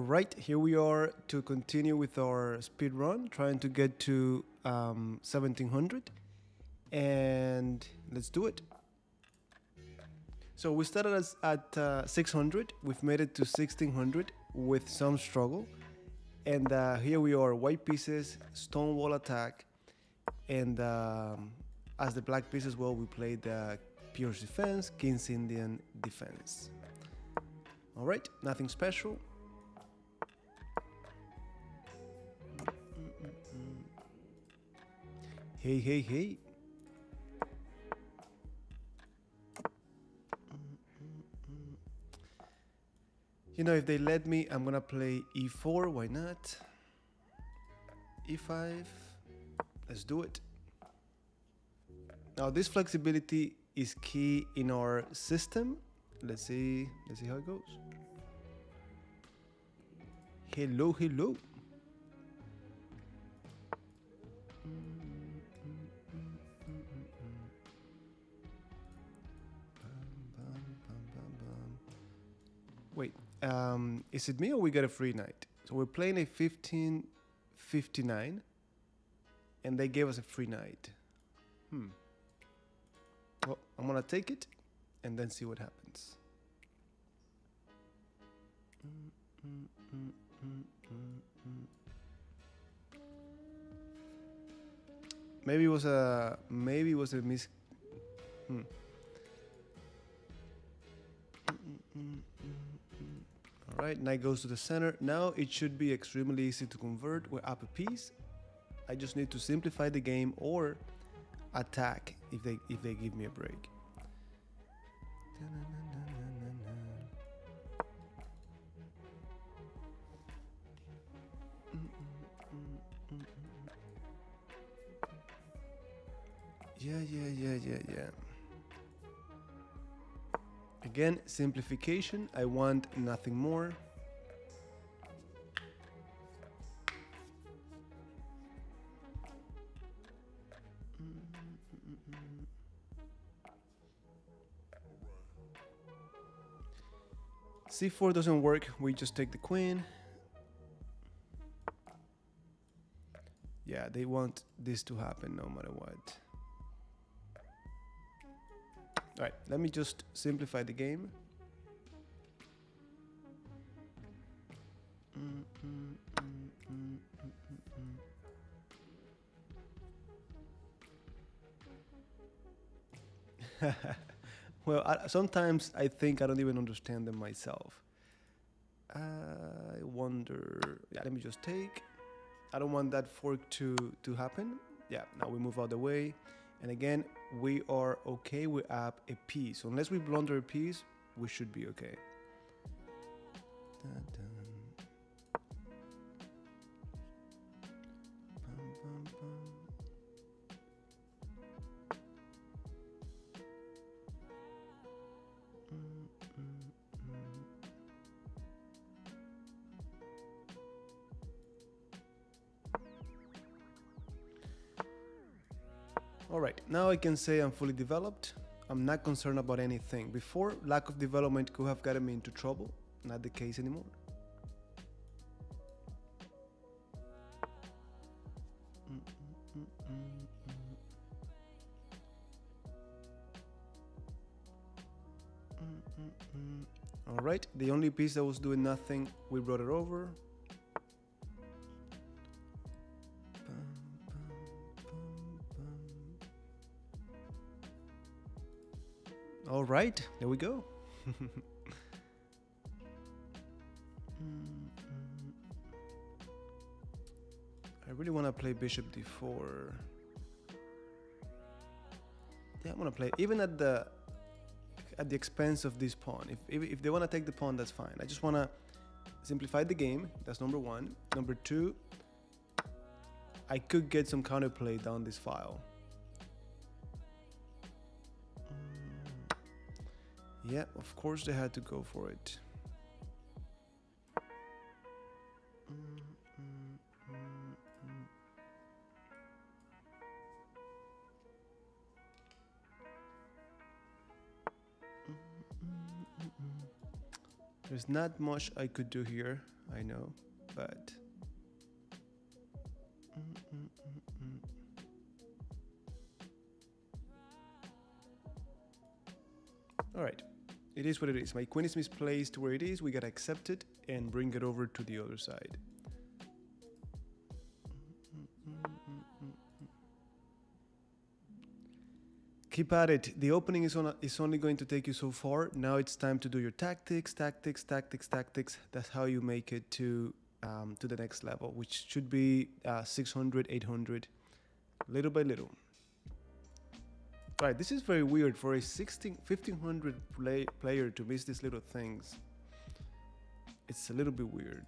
Alright, here we are to continue with our speed run, trying to get to 1700. And let's do it. So we started at 600, we've made it to 1600 with some struggle. And here we are, white pieces, Stonewall attack. And as the black pieces, well, we played Pirc defense, King's Indian defense. Alright, nothing special. Hey, hey, hey. You know, if they let me, I'm gonna play e4, why not? e5, let's do it. Now this flexibility is key in our system. Let's see how it goes. Hello, hello. Wait, is it me or we got a free knight? So we're playing a 1559 and they gave us a free knight. Well, I'm gonna take it and then see what happens. Maybe it was a miss. Alright, knight goes to the center. Now it should be extremely easy to convert. We're up a piece. I just need to simplify the game or attack if they give me a break. Yeah. Again, simplification. I want nothing more. C4 doesn't work. We just take the queen. Yeah, they want this to happen no matter what. Alright, let me just simplify the game. Well, sometimes I think I don't even understand them myself. I wonder... Yeah, let me just take. I don't want that fork to happen. Yeah, now we move out the way. And again, we are okay, we're up a piece. So unless we blunder a piece, we should be okay. Alright, now I can say I'm fully developed. I'm not concerned about anything. Before, lack of development could have gotten me into trouble. Not the case anymore. Alright, the only piece that was doing nothing, we brought it over. All right, there we go. I really want to play bishop d4. Yeah, I'm gonna play even at the expense of this pawn. If they want to take the pawn, that's fine. I just want to simplify the game. That's number one. Number two, I could get some counterplay down this file. Yeah, of course they had to go for it. There's not much I could do here. I know, but mm, mm, mm, mm. All right, it is what it is. My queen is misplaced where it is. We gotta accept it and bring it over to the other side. Keep at it. The opening is only going to take you so far. Now it's time to do your tactics. That's how you make it to the next level, which should be 600, 800, little by little. All right, this is very weird for a 1500 player to miss these little things. It's a little bit weird.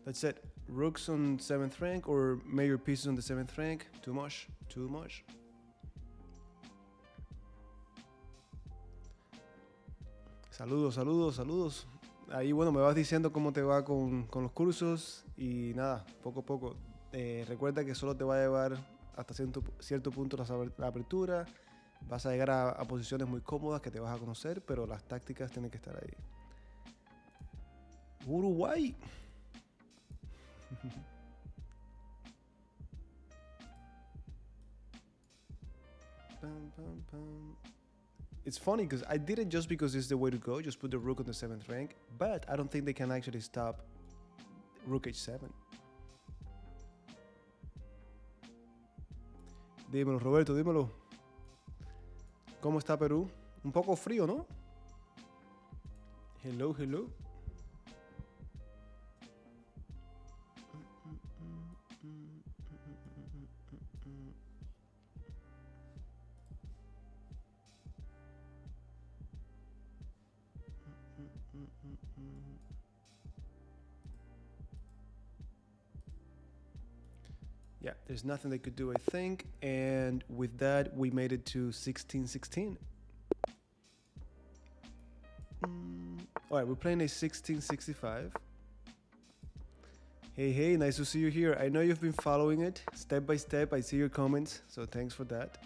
That's it. Rooks on 7th rank or major pieces on the 7th rank. Too much. Too much. Saludos, saludos, saludos. Ahí, bueno, me vas diciendo cómo te va con los cursos y nada, poco a poco. Recuerda que solo te va a llevar hasta cierto punto la apertura. Vas a llegar a posiciones muy cómodas que te vas a conocer, pero las tácticas tienen que estar ahí. Uruguay. Pam, pam, pam. It's funny because I did it just because it's the way to go. Just put the rook on the 7th rank. But I don't think they can actually stop rook h7. Dímelo, Roberto, dímelo. ¿Cómo está Perú? Un poco frío, ¿no? Hello, hello. Yeah, there's nothing they could do, I think. And with that, we made it to 16-16. All right, we're playing a 16-65. Hey, nice to see you here. I know you've been following it step by step. I see your comments, so thanks for that.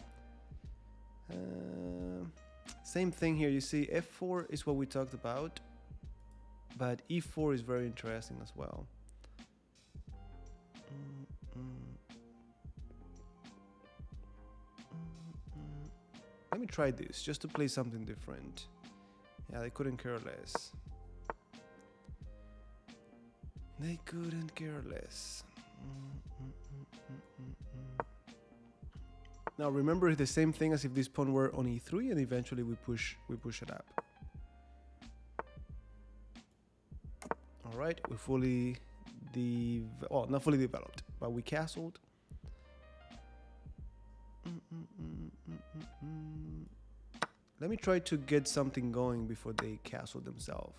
Same thing here. You see, f4 is what we talked about, but e4 is very interesting as well. Let me try this, just to play something different. Yeah, they couldn't care less. They couldn't care less. Now remember, it's the same thing as if this pawn were on e3, and eventually we push it up. All right, we fully not fully developed, but we castled. Let me try to get something going before they castle themselves.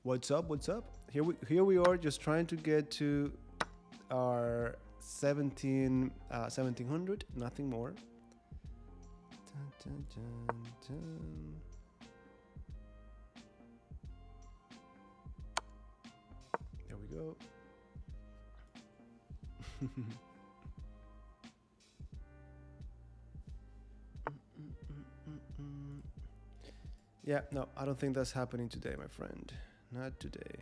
What's up? What's up? Here we are, just trying to get to our 1700, nothing more. Dun, dun, dun, dun. There we go. Yeah, no, I don't think that's happening today, my friend. Not today.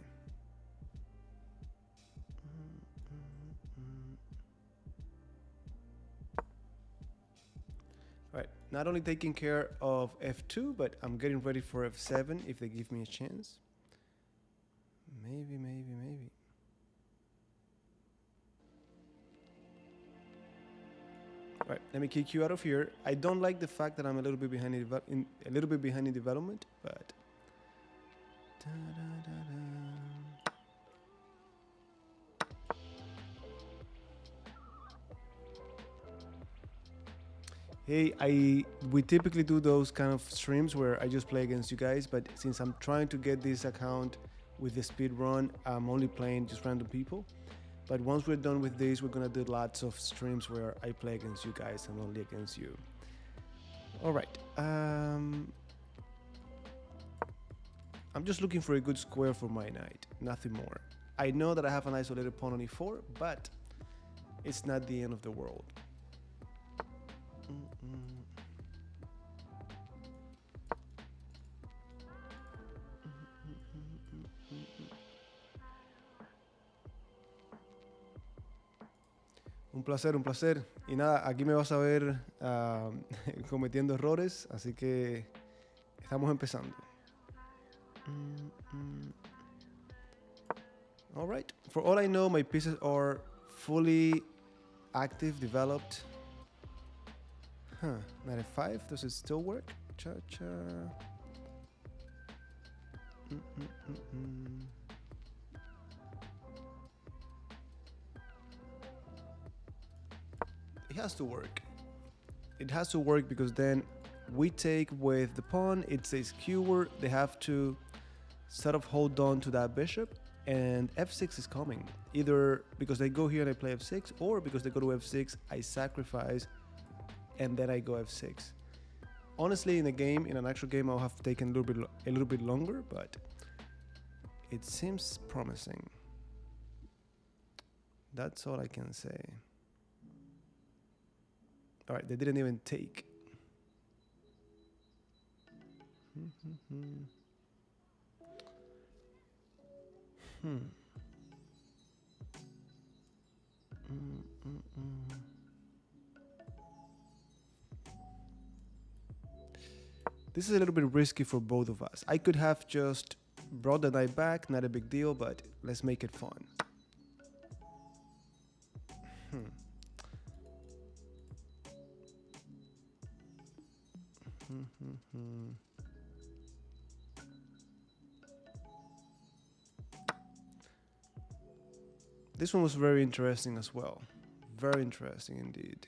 All right, not only taking care of f2, but I'm getting ready for f7 if they give me a chance. Maybe. All right, let me kick you out of here. I don't like the fact that I'm a little bit behind in development, but hey, we typically do those kind of streams where I just play against you guys, but since I'm trying to get this account with the speed run, I'm only playing just random people. But once we're done with this, we're gonna do lots of streams where I play against you guys and only against you. All right. I'm I'm just looking for a good square for my knight, nothing more. I know that I have an isolated pawn on e4, but it's not the end of the world. Un placer, un placer. Y nada, aquí me vas a ver cometiendo errores, así que estamos empezando. All right. For all I know, my pieces are fully active, developed. Knight f5. Does it still work? Cha-cha. It has to work. It has to work because then we take with the pawn, it says skewer, they have to sort of hold on to that bishop, and f6 is coming. Either because they go here and I play f6, or because they go to f6, I sacrifice, and then I go f6. Honestly, in a game, in an actual game, I'll have taken a little bit longer, but it seems promising. That's all I can say. All right, they didn't even take. This is a little bit risky for both of us. I could have just brought the knight back, not a big deal, but let's make it fun. This one was very interesting as well. Very interesting indeed.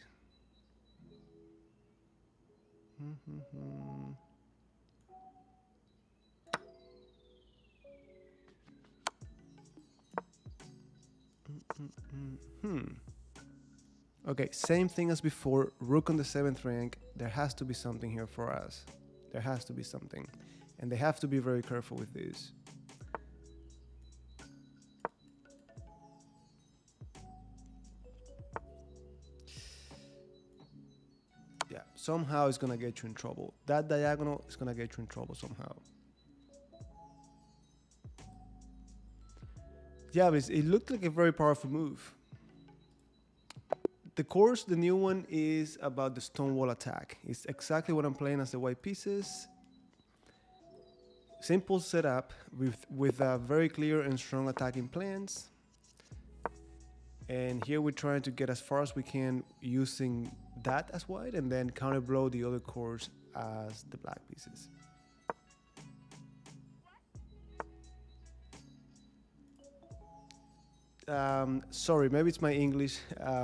Okay, same thing as before. Rook on the 7th rank. There has to be something here for us. There has to be something. And they have to be very careful with this. Yeah, somehow it's gonna get you in trouble. That diagonal is gonna get you in trouble somehow. Yeah, but it looked like a very powerful move. The course, the new one, is about the Stonewall attack. It's exactly what I'm playing as the white pieces. Simple setup with very clear and strong attacking plans. And here we're trying to get as far as we can using that as white, and then counter blow the other course as the black pieces. Sorry, maybe it's my English.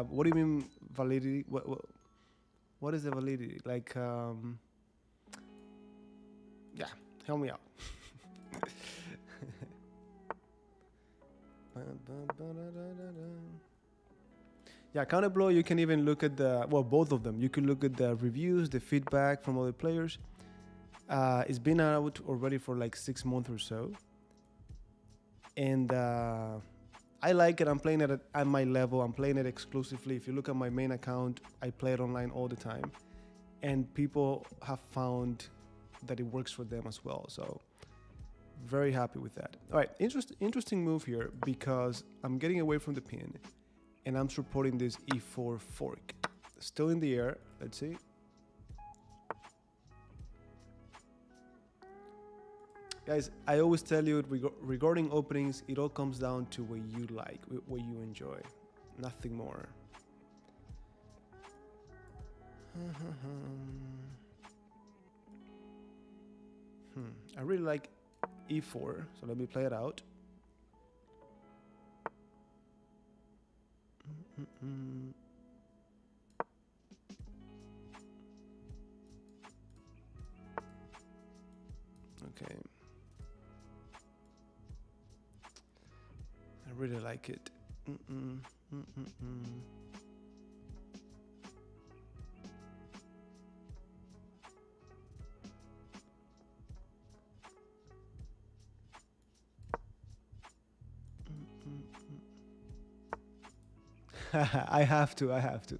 What do you mean validity? What is the validity? Like, yeah, help me out. Yeah, counter blow, you can even look at the, well, both of them. You can look at the reviews, the feedback from other players. It's been out already for like 6 months or so. And I like it. I'm playing it at my level. I'm playing it exclusively. If you look at my main account, I play it online all the time. And people have found that it works for them as well. So very happy with that. All right, interesting move here because I'm getting away from the pin and I'm supporting this e4 fork. Still in the air. Let's see. Guys, I always tell you regarding openings, it all comes down to what you like, what you enjoy. Nothing more. I really like e4, so let me play it out. Okay. I really like it. I have to. I have to.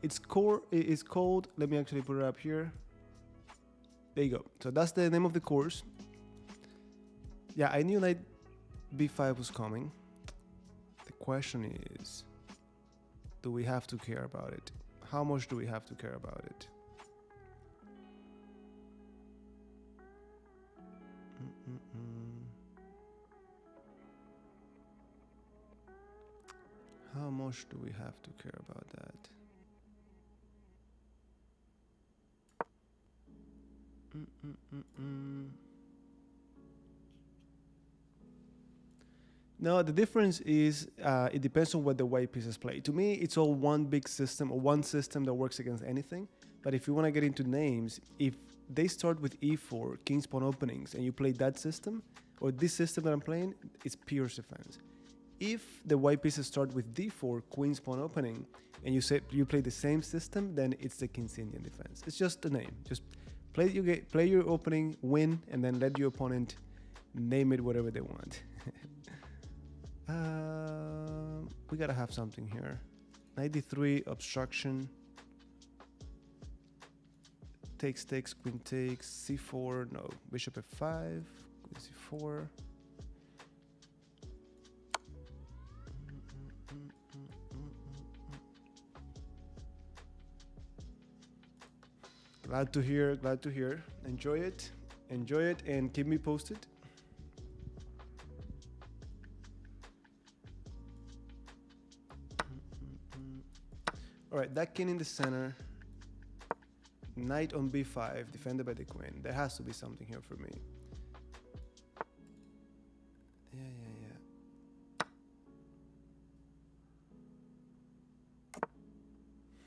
It's core. It's called. Let me actually put it up here. There you go. So that's the name of the course. Yeah, I knew knight b5 was coming. The question is, do we have to care about it? How much do we have to care about it? How much do we have to care about that? No, the difference is it depends on what the white pieces play. To me, it's all one big system or one system that works against anything. But if you want to get into names, if they start with e4, king's pawn openings, and you play that system, or this system that I'm playing, it's pure defense. If the white pieces start with d4, queen's pawn opening, and you play the same system, then it's the King's Indian defense. It's just the name. Just play your opening, win, and then let your opponent name it whatever they want. We gotta have something here. 93 obstruction. Takes, queen takes, c4, no, bishop f5, queen c4. Glad to hear, glad to hear. Enjoy it, and keep me posted. All right, that king in the center. Knight on b5, defended by the queen. There has to be something here for me.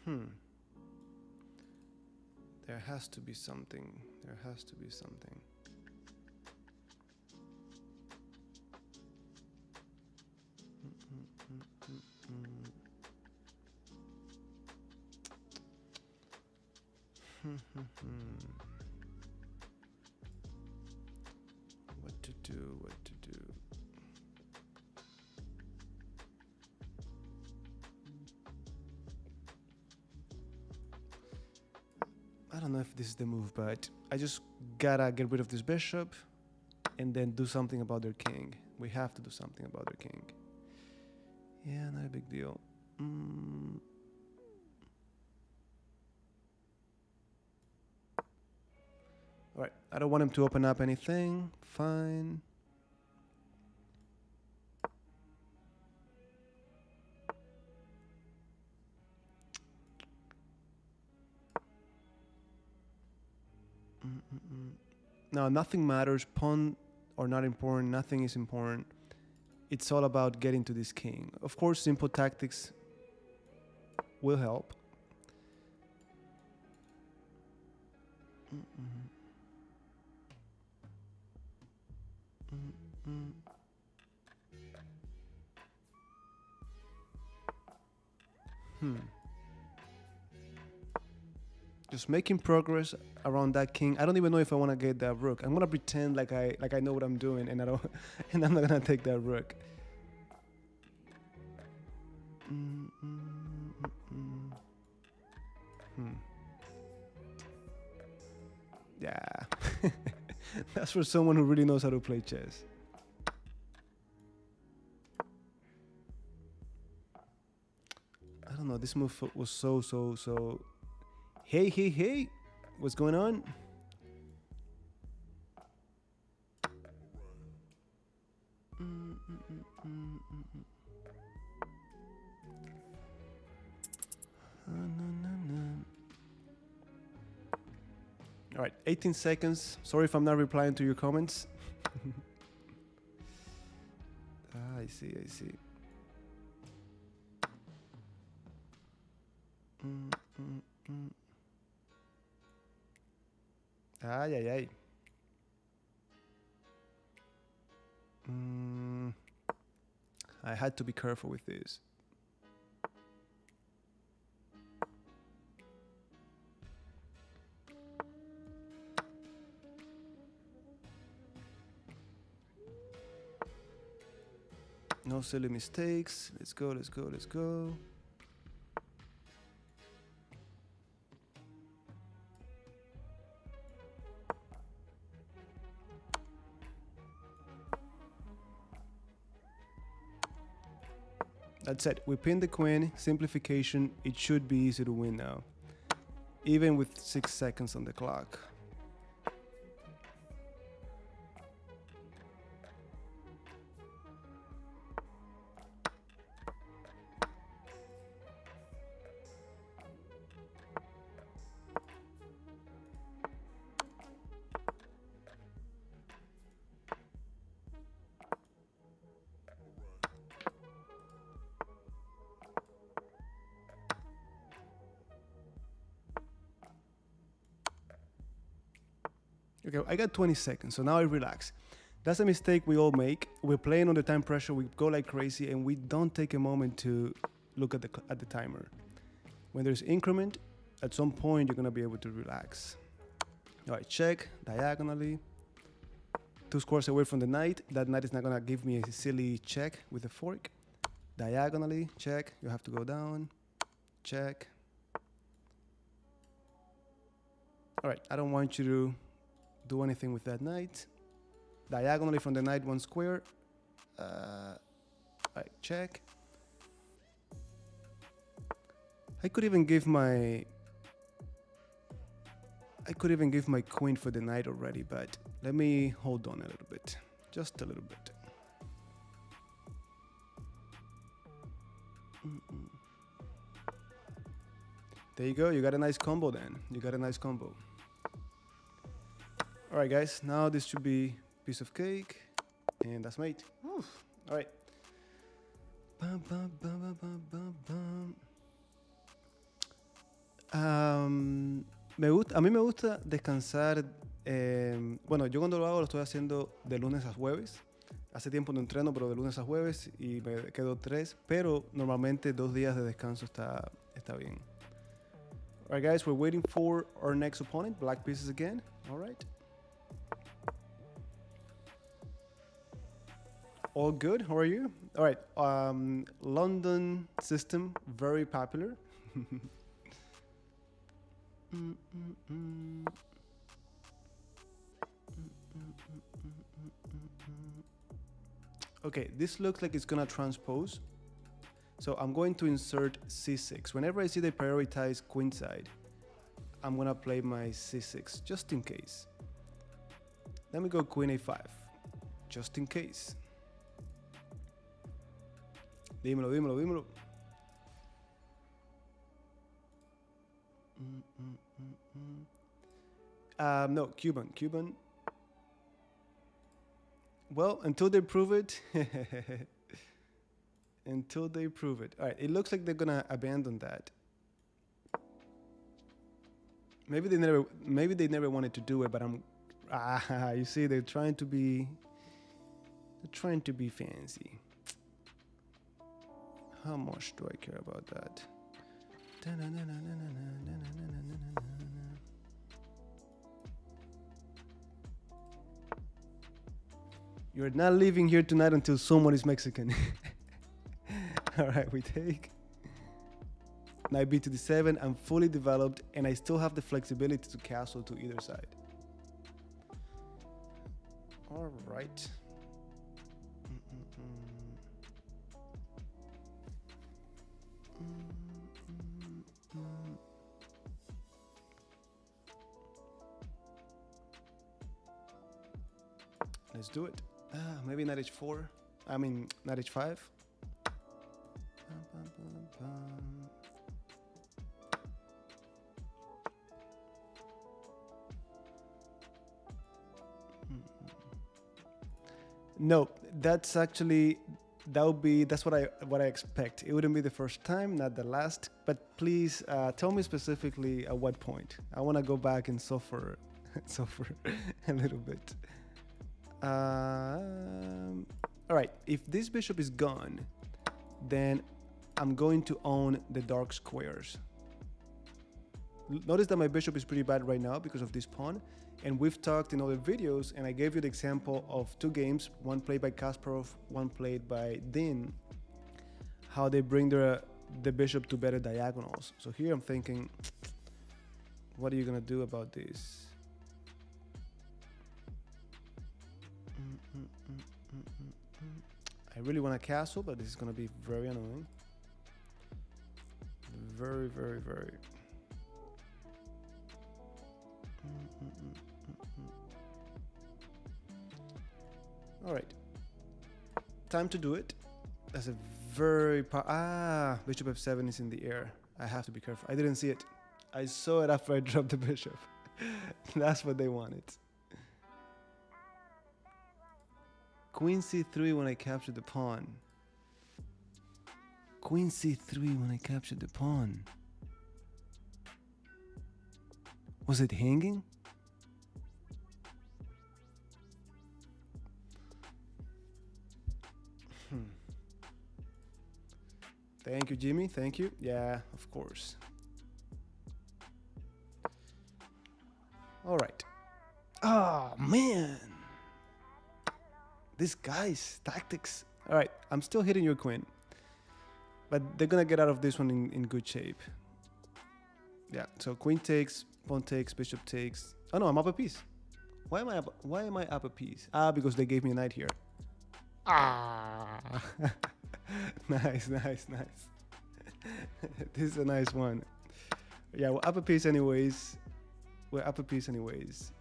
Yeah. There has to be something. There has to be something. What to do, what to do. I don't know if this is the move, but I just gotta get rid of this bishop and then do something about their king. We have to do something about their king. Yeah, not a big deal. All right, I don't want him to open up anything. Fine. Now, nothing matters. Pawn or not important. Nothing is important. It's all about getting to this king. Of course, simple tactics will help. Just making progress around that king. I don't even know if I want to get that rook. I'm gonna pretend like I know what I'm doing, and I don't, and I'm not gonna take that rook. Yeah, that's for someone who really knows how to play chess. I don't know. This move was so. Hey, what's going on? All right, 18 seconds. Sorry if I'm not replying to your comments. I see. Ay. I had to be careful with this. No silly mistakes. Let's go, let's go, let's go. That's it. We pin the queen. Simplification. It should be easy to win now. Even with 6 seconds on the clock. Okay, I got 20 seconds, so now I relax. That's a mistake we all make. We're playing under time pressure, we go like crazy, and we don't take a moment to look at the timer. When there's increment, at some point you're gonna be able to relax. All right, check, diagonally. 2 squares away from the knight. That knight is not gonna give me a silly check with a fork. Diagonally, check, you have to go down, check. All right, I don't want you to do anything with that knight. Diagonally from the knight 1 square. Right, check. I could even give my queen for the knight already, but let me hold on a little bit, just a little bit. There you go. You got a nice combo then. You got a nice combo. All right, guys, now this should be piece of cake, and that's mate. Oof. All right. Bum, bum, bum, bum, bum, bum. A mí me gusta descansar. Bueno, yo cuando lo hago lo estoy haciendo de lunes a jueves. Hace tiempo no entreno, pero de lunes a jueves y me quedo 3. Pero normalmente 2 días de descanso está bien. All right, guys, we're waiting for our next opponent. Black pieces again. All right. All good. How are you? All right. London system, very popular. Okay, this looks like it's gonna transpose. So I'm going to insert C6. Whenever I see they prioritize queenside, I'm gonna play my C6 just in case. Let me go queen A5, just in case. Dímelo, dímelo, dímelo. No, Cuban. Well, until they prove it. Until they prove it. All right, it looks like they're gonna abandon that. Maybe they never wanted to do it, but you see, they're trying to be fancy. How much do I care about that? You're not leaving here tonight until someone is Mexican. All right, we take. Knight b to d7. I'm fully developed, and I still have the flexibility to castle to either side. All right. Let's do it. Maybe knight h4. I mean, knight h5. No, that's actually that's what I expect. It wouldn't be the first time, not the last. But please tell me specifically at what point. I want to go back and suffer a little bit. All right, if this bishop is gone, then I'm going to own the dark squares. Notice that my bishop is pretty bad right now because of this pawn. And we've talked in other videos, and I gave you the example of 2 games, one played by Kasparov, one played by Dean, how they bring the bishop to better diagonals. So here I'm thinking, what are you gonna do about this? I really want a castle, but this is gonna be very annoying. Very, very, very. All right, time to do it. That's a very bishop f7 is in the air. I have to be careful. I didn't see it. I saw it after I dropped the bishop. That's what they wanted. Queen c3 when I captured the pawn. Queen c3 when I captured the pawn. Was it hanging? Thank you, Jimmy. Thank you. Yeah, of course. All right. Oh, man. This guy's tactics. All right, I'm still hitting your queen. But they're going to get out of this one in good shape. Yeah, so queen takes, pawn takes, bishop takes. Oh, no, I'm up a piece. Why am I up a piece? Because they gave me a knight here. Nice, nice, nice. This is a nice one. Yeah, we're up a piece anyways. We're up a piece anyways.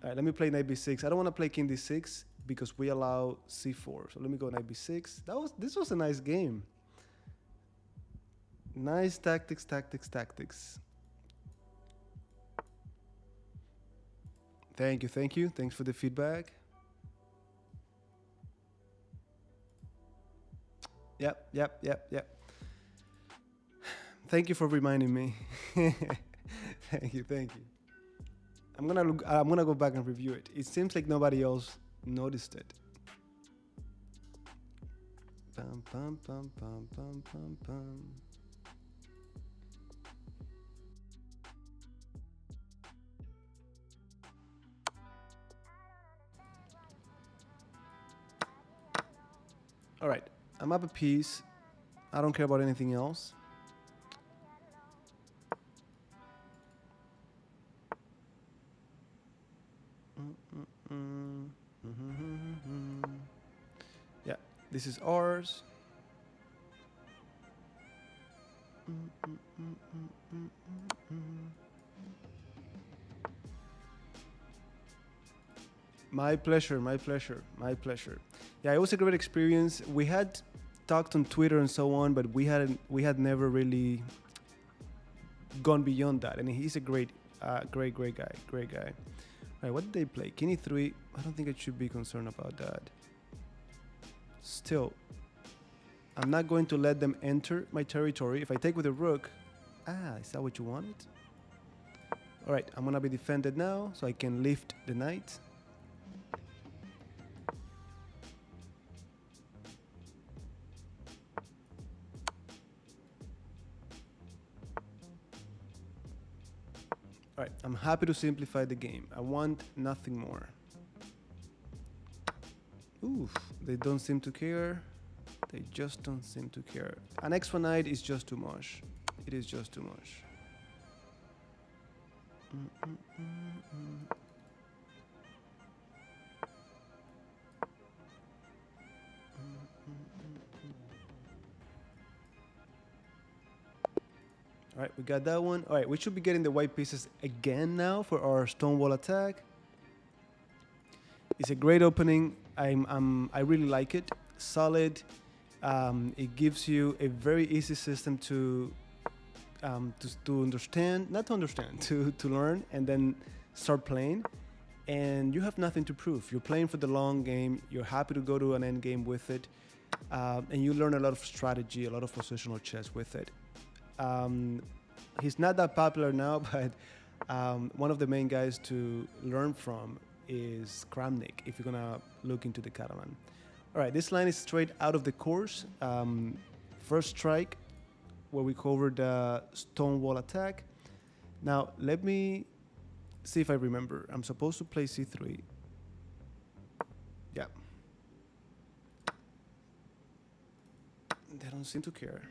All right, let me play knight b6. I don't want to play king d6 because we allow c4. So let me go knight b6. This was a nice game. Nice tactics, tactics, tactics. Thank you, thank you. Thanks for the feedback. Yep. Thank you for reminding me. Thank you. I'm gonna go back and review it. It seems like nobody else noticed it. Bum, bum, bum, bum, bum, bum, bum. All right, I'm up a piece. I don't care about anything else. Yeah, this is ours. My pleasure, my pleasure, my pleasure. Yeah, it was a great experience. We had talked on Twitter and so on, but we had never really gone beyond that. And he's a great guy. All right, what did they play? King e3. I don't think I should be concerned about that. Still, I'm not going to let them enter my territory. If I take with a rook, is that what you wanted? All right, I'm gonna be defended now, so I can lift the knight. All right, I'm happy to simplify the game. I want nothing more. Oof, they don't seem to care. They just don't seem to care. An extra knight is just too much. It is just too much. All right, we got that one. All right, we should be getting the white pieces again now for our Stonewall attack. It's a great opening. I really like it. Solid. It gives you a very easy system to understand, not to understand, to learn and then start playing. And you have nothing to prove. You're playing for the long game. You're happy to go to an end game with it. And you learn a lot of strategy, a lot of positional chess with it. He's not that popular now, but one of the main guys to learn from is Kramnik, if you're gonna look into the Catalan. All right, this line is straight out of the course. First strike, where we covered the Stonewall attack. Now, let me see if I remember. I'm supposed to play c3. Yeah. They don't seem to care.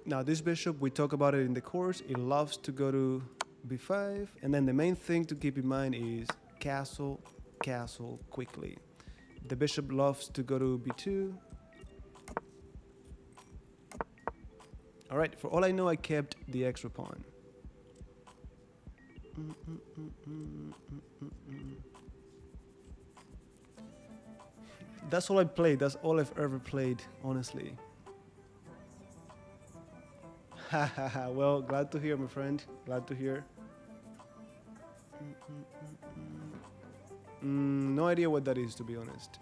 Now, this bishop, we talk about it in the course. It loves to go to b5. And then the main thing to keep in mind is castle, castle quickly. The bishop loves to go to b2. All right, for all I know, I kept the extra pawn. That's all I played. That's all I've ever played, honestly. Well, glad to hear, my friend. Glad to hear. No idea what that is, to be honest.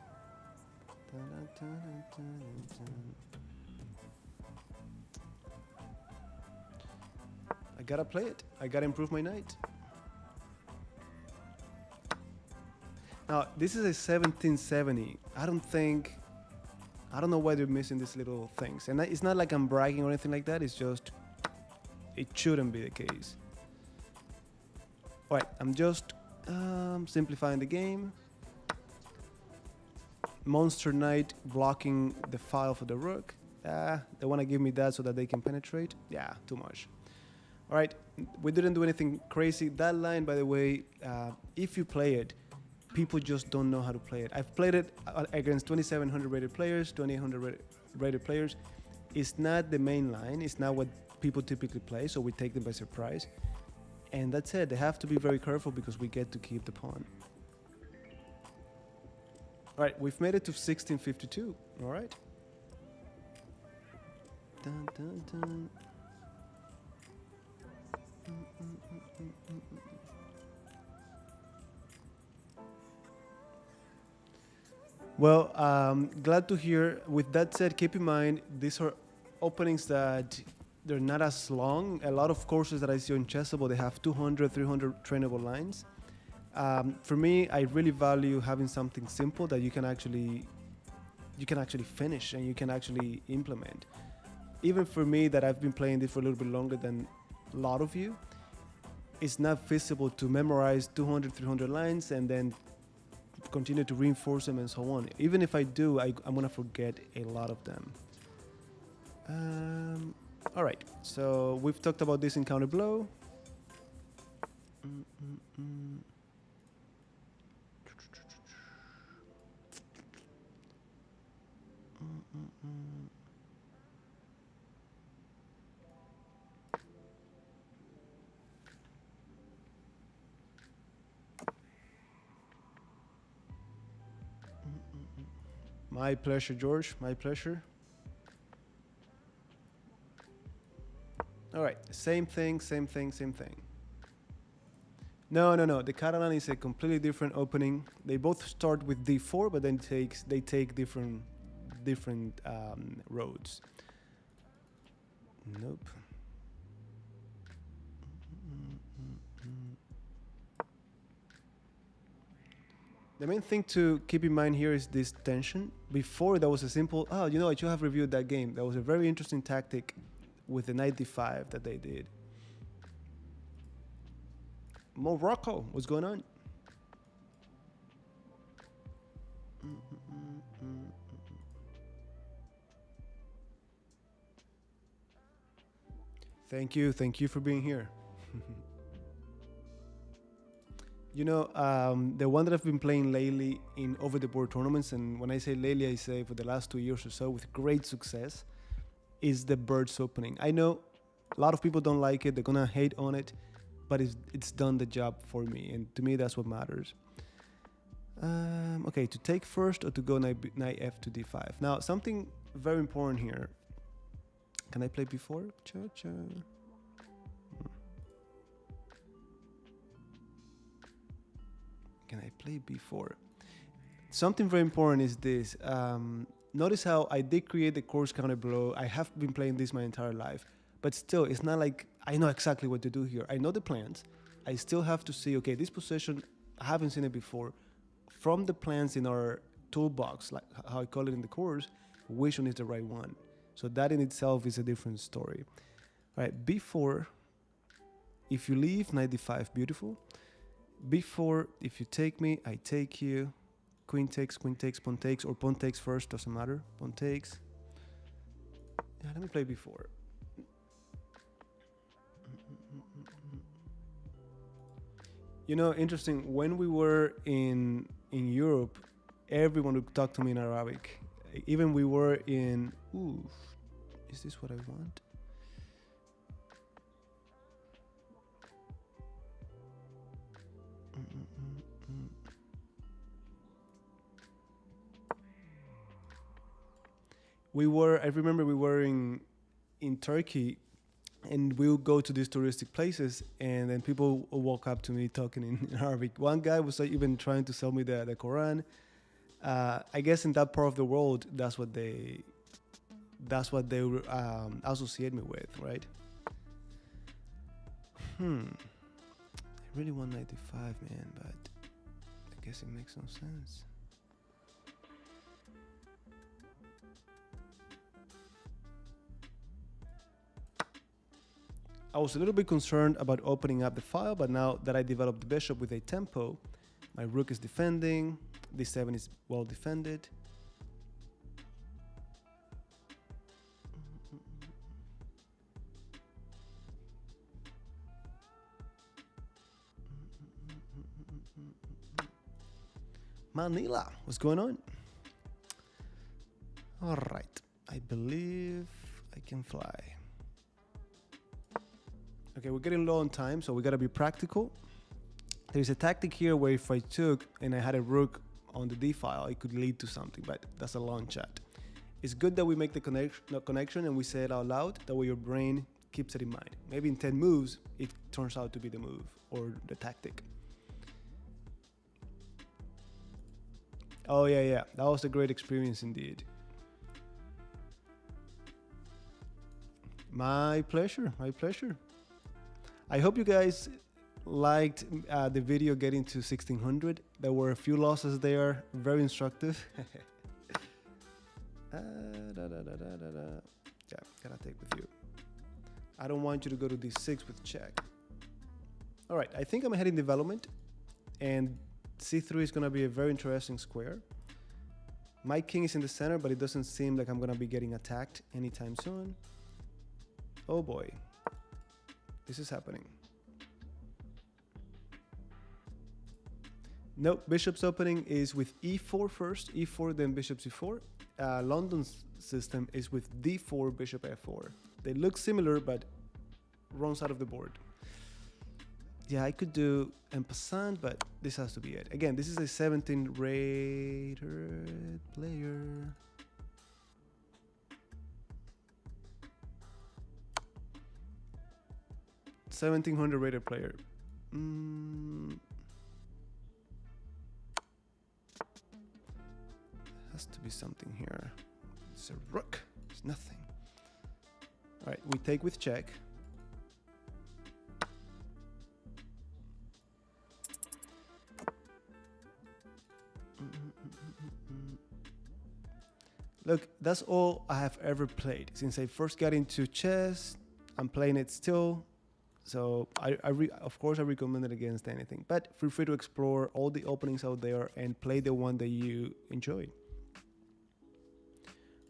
I gotta play it. I gotta improve my knight. Now, this is a 1770. I don't know why they're missing these little things. And it's not like I'm bragging or anything like that. It's just, it shouldn't be the case. All right, I'm just simplifying the game. Monster Knight blocking the file for the rook. They want to give me that so that they can penetrate. Yeah, too much. All right, we didn't do anything crazy. That line, by the way, if you play it, people just don't know how to play it. I've played it against 2,700 rated players, 2,800 rated players. It's not the main line. It's not what people typically play, so we take them by surprise. And that's it. They have to be very careful because we get to keep the pawn. All right, we've made it to 1652. All right. Dun, dun, dun. Well, glad to hear. With that said, keep in mind, these are openings that they're not as long. A lot of courses that I see on Chessable, they have 200, 300 trainable lines. For me, I really value having something simple that you can actually finish and you can actually implement. Even for me, that I've been playing this for a little bit longer than a lot of you, it's not feasible to memorize 200, 300 lines and then continue to reinforce them and so on. Even if I do, I'm gonna forget a lot of them. All right, so we've talked about this in counter blow. My pleasure, George. My pleasure. All right, same thing, same thing, same thing. No. The Catalan is a completely different opening. They both start with d4, but then they take different roads. Nope. The main thing to keep in mind here is this tension. Before, that was a simple, I should have reviewed that game. That was a very interesting tactic with the knight d5 that they did. Morocco, what's going on? Thank you for being here. The one that I've been playing lately in over-the-board tournaments, and when I say lately, I say for the last 2 years or so with great success, is the Birds opening. I know a lot of people don't like it, they're gonna hate on it, but it's done the job for me, and to me that's what matters. Okay, to take first or to go knight f to d5. Now, something very important here. Can I play before? Cha-cha. Can I play b4? Something very important is this. Notice how I did create the course counter blow. I have been playing this my entire life, but still, it's not like I know exactly what to do here. I know the plans. I still have to see, okay, this position, I haven't seen it before. From the plans in our toolbox, like how I call it in the course, which one is the right one. So that in itself is a different story. All right, B4, if you leave, knight d5, beautiful. B4, if you take me, I take you. Queen takes, pawn takes, or pawn takes first, doesn't matter. Pawn takes. Yeah, let me play B4. You know, interesting, when we were in Europe, everyone would talk to me in Arabic. Even we were in, ooh, is this what I want? I remember we were in Turkey, and we would go to these touristic places, and then people would walk up to me talking in Arabic. One guy was even trying to sell me the Quran. I guess in that part of the world, that's what they associate me with, right? I really want 95, man, but I guess it makes no sense. I was a little bit concerned about opening up the file, but now that I developed the bishop with a tempo, my rook is defending, d7 is well defended. Manila, what's going on? All right, I believe I can fly. Okay, we're getting low on time, so we gotta be practical. There's a tactic here where if I took and I had a rook on the d file, it could lead to something, but that's a long chat. It's good that we make the connection and we say it out loud. That way your brain keeps it in mind. Maybe in 10 moves, it turns out to be the move or the tactic. Oh yeah, that was a great experience indeed. My pleasure. I hope you guys liked the video getting to 1600. There were a few losses there, very instructive. Yeah, gotta take with you. I don't want you to go to d6 with check. All right, I think I'm ahead in development, and c3 is gonna be a very interesting square. My king is in the center, but it doesn't seem like I'm gonna be getting attacked anytime soon. Oh boy. This is happening. No, bishop's opening is with e4 first, e4 then bishop c4. London's system is with d4, bishop f4. They look similar, but wrong side of the board. Yeah, I could do en passant, but this has to be it. Again, this is a 17 rated player. 1700 rated player. Has to be something here. It's a rook. It's nothing. All right, we take with check. Look, that's all I have ever played. Since I first got into chess, I'm playing it still. So of course I recommend it against anything, but feel free to explore all the openings out there and play the one that you enjoy.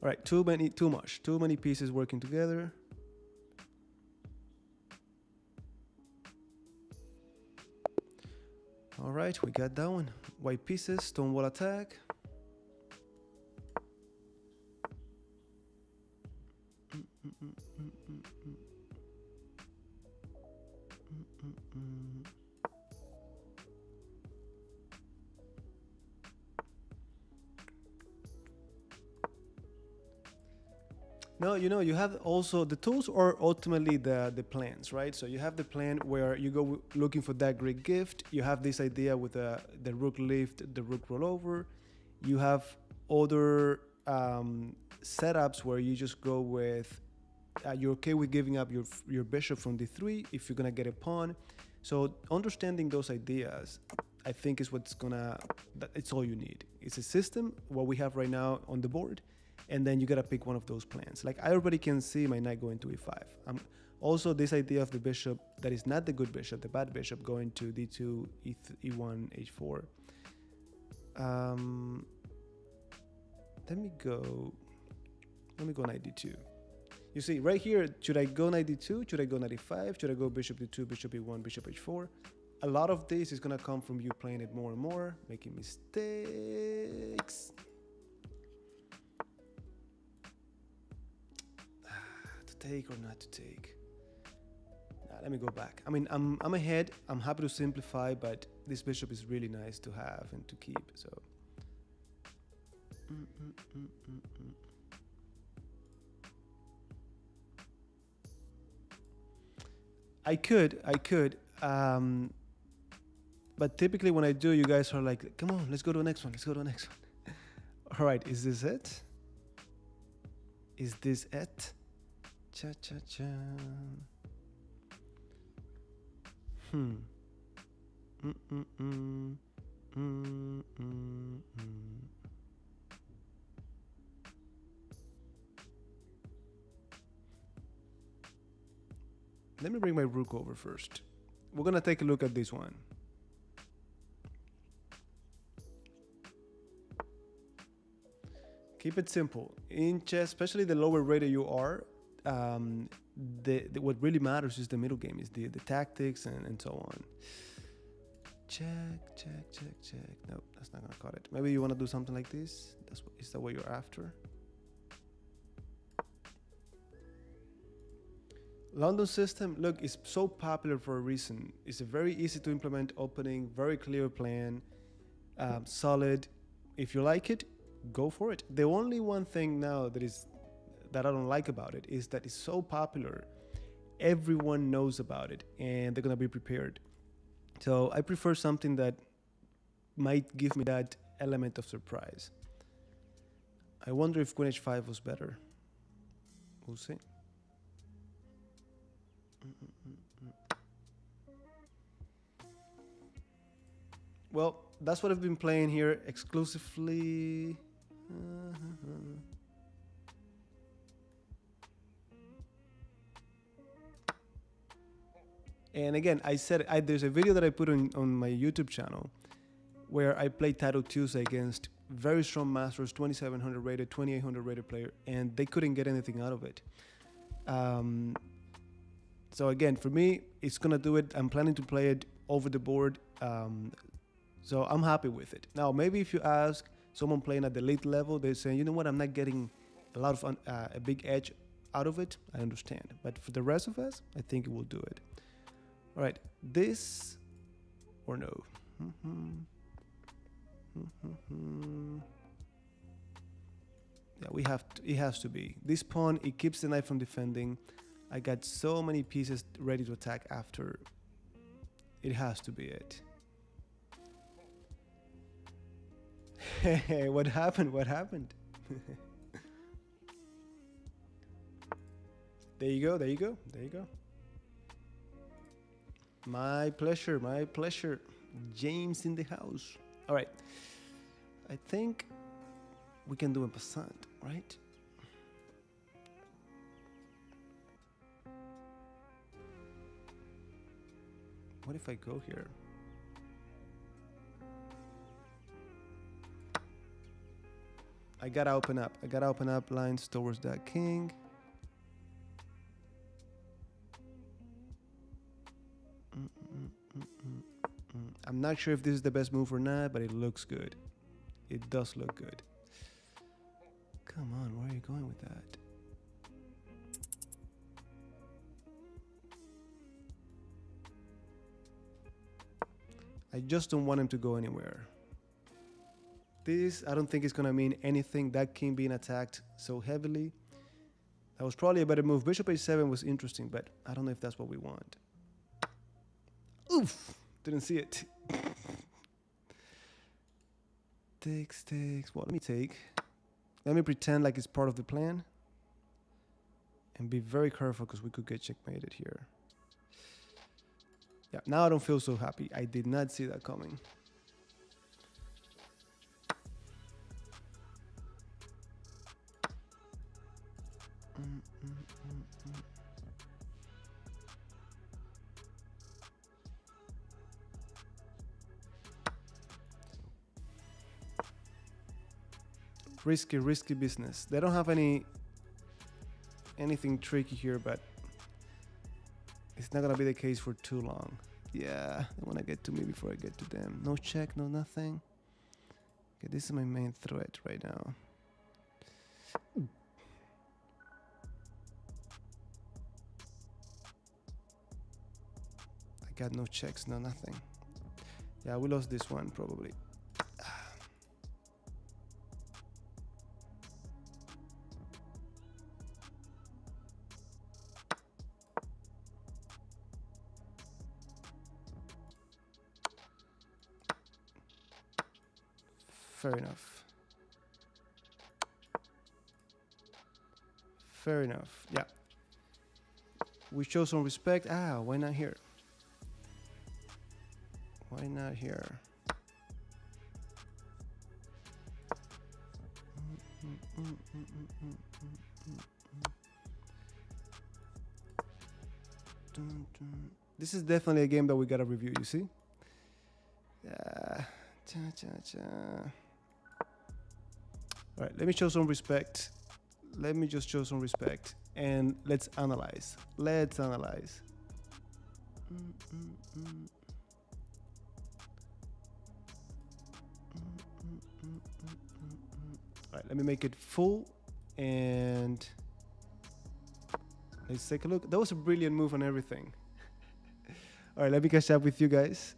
All right, too many pieces working together. All right, we got that one. White pieces, Stonewall attack. No, you have also the tools are ultimately the plans, right? So you have the plan where you go looking for that great gift. You have this idea with the rook lift, the rook rollover. You have other setups where you just go with you're okay with giving up your bishop from d3 if you're gonna get a pawn. So understanding those ideas, I think is what's gonna, it's all you need. It's a system, what we have right now on the board, and then you gotta pick one of those plans. Like I already can see my knight going to e5. Also this idea of the bishop that is not the good bishop, the bad bishop, going to d2, e1, h4. Let me go knight d2. You see, right here, should I go knight d2? Should I go knight e5? Should I go bishop d2, bishop e1, bishop h4? A lot of this is gonna come from you playing it more and more, making mistakes. To take or not to take? Nah, let me go back. I mean, I'm ahead. I'm happy to simplify, but this bishop is really nice to have and to keep. So. I could, but typically when I do, you guys are like, come on, let's go to the next one. Let's go to the next one. All right, is this it? Is this it? Cha-cha-cha. Let me bring my rook over first. We're gonna take a look at this one. Keep it simple. In chess, especially the lower rated you are, what really matters is the middle game, is the tactics and so on. Check. Nope, that's not gonna cut it. Maybe you wanna do something like this? Is that what you're after? London system, look, it's so popular for a reason. It's a very easy to implement opening, very clear plan, solid. If you like it, go for it. The only one thing now that I don't like about it is that it's so popular. Everyone knows about it and they're gonna be prepared. So I prefer something that might give me that element of surprise. I wonder if Queen h5 was better. We'll see. Well, that's what I've been playing here exclusively. And again, I said there's a video that I put on my YouTube channel where I played Title Tuesday against very strong masters, 2700 rated, 2800 rated player, and they couldn't get anything out of it. So again, for me, it's gonna do it. I'm planning to play it over the board. So I'm happy with it. Now, maybe if you ask someone playing at the late level, they're saying, you know what, I'm not getting a lot of a big edge out of it. I understand. But for the rest of us, I think it will do it. All right, this or no? Yeah, we have to, it has to be. This pawn, it keeps the knight from defending. I got so many pieces ready to attack after. It has to be it. Hey, what happened? What happened? There you go, there you go, there you go. My pleasure, my pleasure. James in the house. All right. I think we can do a passant, right? What if I go here? I gotta open up. I gotta open up lines towards that king. I'm not sure if this is the best move or not, but it looks good. It does look good. Come on, where are you going with that? I just don't want him to go anywhere. This, I don't think it's gonna mean anything. That king being attacked so heavily. That was probably a better move. Bishop h7 was interesting, but I don't know if that's what we want. Oof! Didn't see it. Takes. Well, let me take. Let me pretend like it's part of the plan. And be very careful because we could get checkmated here. Yeah, now I don't feel so happy. I did not see that coming. Risky business. They don't have anything tricky here, but it's not gonna be the case for too long. Yeah, they wanna get to me before I get to them. No check, no nothing. Okay, this is my main threat right now. I got no checks, no nothing. Yeah, we lost this one probably. Fair enough. Fair enough. Yeah. We show some respect. Why not here? Why not here? This is definitely a game that we gotta review, you see? Alright, let me show some respect. Let me just show some respect. And let's analyze. Let's analyze. Alright, let me make it full. And let's take a look. That was a brilliant move on everything. Alright, let me catch up with you guys.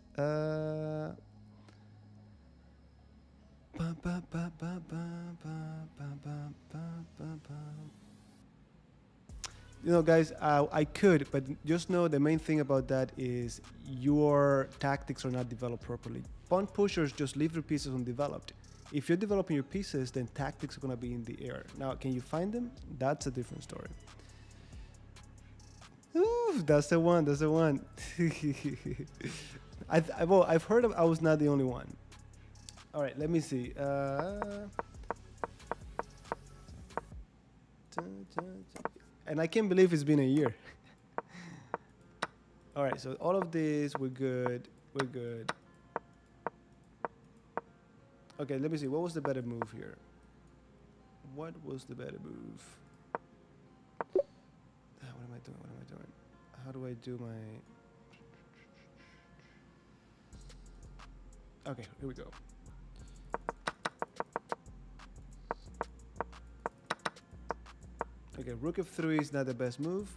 You know, guys, I could, but just know the main thing about that is your tactics are not developed properly. Pawn pushers just leave their pieces undeveloped. If you're developing your pieces, then tactics are going to be in the air. Now, can you find them? That's a different story. Ooh, that's the one. That's the one. I've heard of. I was not the only one. All right, let me see. And I can't believe it's been a year. All right, so all of this, we're good. We're good. Okay, let me see. What was the better move here? What was the better move? What am I doing? What am I doing? How do I do my... Okay, here we go. Okay, rook f3 is not the best move.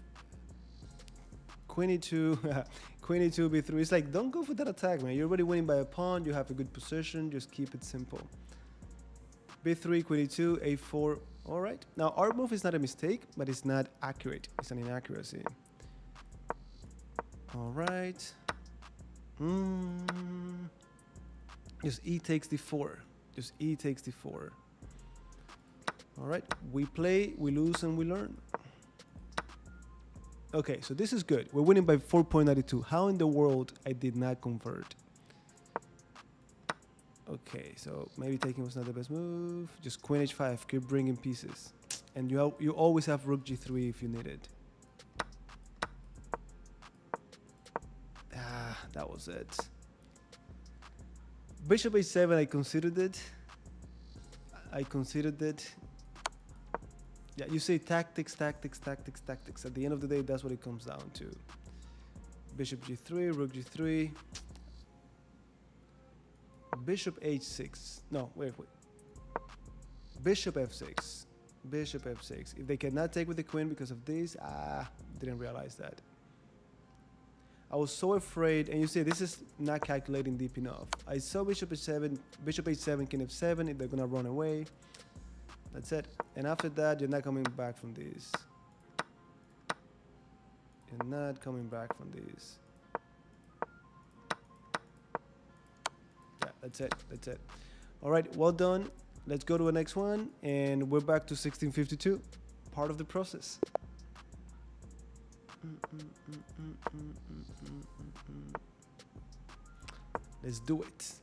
Queen e2, queen e2, b3. It's like, don't go for that attack, man. You're already winning by a pawn. You have a good position. Just keep it simple. b3, queen e2, a4. All right. Now, our move is not a mistake, but it's not accurate. It's an inaccuracy. All right. Just e takes d4. Just e takes d4. All right. We play, we lose, and we learn. Okay, so this is good. We're winning by 4.92. How in the world I did not convert? Okay, so maybe taking was not the best move. Just queen h5, keep bringing pieces. And you always have rook g3 if you need it. That was it. Bishop h7, I considered it. Yeah, you say tactics. At the end of the day, that's what it comes down to. Bishop g3, rook g3. Bishop h6. No, wait. Bishop f6. Bishop f6. If they cannot take with the queen because of this, didn't realize that. I was so afraid, and you see, this is not calculating deep enough. I saw bishop h7, king f7, if they're gonna run away. That's it. And after that, you're not coming back from this. You're not coming back from this. Yeah, that's it. That's it. All right, well done. Let's go to the next one. And we're back to 1652. Part of the process. Let's do it.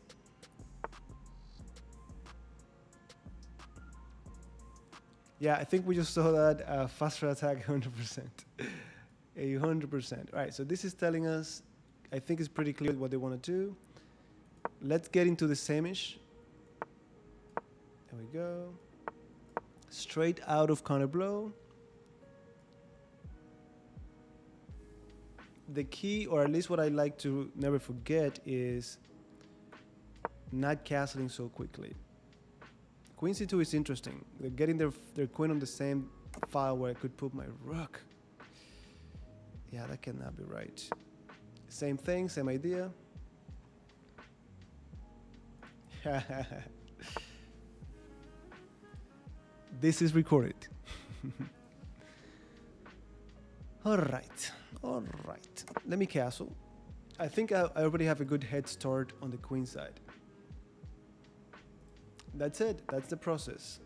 Yeah, I think we just saw that faster attack 100%. 100%. All right, so this is telling us, I think it's pretty clear what they want to do. Let's get into the same-ish. There we go. Straight out of counterblow. The key, or at least what I like to never forget, is not castling so quickly. Queen c2 is interesting. They're getting their queen on the same file where I could put my rook. Yeah, that cannot be right. Same thing, same idea. This is recorded. All right. Let me castle. I think I already have a good head start on the queen side. That's it. That's the process.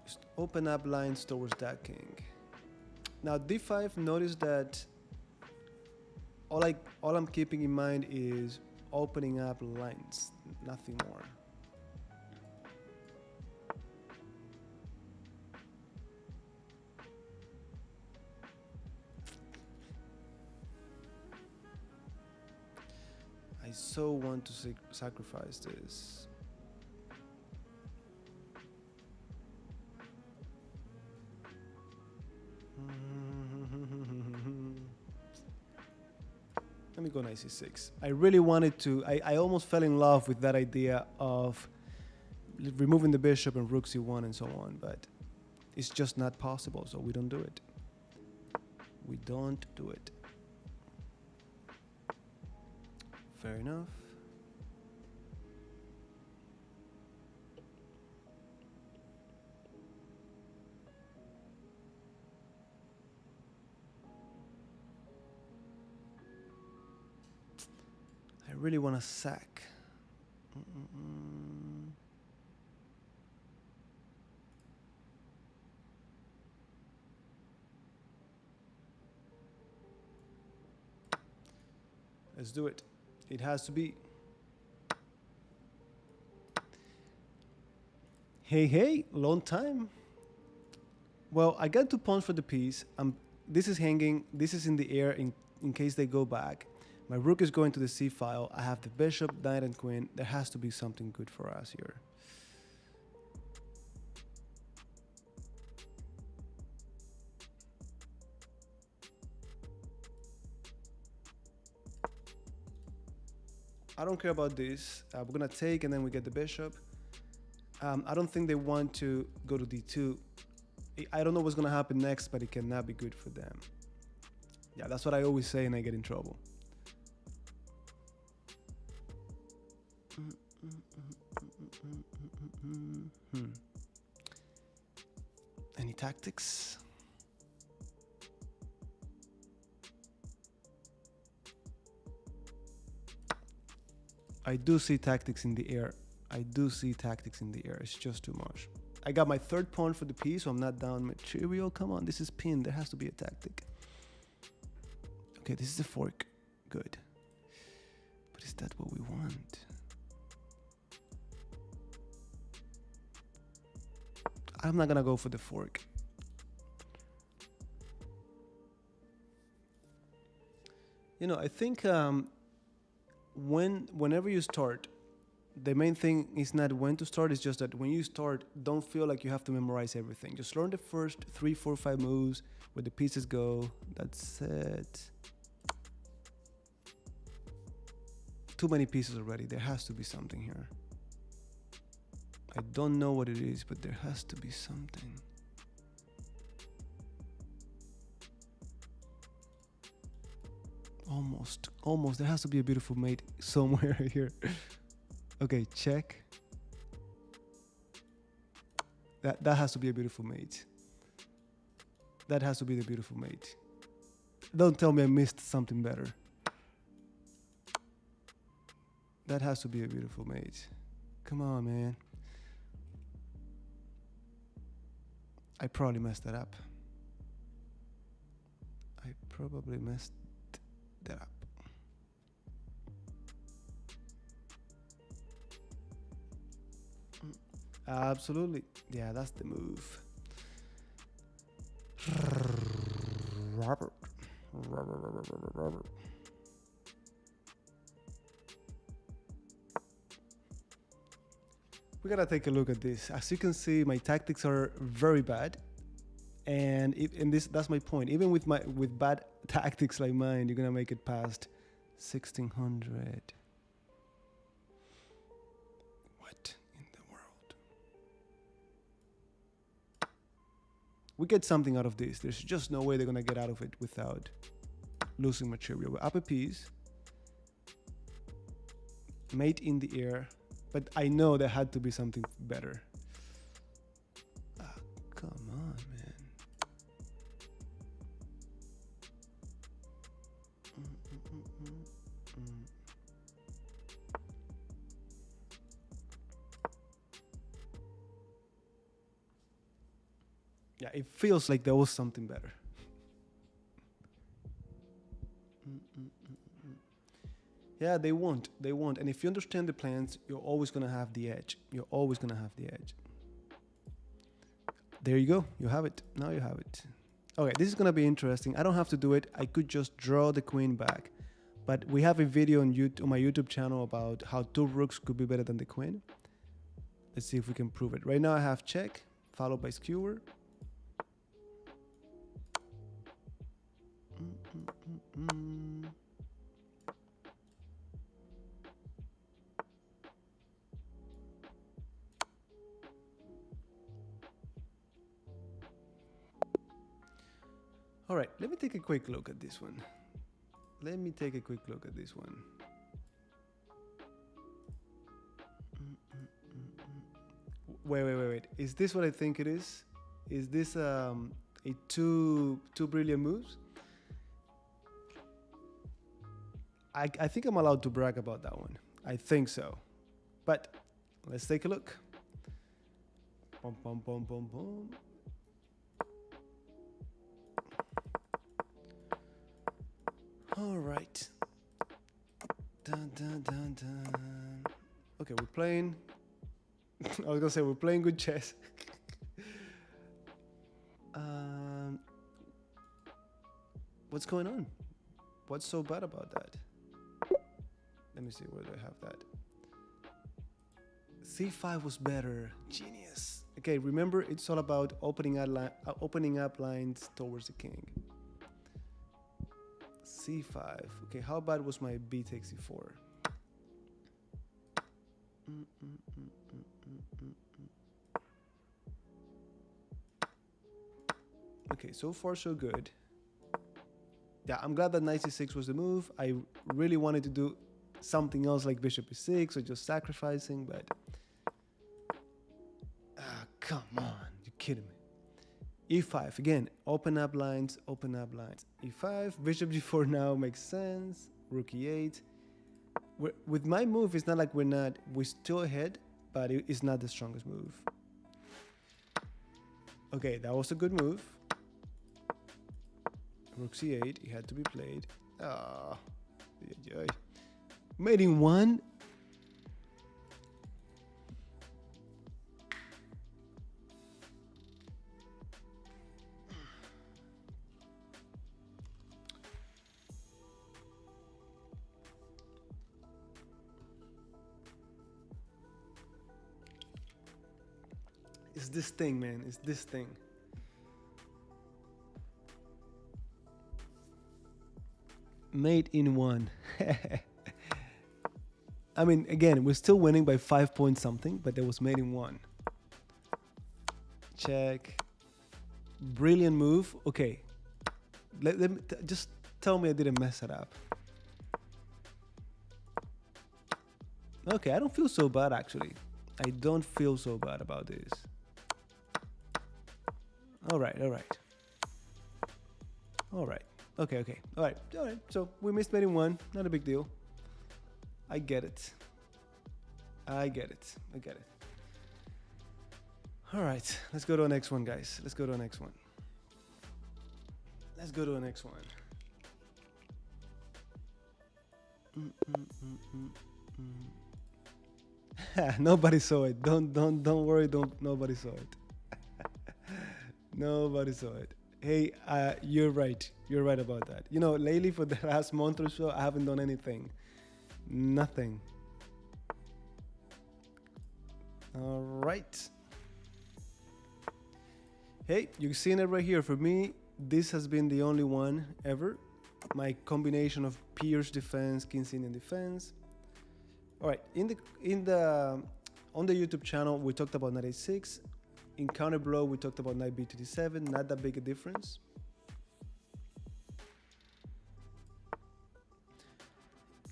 Just open up lines towards that king. Now d5, notice that all I'm keeping in mind is opening up lines, nothing more. I so want to sacrifice this. Let me go knight c6. I really wanted to, I almost fell in love with that idea of removing the bishop and rook c1 and so on, but it's just not possible, so we don't do it. We don't do it. Fair enough. I really want to sack. Let's do it. It has to be. Hey, long time. Well, I got 2 pawns for the piece. This is hanging. This is in the air in case they go back. My rook is going to the c file. I have the bishop, knight, and queen. There has to be something good for us here. I don't care about this. We're going to take, and then we get the bishop. I don't think they want to go to d2. I don't know what's going to happen next, but it cannot be good for them. Yeah, that's what I always say, and I get in trouble. Any tactics? I do see tactics in the air. It's just too much. I got my 3rd pawn for the piece, so I'm not down material. Come on, this is pinned. There has to be a tactic. Okay, this is a fork. Good. But is that what we want? I'm not gonna go for the fork. You know, I think whenever you start, the main thing is not when to start, it's just that when you start, don't feel like you have to memorize everything. Just learn the first 3, 4, 5 moves, where the pieces go. That's it. Too many pieces already. There has to be something here. I don't know what it is, but there has to be something. Almost. There has to be a beautiful mate somewhere here. Okay, check. That has to be a beautiful mate. That has to be the beautiful mate. Don't tell me I missed something better. That has to be a beautiful mate. Come on, man. I probably messed that up. Absolutely. Yeah, that's the move. Robert. Robert. We gotta take a look at this. As you can see, my tactics are very bad, and that's my point. Even with bad tactics like mine, you're gonna make it past 1600. What in the world? We get something out of this. There's just no way they're gonna get out of it without losing material. We're up a piece. Mate in the air. But I know there had to be something better. Come on, man. Yeah, it feels like there was something better. Yeah, they won't. And if you understand the plans, you're always going to have the edge. There you go. You have it. Now you have it. Okay, this is going to be interesting. I don't have to do it. I could just draw the queen back. But we have a video on my YouTube channel about how 2 rooks could be better than the queen. Let's see if we can prove it. Right now I have check, followed by skewer. All right, let me take a quick look at this one. Wait. Is this what I think it is? Is this a two brilliant moves? I think I'm allowed to brag about that one. I think so. But let's take a look. Boom, boom, boom, boom, boom. All right. Dun, dun, dun, dun. Okay, we're playing. I was gonna say we're playing good chess. What's going on? What's so bad about that? Let me see, where do I have that? C5 was better. Genius. Okay, remember, it's all about opening up lines towards the king. C5. Okay, how bad was my B takes C4? Okay, so far so good. Yeah, I'm glad that knight c6 was the move. I really wanted to do something else like bishop e6 or just sacrificing, but come on, you're kidding me. E5 again, open up lines. E5, bishop g4 now makes sense. Rook e8. With my move, it's not like we're still ahead, but it's not the strongest move. Okay, that was a good move. Rook c8, it had to be played. Made in one. It's this thing, man. It's this thing. Made in one. I mean, again, we're still winning by 5 points something, but it was made in one. Check. Brilliant move. Okay. Let me just tell me I didn't mess it up. Okay, I don't feel so bad, actually. I don't feel so bad about this. All right. Okay. All right. So we missed made in one. Not a big deal. I get it. All right. Let's go to the next one, guys. Let's go to the next one. Nobody saw it. Don't worry. Don't nobody saw it. Nobody saw it. Hey, you're right. You're right about that. You know, lately for the last month or so, I haven't done anything. Nothing. All right. Hey, you've seen it right here. For me, this has been the only one ever. My combination of Pirc defense, King's Indian defense. All right, on the YouTube channel, we talked about knight a6. In counter blow, we talked about knight b to d7. Not that big a difference.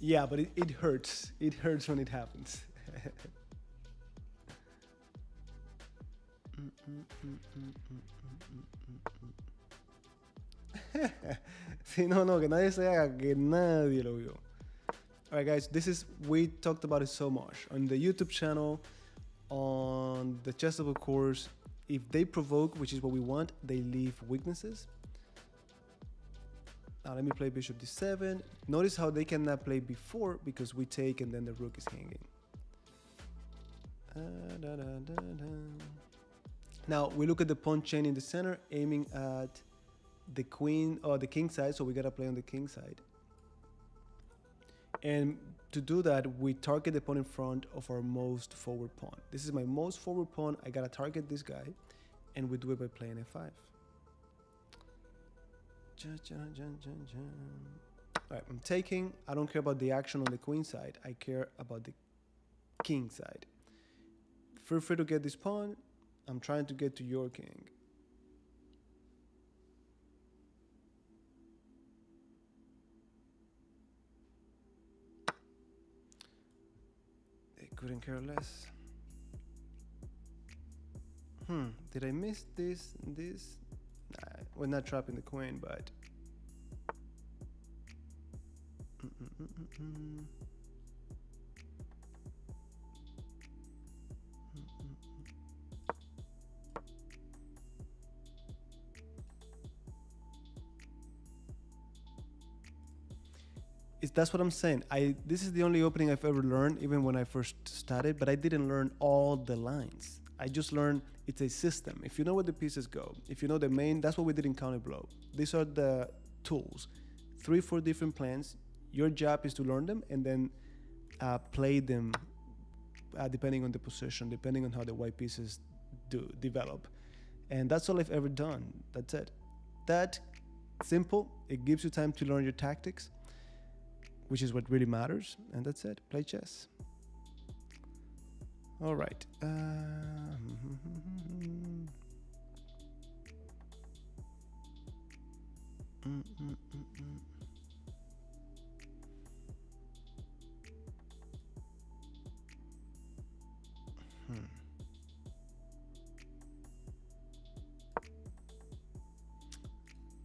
Yeah, but it hurts. It hurts when it happens. Sí, no, que nadie se haga, que nadie lo vio. Alright guys, we talked about it so much. On the YouTube channel, on the chessable course, if they provoke, which is what we want, they leave weaknesses. Now let me play bishop d7. Notice how they cannot play before because we take and then the rook is hanging. Now we look at the pawn chain in the center, aiming at the queen or the king side, so we gotta play on the king side. And to do that, we target the pawn in front of our most forward pawn. This is my most forward pawn. I gotta target this guy, and we do it by playing f5. All right, I'm taking. I don't care about the action on the queen side. I care about the king side. Feel free to get this pawn. I'm trying to get to your king. They couldn't care less. Did I miss this? Nah, we're not trapping the queen, but that's what I'm saying. This is the only opening I've ever learned, even when I first started, but I didn't learn all the lines. I just learned it's a system. If you know where the pieces go, if you know the main, that's what we did in counter blow. These are the tools. 3-4 different plans. Your job is to learn them and then play them depending on the position, depending on how the white pieces develop. And that's all I've ever done. That's it. That simple. It gives you time to learn your tactics, which is what really matters. And that's it. Play chess. All right.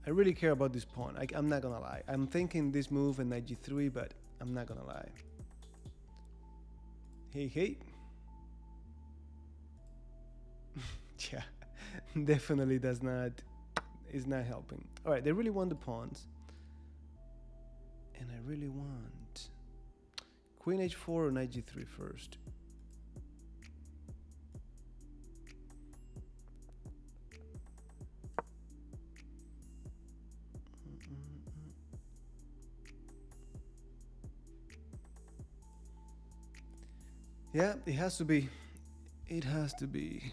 I really care about this pawn. I'm not gonna lie. I'm thinking this move and knight g3, but I'm not gonna lie. Hey. Yeah, definitely is not helping. All right, they really want the pawns. And I really want queen h4 or knight g3 first. Yeah, it has to be. It has to be.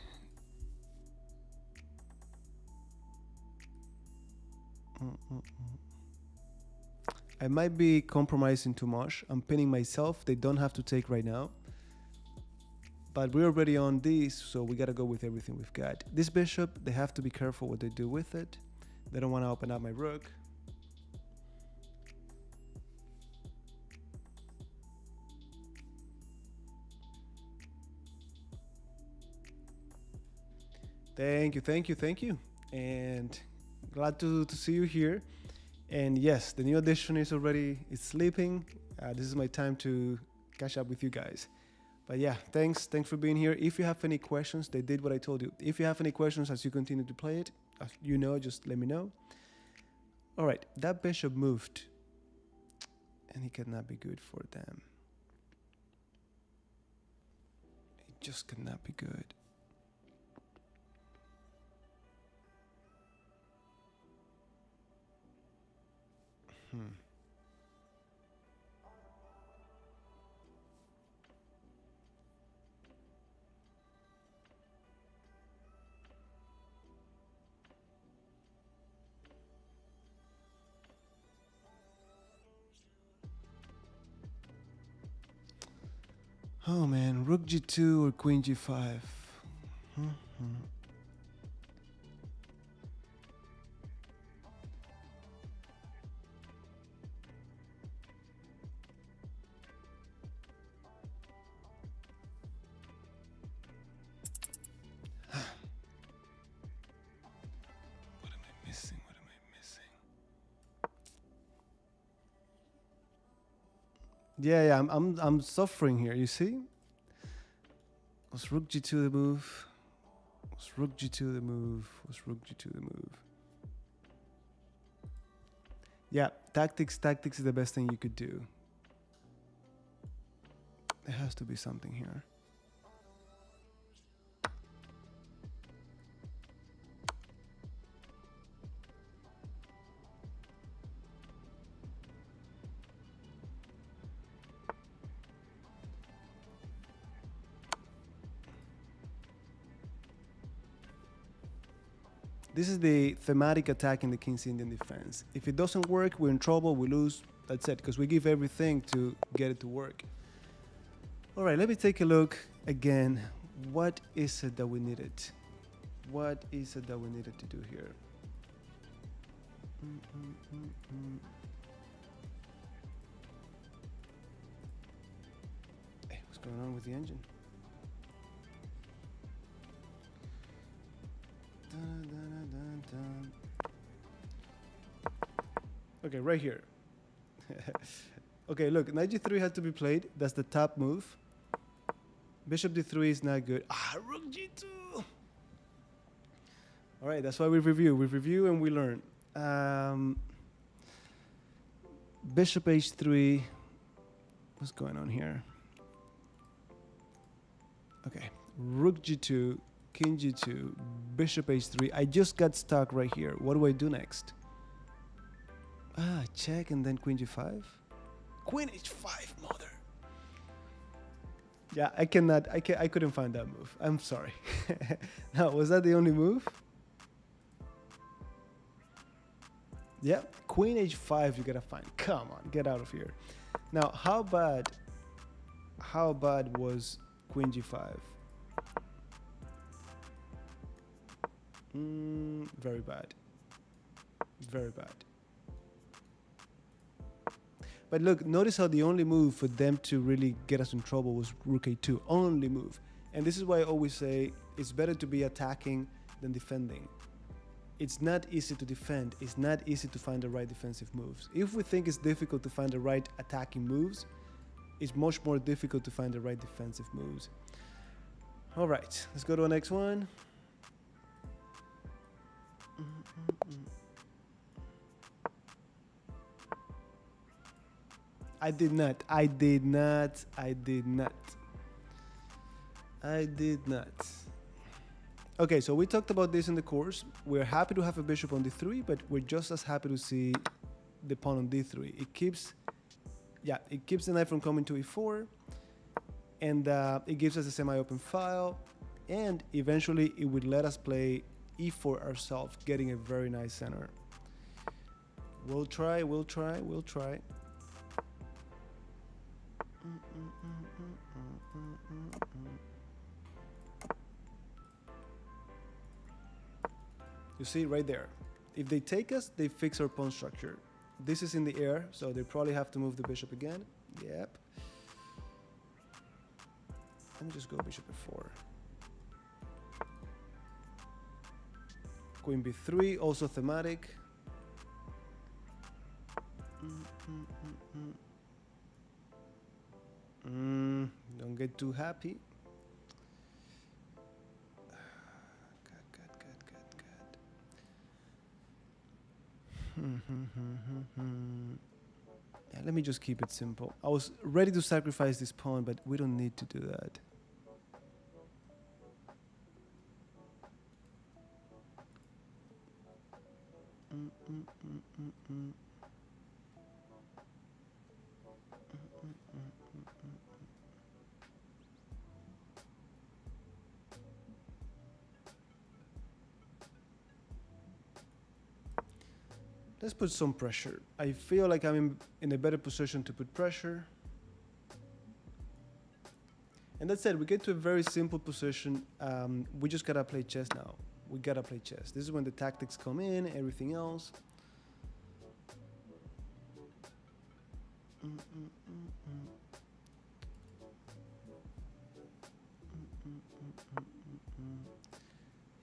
I might be compromising too much. I'm pinning myself. They don't have to take right now. But we're already on this, so we gotta go with everything we've got. This bishop, they have to be careful what they do with it. They don't want to open up my rook. Thank you. And glad to see you here. And yes, the new edition is sleeping. This is my time to catch up with you guys. But yeah, thanks for being here. If you have any questions, they did what I told you. If you have any questions as you continue to play it, just let me know. All right, that bishop moved. And it cannot be good for them. just cannot be good. Oh man, rook g2 or queen g5. What am I missing? Yeah, I'm suffering here, you see? Was rook g2 the move? Was rook g2 the move? Was rook g2 the move? Yeah, tactics is the best thing you could do. There has to be something here. This is the thematic attack in the King's Indian defense. If it doesn't work, we're in trouble, we lose, that's it, because we give everything to get it to work. All right, let me take a look again. What is it that we needed? What is it that we needed to do here? Hey, what's going on with the engine? Okay, right here. Okay, look, knight g3 had to be played. That's the top move. Bishop d3 is not good. Rook g2. All right, that's why we review. We review and we learn. Bishop h3. What's going on here? Okay, rook g2, king g2, bishop h3. I just got stuck right here. What do I do next? Check and then queen g5. Queen h5, mother. Yeah, I couldn't find that move. I'm sorry. Now, was that the only move? Yeah, queen h5 you gotta find. Come on, get out of here. Now, how bad was queen g5? Very bad. Very bad. But look, notice how the only move for them to really get us in trouble was rook a2. Only move. And this is why I always say it's better to be attacking than defending. It's not easy to defend. It's not easy to find the right defensive moves. If we think it's difficult to find the right attacking moves, it's much more difficult to find the right defensive moves. All right, let's go to the next one. I did not. Okay, so we talked about this in the course. We're happy to have a bishop on d3, but we're just as happy to see the pawn on d3. It keeps the knight from coming to e4, and it gives us a semi-open file, and eventually it would let us play e4 ourselves, getting a very nice center. We'll try. You see right there, if they take us, they fix our pawn structure. This is in the air, so they probably have to move the bishop again. Yep. Let me just go bishop f4. Queen b3, also thematic. Don't get too happy. Yeah, let me just keep it simple. I was ready to sacrifice this pawn, but we don't need to do that. Let's put some pressure. I feel like I'm in a better position to put pressure. And that's it. We get to a very simple position. We just gotta play chess now. We gotta play chess. This is when the tactics come in, everything else.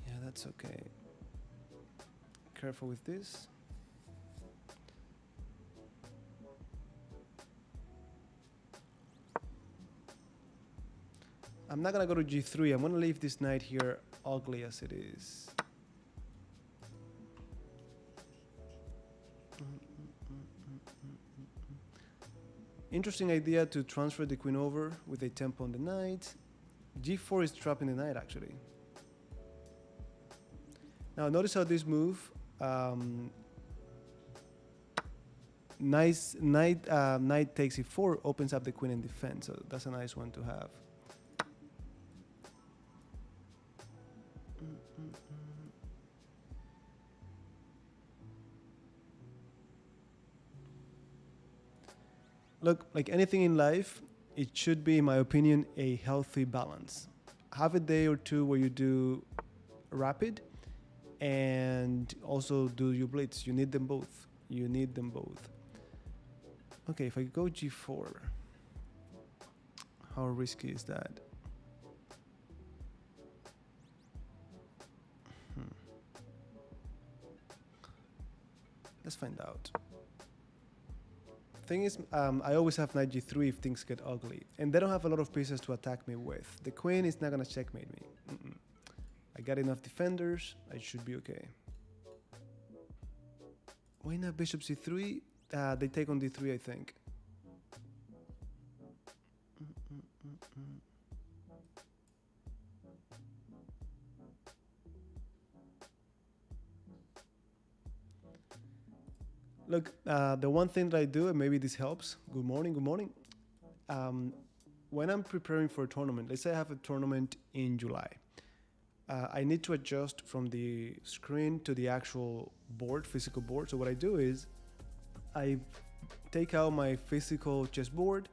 Yeah, that's okay. Careful with this. I'm not gonna go to g3. I'm gonna leave this knight here ugly as it is. Interesting idea to transfer the queen over with a tempo on the knight. g4 is trapping the knight actually. Now notice how this move, knight takes e4 opens up the queen in defense. So that's a nice one to have. Look, like anything in life, it should be, in my opinion, a healthy balance. Have a day or two where you do rapid and also do your blitz. You need them both. You need them both. Okay, if I go g4, how risky is that? Let's find out. Thing is, I always have knight g3 if things get ugly, and they don't have a lot of pieces to attack me with. The queen is not gonna checkmate me. I got enough defenders. I should be okay. Why not bishop c3? They take on d3, I think. Look, the one thing that I do, and maybe this helps. Good morning, good morning. When I'm preparing for a tournament, let's say I have a tournament in July. I need to adjust from the screen to the actual board, physical board. So what I do is I take out my physical chessboard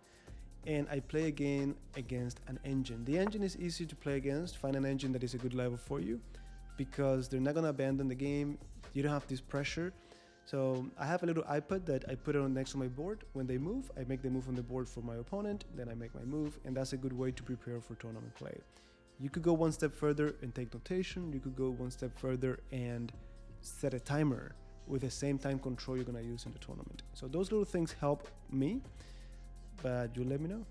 and I play again against an engine. The engine is easy to play against. Find an engine that is a good level for you because they're not gonna abandon the game. You don't have this pressure. So I have a little iPad that I put it on next to my board. When they move, I make the move on the board for my opponent, then I make my move, and that's a good way to prepare for tournament play. You could go one step further and take notation. You could go one step further and set a timer with the same time control you're gonna use in the tournament. So those little things help me, but you let me know.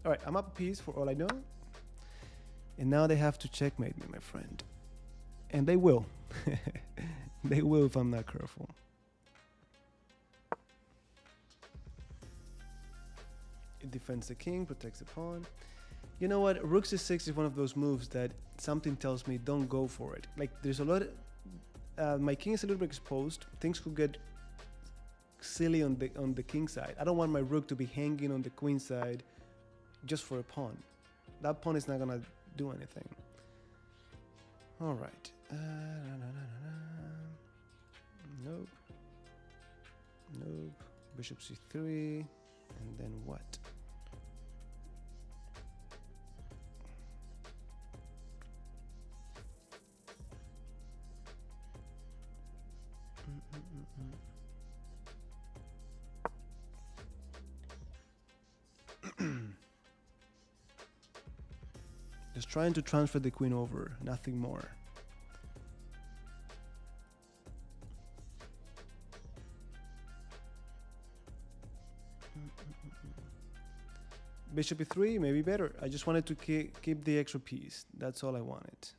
All right, I'm up a piece for all I know. And now they have to checkmate me, my friend. And they will. They will if I'm not careful. It defends the king, protects the pawn. You know what? Rook c6 is one of those moves that something tells me don't go for it. Like there's a lot of, my king is a little bit exposed. Things could get silly on the king side. I don't want my rook to be hanging on the queen side just for a pawn. That pawn is not gonna do anything. All right. Nope. Nope. Bishop c3. And then what? Just trying to transfer the queen over, nothing more. Bishop e3, maybe better. I just wanted to keep the extra piece. That's all I wanted.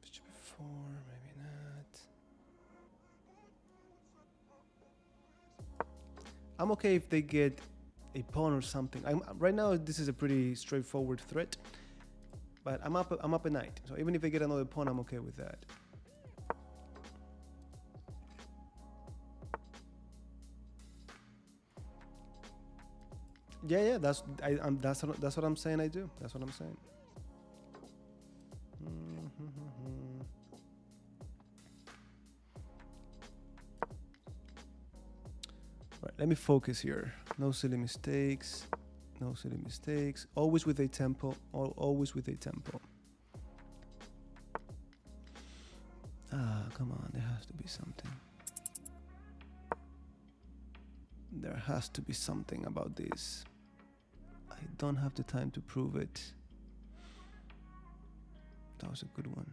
Bishop e4, maybe not. I'm okay if they get a pawn or something. Right now, this is a pretty straightforward threat. But I'm up a knight. So even if I get another pawn, I'm okay with that. Yeah, that's what I'm saying. I do. That's what I'm saying. Right, let me focus here. No silly mistakes. No silly mistakes. Always with a tempo. Always with a tempo. Ah, come on. There has to be something. There has to be something about this. I don't have the time to prove it. That was a good one.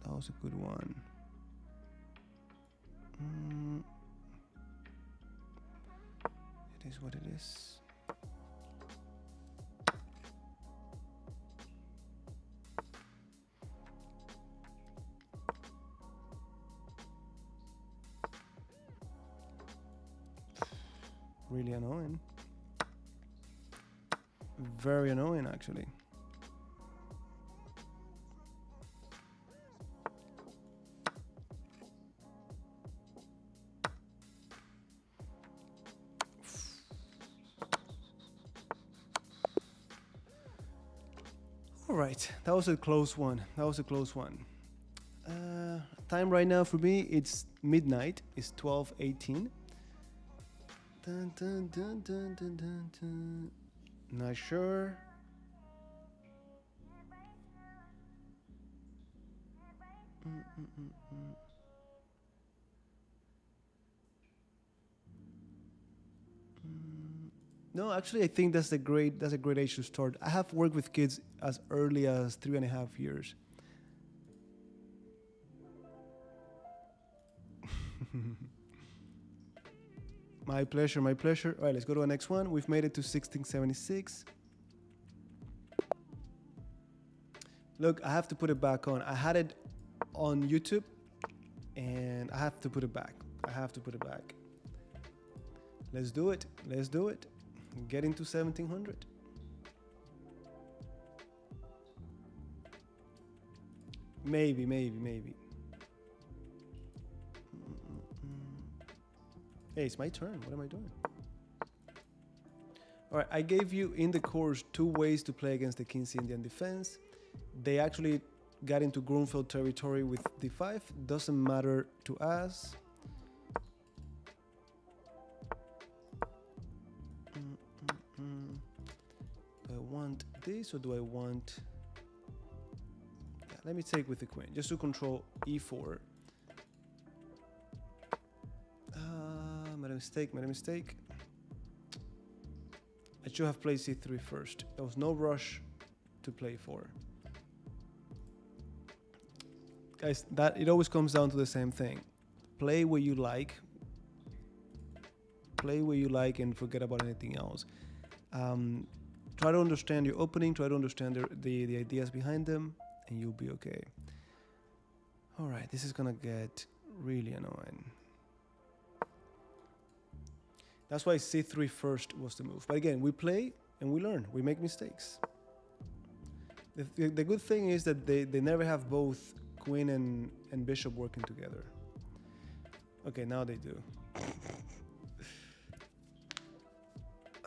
That was a good one. It is what it is. Really annoying. Very annoying, actually. All right, that was a close one. That was a close one. Time right now for me, it's midnight. It's 12:18. Dun, dun, dun, dun, dun, dun, dun. Not sure. No, actually, I think that's a great age to start. I have worked with kids as early as 3.5 years. My pleasure, my pleasure. All right, let's go to the next one. We've made it to 1676. Look, I have to put it back on. I had it on YouTube, and I have to put it back. I have to put it back. Let's do it. Let's do it. Get into 1700. Maybe. Hey, it's my turn. What am I doing? All right, I gave you in the course 2 ways to play against the King's Indian defense. They actually got into Grunfeld territory with d5. Doesn't matter to us. Do I want this or do I want... Yeah, let me take with the queen, just to control e4. Made a mistake. I should have played c3 first. There was no rush to play 4. Guys, that it always comes down to the same thing. Play where you like. Play where you like and forget about anything else. Try to understand your opening, try to understand the ideas behind them, and you'll be okay. All right, this is gonna get really annoying. That's why c3 first was the move. But again, we play and we learn. We make mistakes. The good thing is that they never have both queen and bishop working together. Okay, now they do.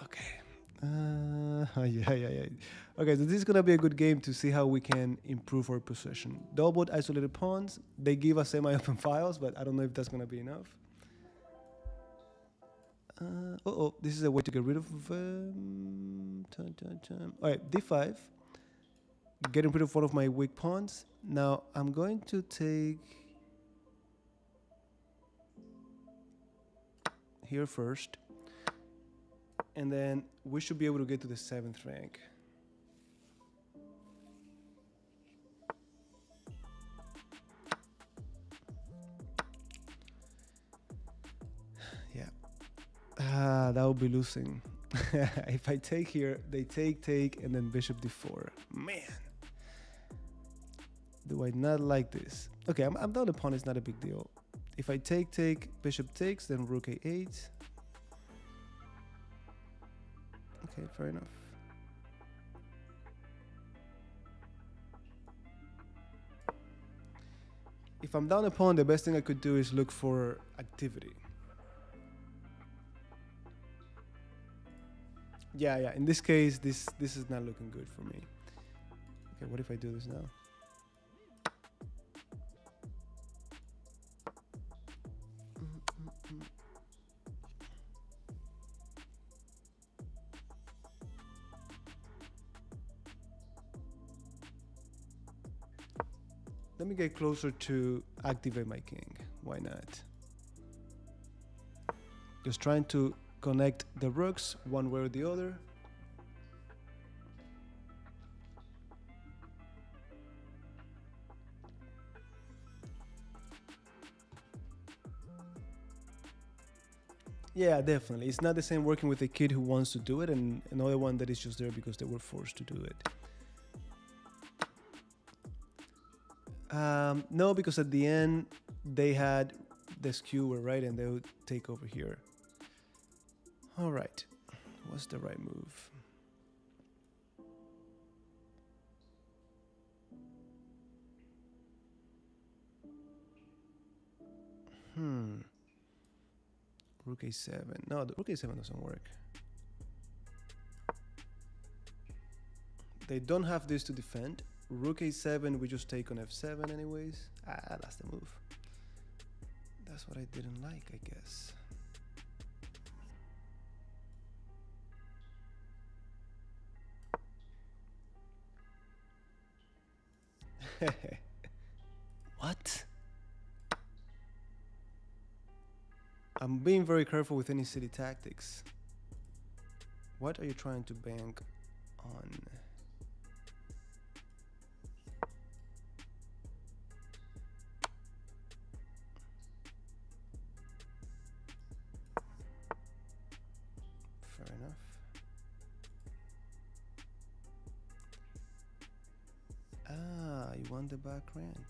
Okay. Yeah. Okay, so this is going to be a good game to see how we can improve our position. Double isolated pawns. They give us semi-open files, but I don't know if that's going to be enough. This is a way to get rid of... All right, d5. Getting rid of one of my weak pawns. Now, I'm going to take... here first. And then we should be able to get to the 7th rank. That would be losing. If I take here, they take, and then bishop d4. Man, do I not like this? Okay, I'm down the pawn. It's not a big deal. If I take, bishop takes, then rook a8. Okay, fair enough. if I'm down a pawn, the best thing I could do is look for activity. Yeah. In this case, this is not looking good for me. Okay, what if I do this now? Let me get closer to activate my king. Why not? Just trying to connect the rooks one way or the other. Yeah, definitely. It's not the same working with a kid who wants to do it and another one that is just there because they were forced to do it. No, because at the end they had the skewer, right? And they would take over here. All right. What's the right move? Rook a7. No, the rook a7 doesn't work. They don't have this to defend. Rook a7, we just take on f7 anyways. That's the move. That's what I didn't like, I guess. What? I'm being very careful with any city tactics. What are you trying to bank on? Fair enough. You want the back rank.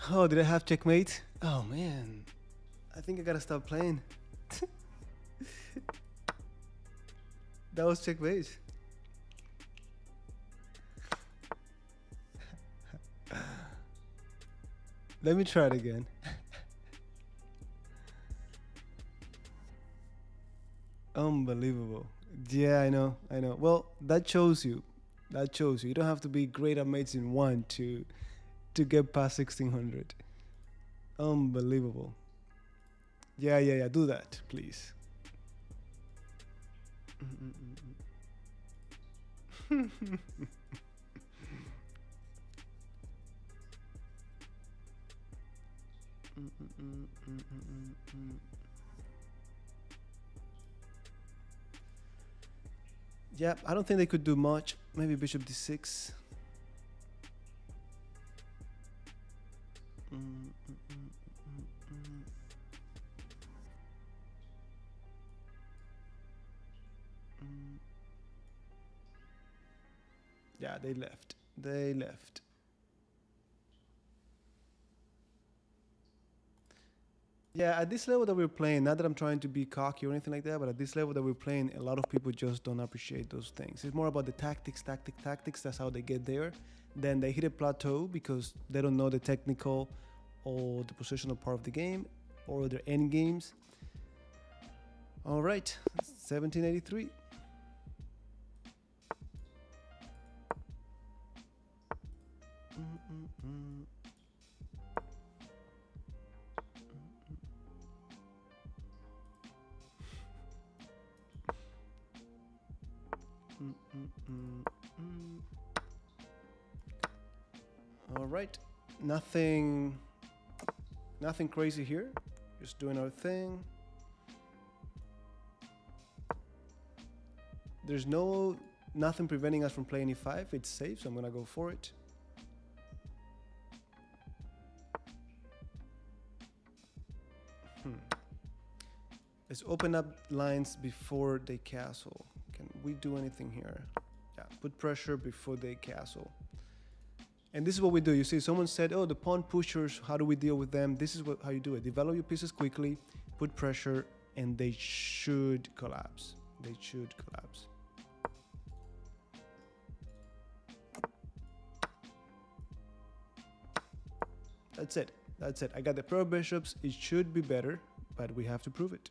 Oh, did I have checkmate? Oh man, I think I gotta stop playing. That was checkmate. Let me try it again. Unbelievable. Yeah, I know. Well, that shows you. You don't have to be great at mates in one to get past 1600. Unbelievable. Yeah. Do that, please. Yeah, I don't think they could do much. Maybe bishop d6. Yeah, they left. Yeah, at this level that we're playing, not that I'm trying to be cocky or anything like that, but at this level that we're playing, a lot of people just don't appreciate those things. It's more about the tactics. That's how they get there. Then they hit a plateau because they don't know the technical or the positional part of the game or their end games. All right, 1783. All right, nothing crazy here. Just doing our thing. There's nothing preventing us from playing e5. It's safe, so I'm gonna go for it. Let's open up lines before they castle. Can we do anything here? Yeah, put pressure before they castle. And this is what we do. You see, someone said, oh, the pawn pushers, how do we deal with them? This is how you do it. Develop your pieces quickly, put pressure, and they should collapse. They should collapse. That's it. That's it. I got the pair of bishops. It should be better, but we have to prove it.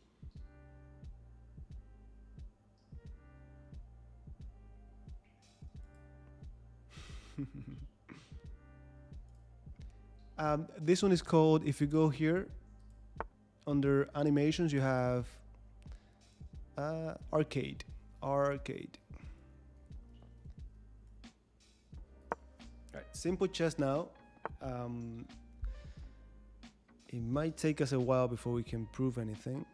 This one is called, if you go here, under animations, you have arcade. Arcade. Right, simple chess now. It might take us a while before we can prove anything.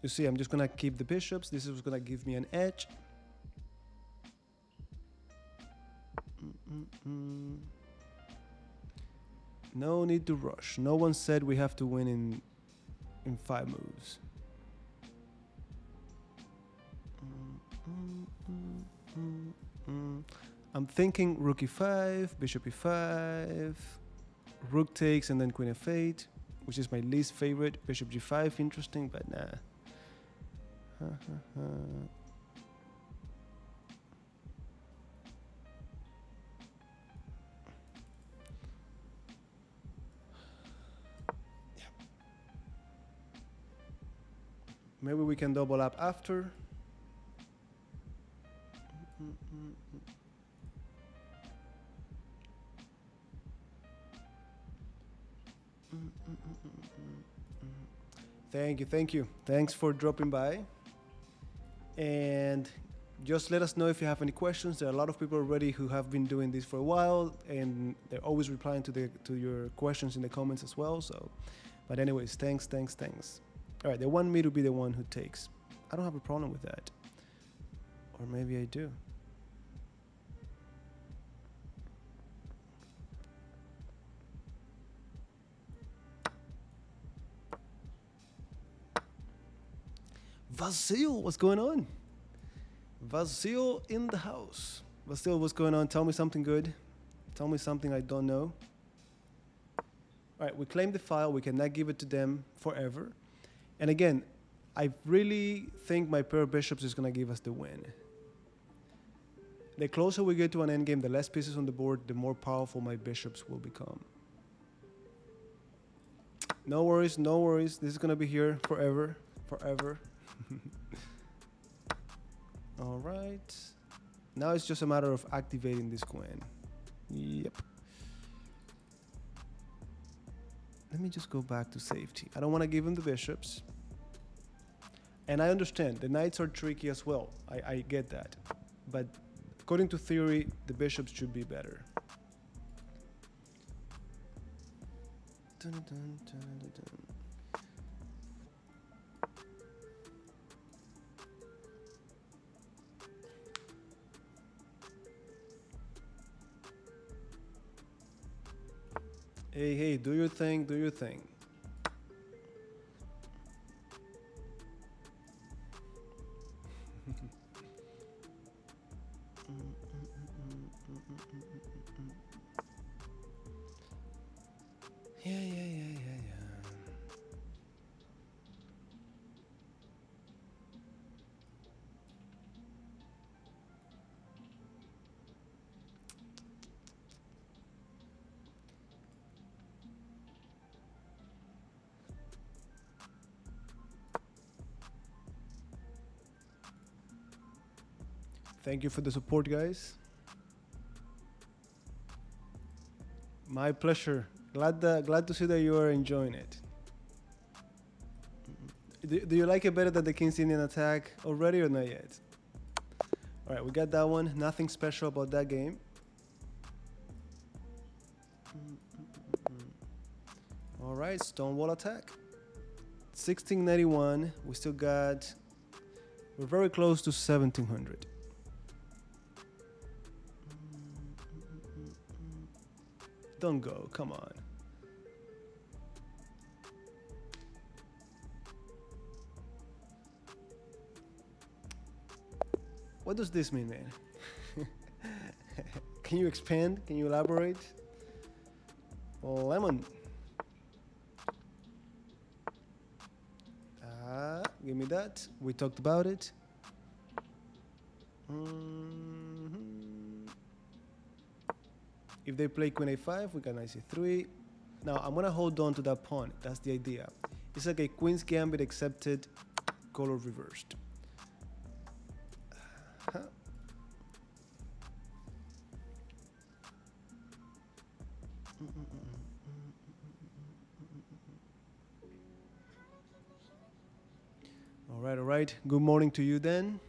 You see, I'm just gonna keep the bishops. This is gonna give me an edge. No need to rush. No one said we have to win in 5 moves. I'm thinking rook e5, bishop e5, rook takes, and then queen f8, which is my least favorite. Bishop g5, interesting, but nah. Maybe we can double up after. Thank you, thank you. Thanks for dropping by. And just let us know if you have any questions. There are a lot of people already who have been doing this for a while, and they're always replying to your questions in the comments as well. So, but anyways, thanks. All right, they want me to be the one who takes. I don't have a problem with that. Or maybe I do. Vasil, what's going on? Vasil in the house. Vasil, what's going on? Tell me something good. Tell me something I don't know. All right, we claim the file. We cannot give it to them forever. And again, I really think my pair of bishops is going to give us the win. The closer we get to an endgame, the less pieces on the board, the more powerful my bishops will become. No worries, no worries. This is going to be here forever, forever. All right. Now it's just a matter of activating this queen. Yep. Let me just go back to safety. I don't want to give him the bishops. And I understand, the knights are tricky as well. I get that. But according to theory, the bishops should be better. Dun, dun, dun, dun, dun. Hey, do your thing, do your thing. Yeah. Thank you for the support, guys. My pleasure. Glad to see that you are enjoying it. Do you like it better than the King's Indian attack already or not yet? All right, we got that one. Nothing special about that game. All right, Stonewall attack. 1691. We still got. We're very close to 1700. Don't go, come on. What does this mean, man? Can you expand? Can you elaborate? Lemon. Give me that. We talked about it. If they play queen a5, we got knight c3. Now, I'm going to hold on to that pawn. That's the idea. It's like a queen's gambit accepted, color reversed. All right. Good morning to you then.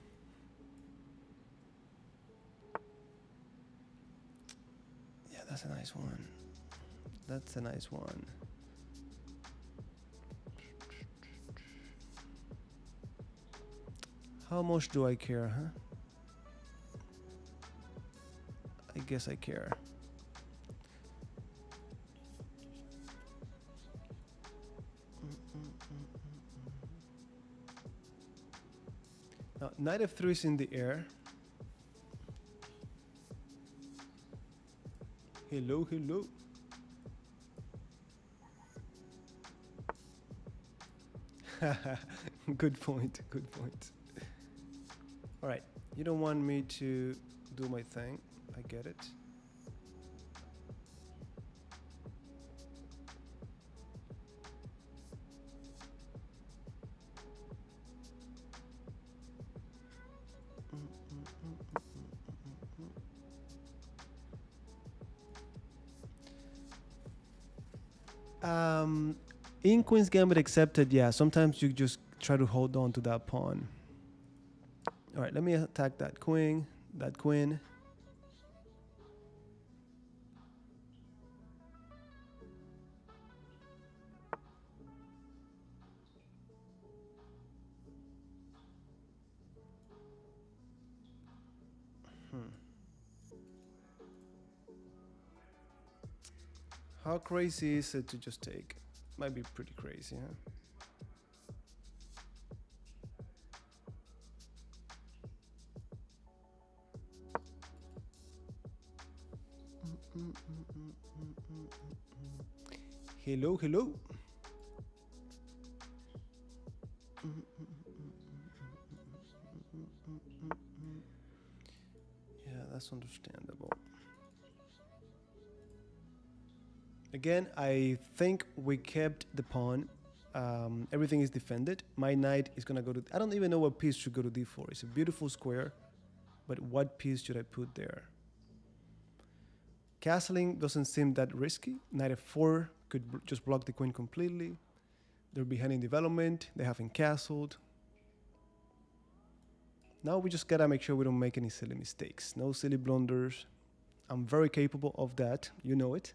Yeah, that's a nice one. That's a nice one. How much do I care, huh? I guess I care. Now, knight f3 is in the air. Hello, hello. Good point, good point. All right, you don't want me to do my thing. I get it. In Queen's Gambit accepted, yeah, sometimes you just try to hold on to that pawn. All right, let me attack that queen, How crazy is it to just take? Might be pretty crazy, huh? Hello, hello. Yeah, that's understandable. Again, I think we kept the pawn. Everything is defended. My knight is gonna go to... I don't even know what piece should go to d4. It's a beautiful square, but what piece should I put there? Castling doesn't seem that risky. Knight f4 could just block the queen completely. They're behind in development. They haven't castled. Now we just gotta make sure we don't make any silly mistakes. No silly blunders. I'm very capable of that. You know it.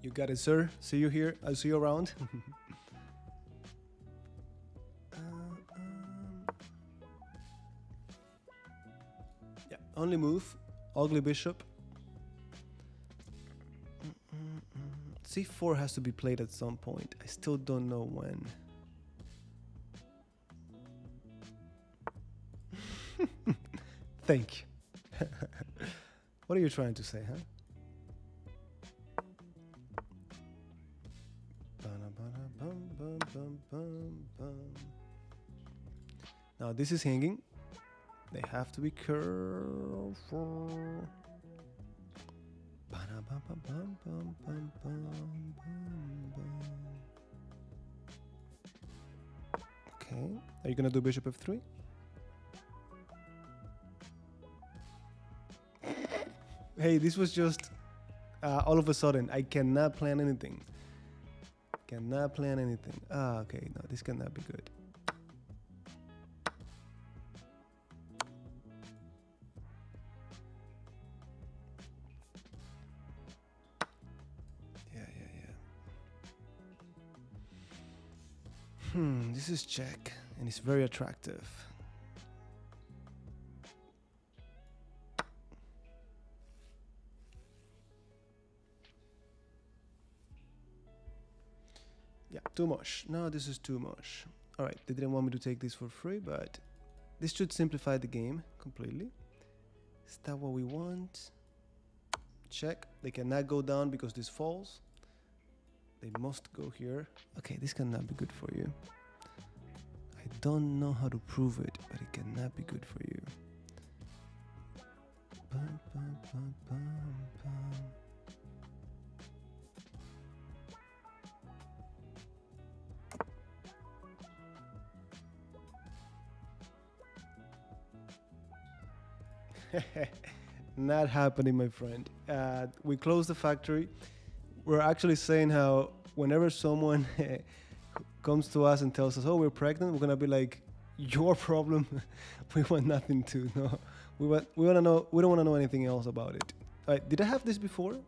You got it, sir. See you here. I'll see you around. Yeah, only move. Ugly bishop. C4 has to be played at some point. I still don't know when. Thank you. What are you trying to say, huh? Now this is hanging. They have to be careful. Okay. Are you gonna do bishop f3? Hey, this was just all of a sudden. I cannot plan anything. Cannot plan anything. Okay. No, this cannot be good. This is check, and it's very attractive. Yeah, too much. No, this is too much. All right, they didn't want me to take this for free, but this should simplify the game completely. Is that what we want? Check. They cannot go down because this falls. They must go here. Okay, this cannot be good for you. I don't know how to prove it, but it cannot be good for you. Bum, bum, bum, bum, bum. Not happening, my friend. We closed the factory. We're actually saying how whenever someone comes to us and tells us, "Oh, we're pregnant," we're gonna be like, "Your problem." We want nothing to know. We want to know. We don't want to know anything else about it. Did I have this before?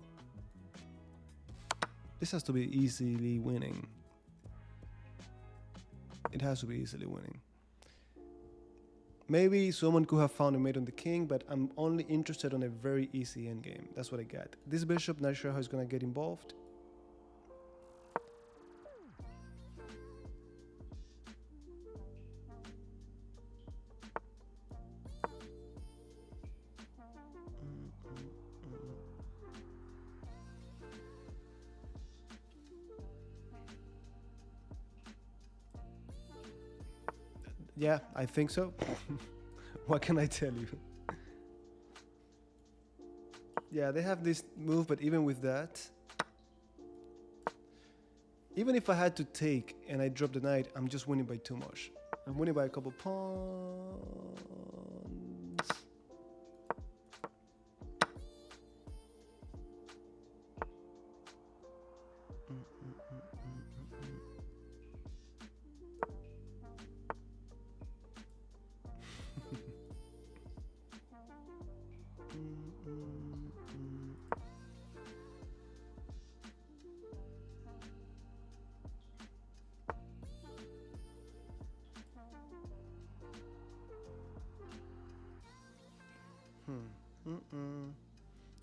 This has to be easily winning. It has to be easily winning. Maybe someone could have found a mate on the king, but I'm only interested on a very easy endgame. That's what I got. This bishop, not sure how it's gonna get involved. Yeah, I think so. What can I tell you? Yeah, they have this move, but even with that, even if I had to take and I drop the knight, I'm just winning by too much. I'm winning by a couple pawns.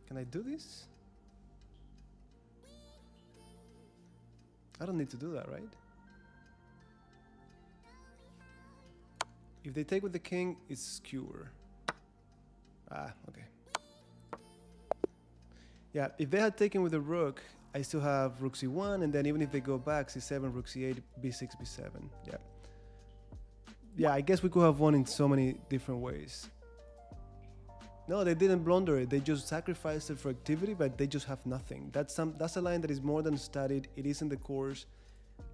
Can I do this? I don't need to do that, right? If they take with the king, it's skewer. Ah, okay. Yeah, if they had taken with the rook, I still have rook c1, and then even if they go back, c7, rook c8, b6, b7. Yeah. Yeah, I guess we could have won in so many different ways. No, they didn't blunder it. They just sacrificed it for activity, but they just have nothing. That's a line that is more than studied. It is in the course.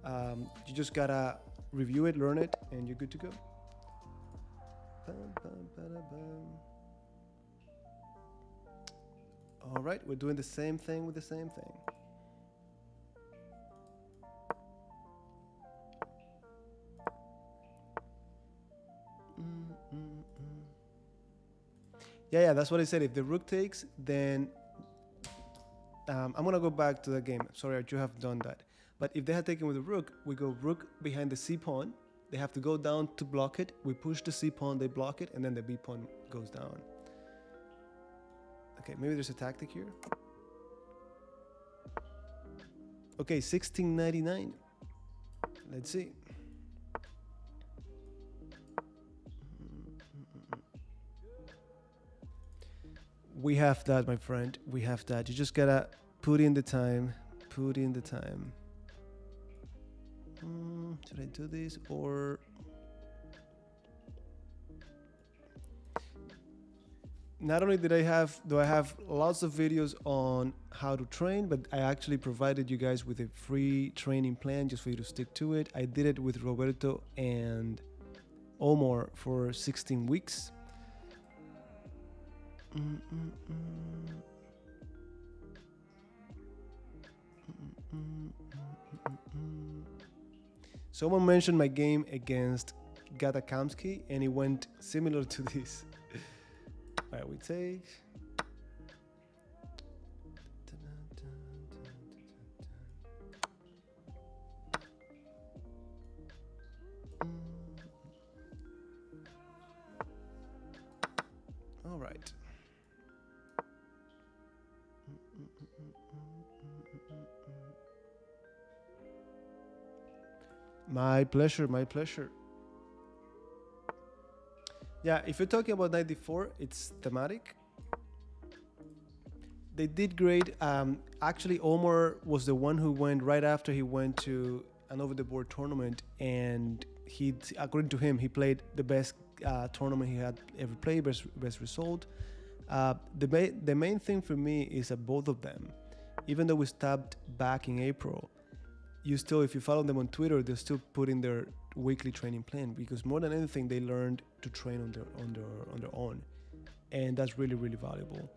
You just gotta review it, learn it, and you're good to go. All right, we're doing the same thing with the same thing. Yeah, that's what I said. If the rook takes, then I'm gonna go back to the game. Sorry, you have done that. But if they had taken with the rook, we go rook behind the c pawn. They have to go down to block it. We push the c pawn, they block it, and then the b pawn goes down. Okay, maybe there's a tactic here. Okay, 1699. Let's see. We have that, my friend. We have that. You just gotta put in the time. Put in the time. Should I do this or... Not only do I have lots of videos on how to train, but I actually provided you guys with a free training plan just for you to stick to it. I did it with Roberto and Omar for 16 weeks. Someone mentioned my game against Gata Kamsky, and it went similar to this. All right, we take. All right. My pleasure, my pleasure. Yeah, if you're talking about 94, it's thematic. They did great. Actually, Omar was the one who went right after he went to an over-the-board tournament, and he, according to him, he played the best tournament he had ever played, best result. The main thing for me is that both of them, even though we stopped back in April, you still, if you follow them on Twitter, they're still putting their weekly training plan, because more than anything, they learned to train on their own, and that's really, really valuable.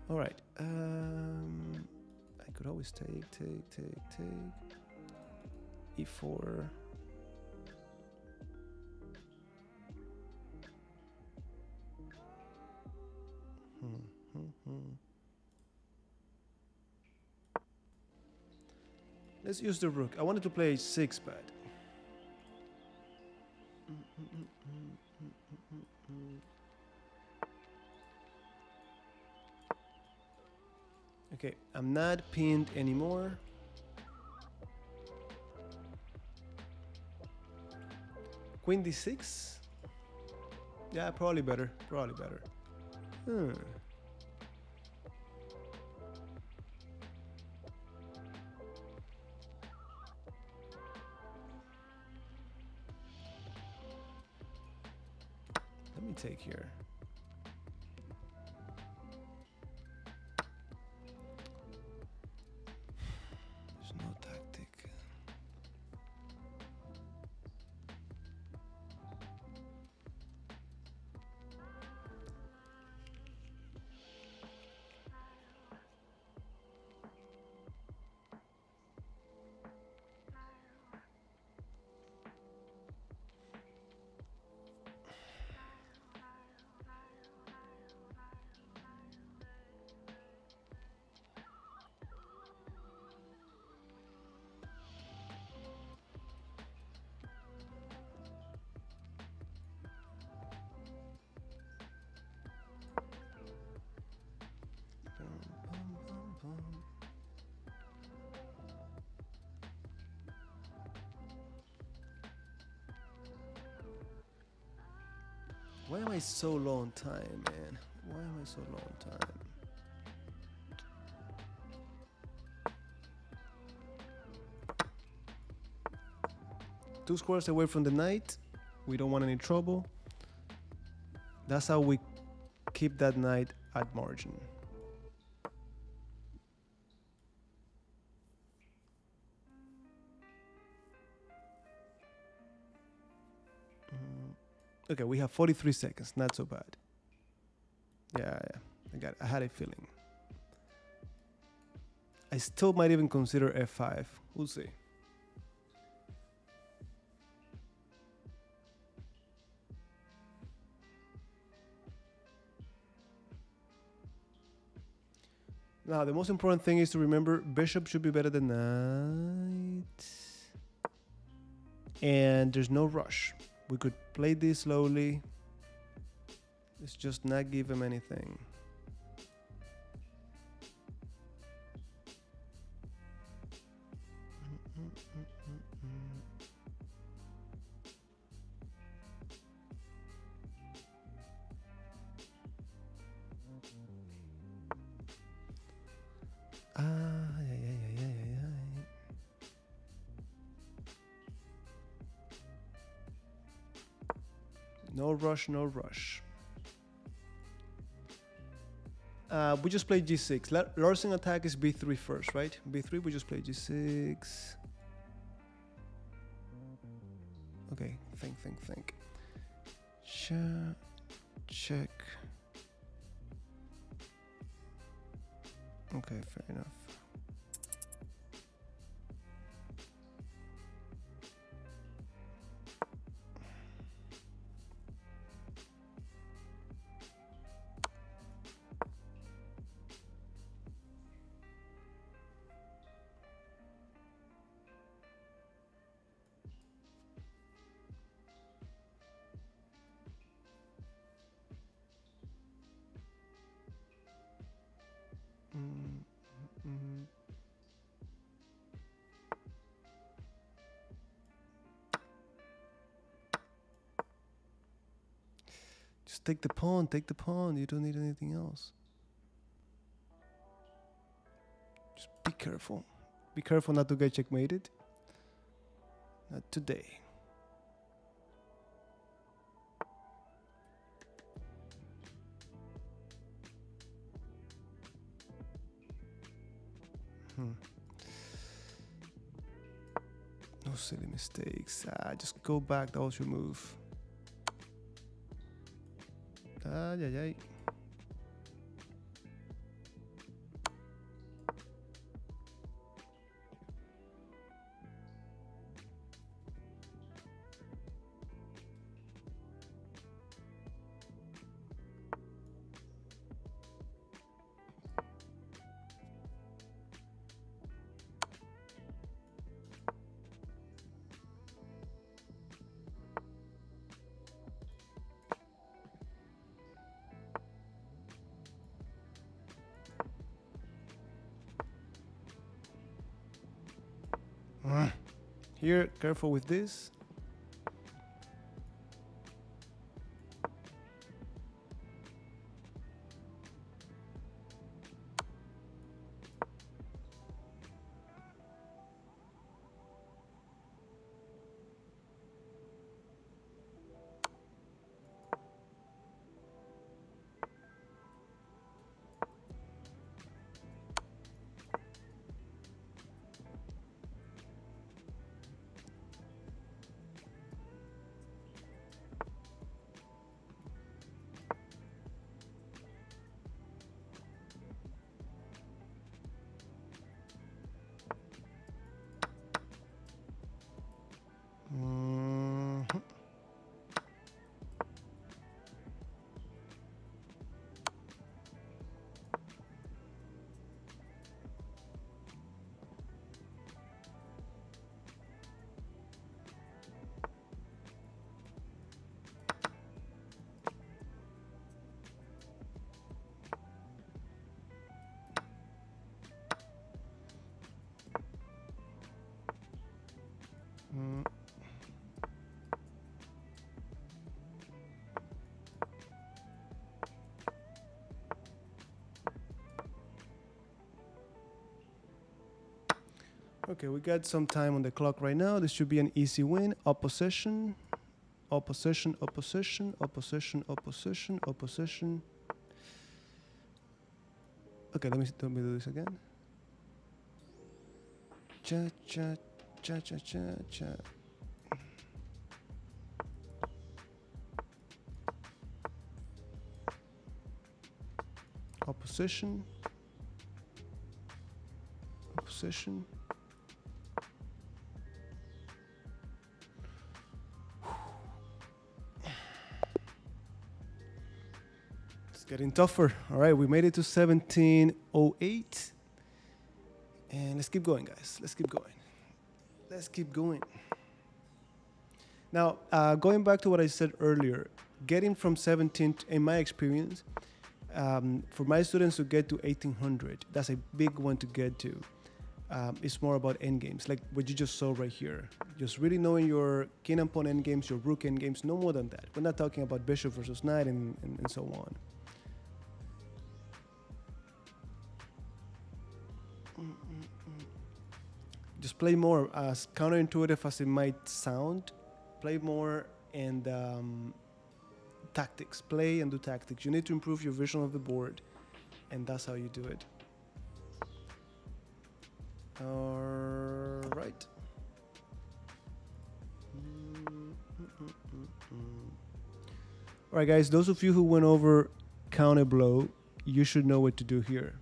All right. I could always take e4. Let's use the rook. I wanted to play h6, but okay, I'm not pinned anymore. Queen d6? Yeah, probably better. Probably better. Let me take here. There's no tactic. Why am I so low on time, man? Why am I so low on time? Two squares away from the knight. We don't want any trouble. That's how we keep that knight at margin. Okay, we have 43 seconds. Not so bad. Yeah. I had a feeling. I still might even consider f5. We'll see. Now, the most important thing is to remember bishop should be better than knight. And there's no rush. We could play this slowly. Let's just not give him anything. No rush, no rush. We just play g6. Larsen attack is b3 first, right? b3, we just play g6. Okay, think. Check. Okay, fair enough. take the pawn. Take the pawn. You don't need anything else. Just be careful. Be careful not to get checkmated. Not today. No silly mistakes. Just go back. That was your move. Yeah. Here, careful with this. Okay, we got some time on the clock right now. This should be an easy win. Opposition, opposition, opposition, opposition, opposition, opposition. Okay, let me do this again. Cha cha cha cha cha cha. Opposition, opposition. Getting tougher. All right, we made it to 1708. And let's keep going, guys. Let's keep going. Let's keep going. Now, going back to what I said earlier, getting from 17, in my experience, for my students to get to 1800, that's a big one to get to. It's more about endgames, like what you just saw right here. Just really knowing your king and pawn endgames, your rook endgames, no more than that. We're not talking about bishop versus knight and so on. Just play more, as counterintuitive as it might sound. Play more and tactics. Play and do tactics. You need to improve your vision of the board, and that's how you do it. All right. All right, guys. Those of you who went over counter blow, you should know what to do here.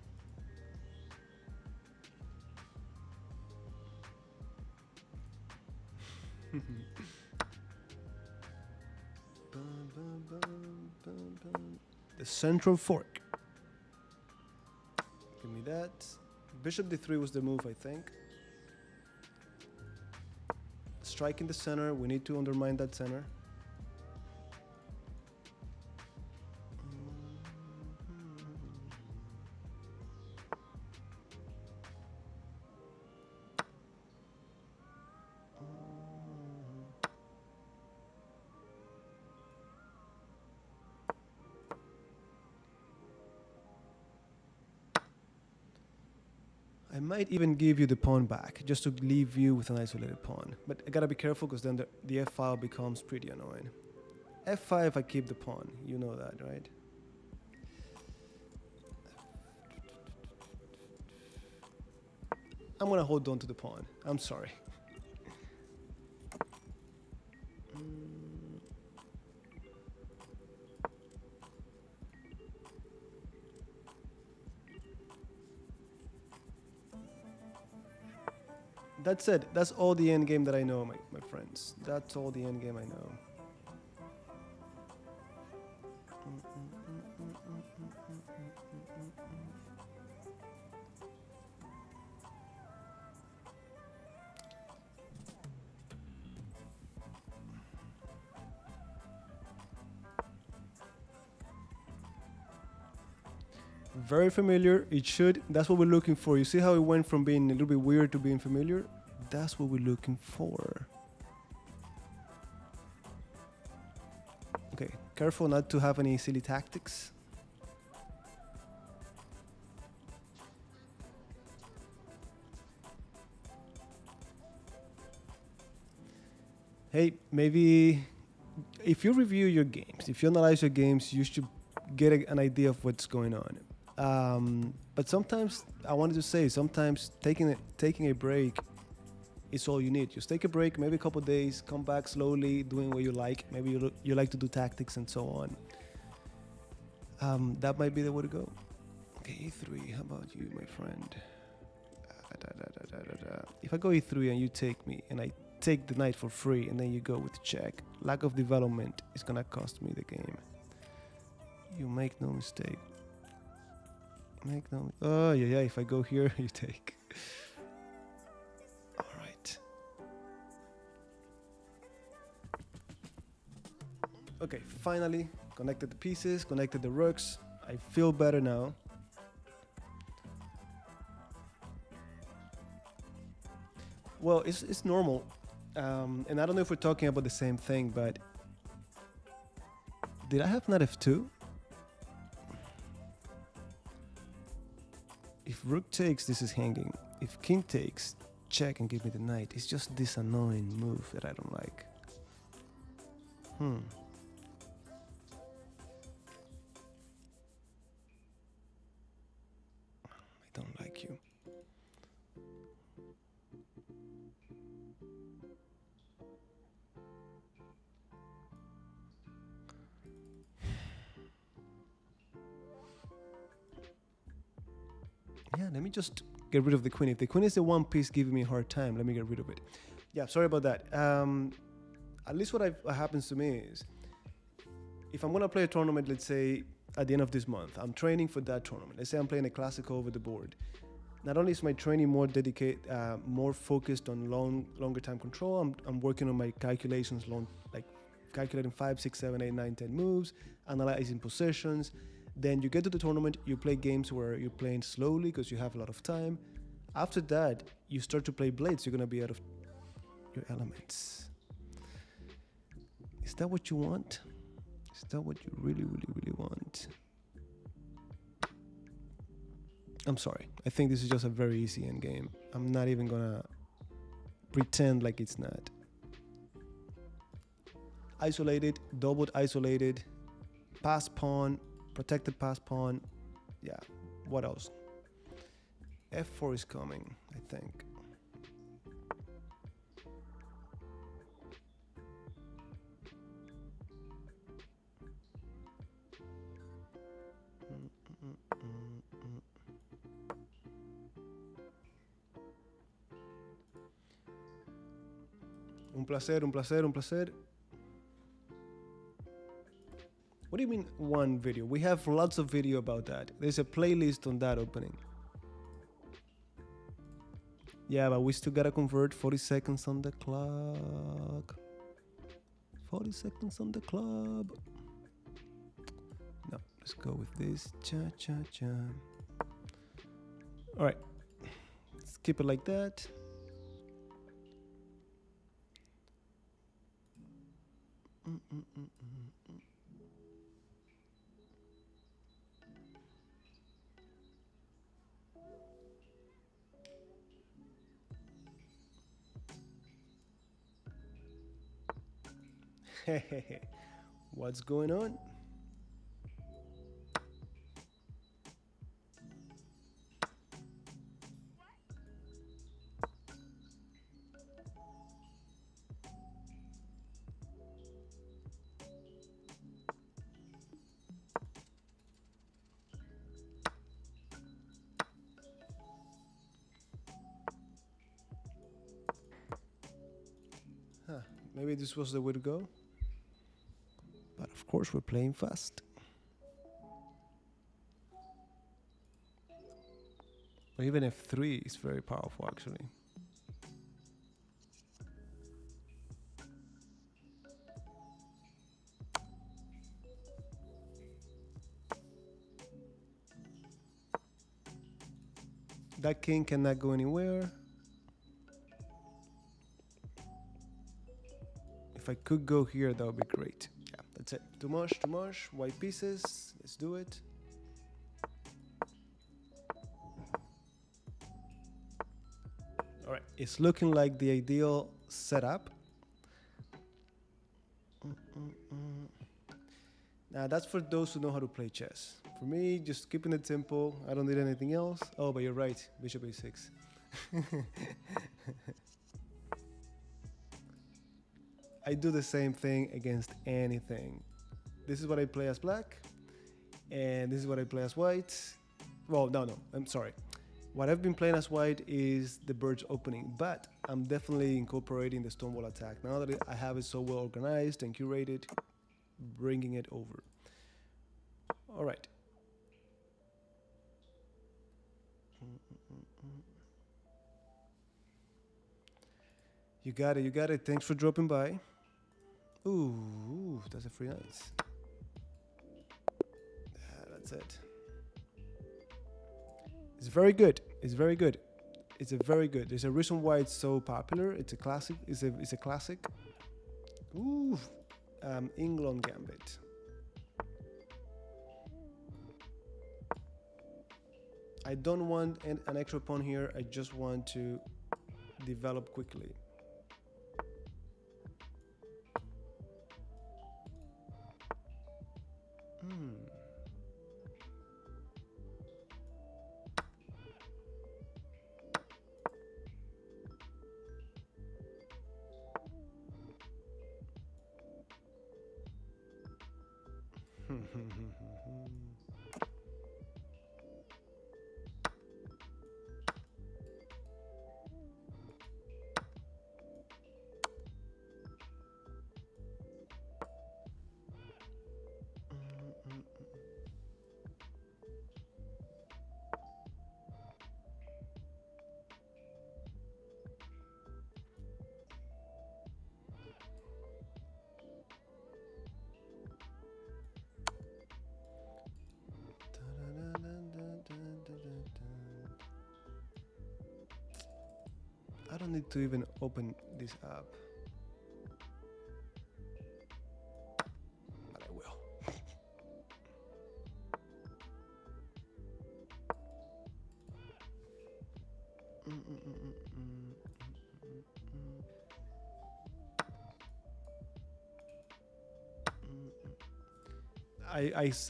The central fork. Give me that. Bishop d3 was the move, I think. Strike in the center. We need to undermine that center. I might even give you the pawn back just to leave you with an isolated pawn. But I gotta be careful because then the f file becomes pretty annoying. f5 I keep the pawn. You know that, right? I'm gonna hold on to the pawn. I'm sorry. That's it. That's all the endgame that I know, my friends. That's all the endgame I know. Very familiar. It should. That's what we're looking for. You see how it went from being a little bit weird to being familiar? That's what we're looking for. Okay, careful not to have any silly tactics. Hey, maybe if you review your games, if you analyze your games, you should get an idea of what's going on. But sometimes I wanted to say, sometimes taking a break is all you need. Just take a break, maybe a couple of days, come back slowly, doing what you like. Maybe you like to do tactics and so on. That might be the way to go. Okay, e3. How about you, my friend? If I go e3 and you take me, and I take the knight for free, and then you go with check, lack of development is gonna cost me the game. You make no mistake. Oh yeah. If I go here, you take. All right. Okay. Finally, connected the pieces, connected the rooks. I feel better now. Well, it's normal, and I don't know if we're talking about the same thing, but did I have knight f2? If rook takes, this is hanging. If king takes, check and give me the knight. It's just this annoying move that I don't like. I don't like you. Yeah, let me just get rid of the queen. If the queen is the one piece giving me a hard time, let me get rid of it. Yeah, sorry about that. At least what happens to me is, if I'm going to play a tournament, let's say at the end of this month, I'm training for that tournament. Let's say I'm playing a classical over the board. Not only is my training more more focused on longer time control, I'm working on my calculations, like calculating 5, 6, 7, 8, 9, 10 moves, analyzing positions. Then you get to the tournament, you play games where you're playing slowly because you have a lot of time. After that, you start to play blades. You're going to be out of your elements. Is that what you want? Is that what you really, really, really want? I'm sorry. I think this is just a very easy endgame. I'm not even going to pretend like it's not. Isolated, doubled isolated, pass pawn, protected pass pawn. Yeah, what else? f4 is coming, I think. Un placer, un placer, un placer. What do you mean one video? We have lots of video about that. There's a playlist on that opening. Yeah, but we still gotta convert 40 seconds on the clock. 40 seconds on the clock. No, let's go with this. Cha-cha-cha. All right. Let's keep it like that. What's going on? Huh, maybe this was the way to go. But of course, we're playing fast. Or even F3 is very powerful, actually. That king cannot go anywhere. If I could go here, that would be great. Yeah, that's it. Too much, too much. White pieces. Let's do it. All right, it's looking like the ideal setup. Now that's for those who know how to play chess. For me, just keeping it simple. I don't need anything else. Oh, but you're right. Bishop a6. I do the same thing against anything. This is what I play as black, and this is what I play as white. Well, no, I'm sorry. What I've been playing as white is the bird's opening, but I'm definitely incorporating the Stonewall attack. Now that I have it so well organized and curated, bringing it over. All right. You got it, you got it. Thanks for dropping by. Ooh, that's a free nice. That's it. It's very good. It's very good. It's a very good. There's a reason why it's so popular. It's a classic. It's a classic. Ooh, England Gambit. I don't want an extra pawn here. I just want to develop quickly. I don't need to even open this up. But I will.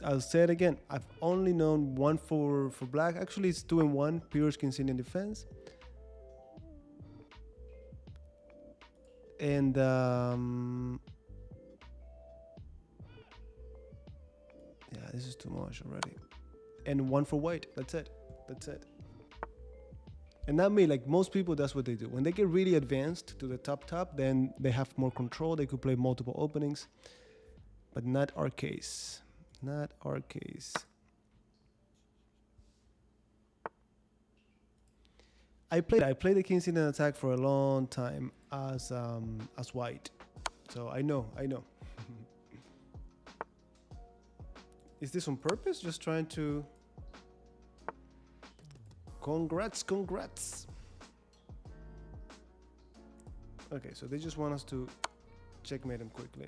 I'll say it again. I've only known one for black. Actually, it's 2-1. Pirc can in defense. And yeah, this is too much already. And one for white. That's it. That's it. And not me. Like most people, that's what they do. When they get really advanced to the top, then they have more control. They could play multiple openings. But not our case. Not our case. I played the King's Indian attack for a long time as white, so I know. Is this on purpose? Just trying to. Congrats. Okay, so they just want us to checkmate him quickly.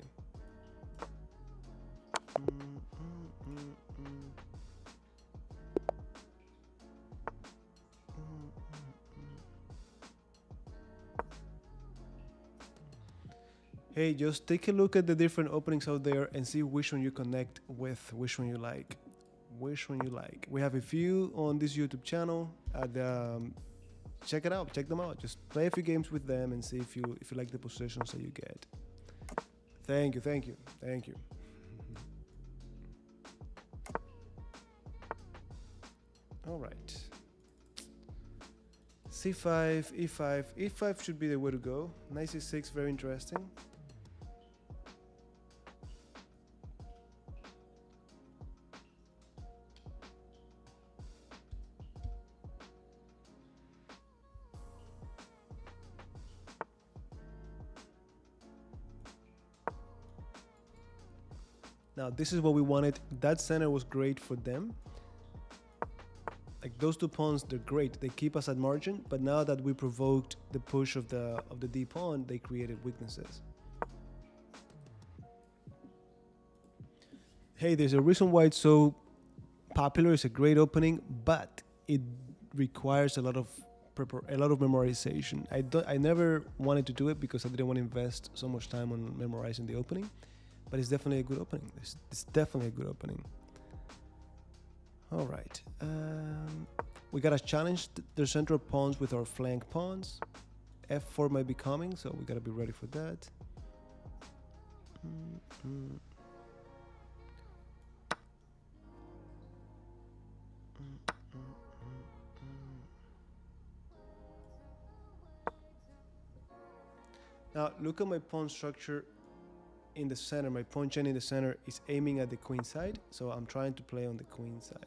Hey, just take a look at the different openings out there and see which one you connect with, which one you like. Which one you like. We have a few on this YouTube channel. Check it out. Check them out. Just play a few games with them and see if you like the positions that you get. Thank you. Thank you. Thank you. All right. C5, E5. E5 should be the way to go. Knight C6, very interesting. Now, this is what we wanted. That center was great for them. Like those two pawns, they're great. They keep us at margin, but now that we provoked the push of the D pawn, they created weaknesses. Hey, there's a reason why it's so popular. It's a great opening, but it requires a lot of memorization. I never wanted to do it because I didn't want to invest so much time on memorizing the opening. But it's definitely a good opening. It's definitely a good opening. All right. We got to challenge their central pawns with our flank pawns. F4 might be coming, so we got to be ready for that. Now, look at my pawn structure. In the center, my pawn chain in the center is aiming at the queen side, so I'm trying to play on the queen side.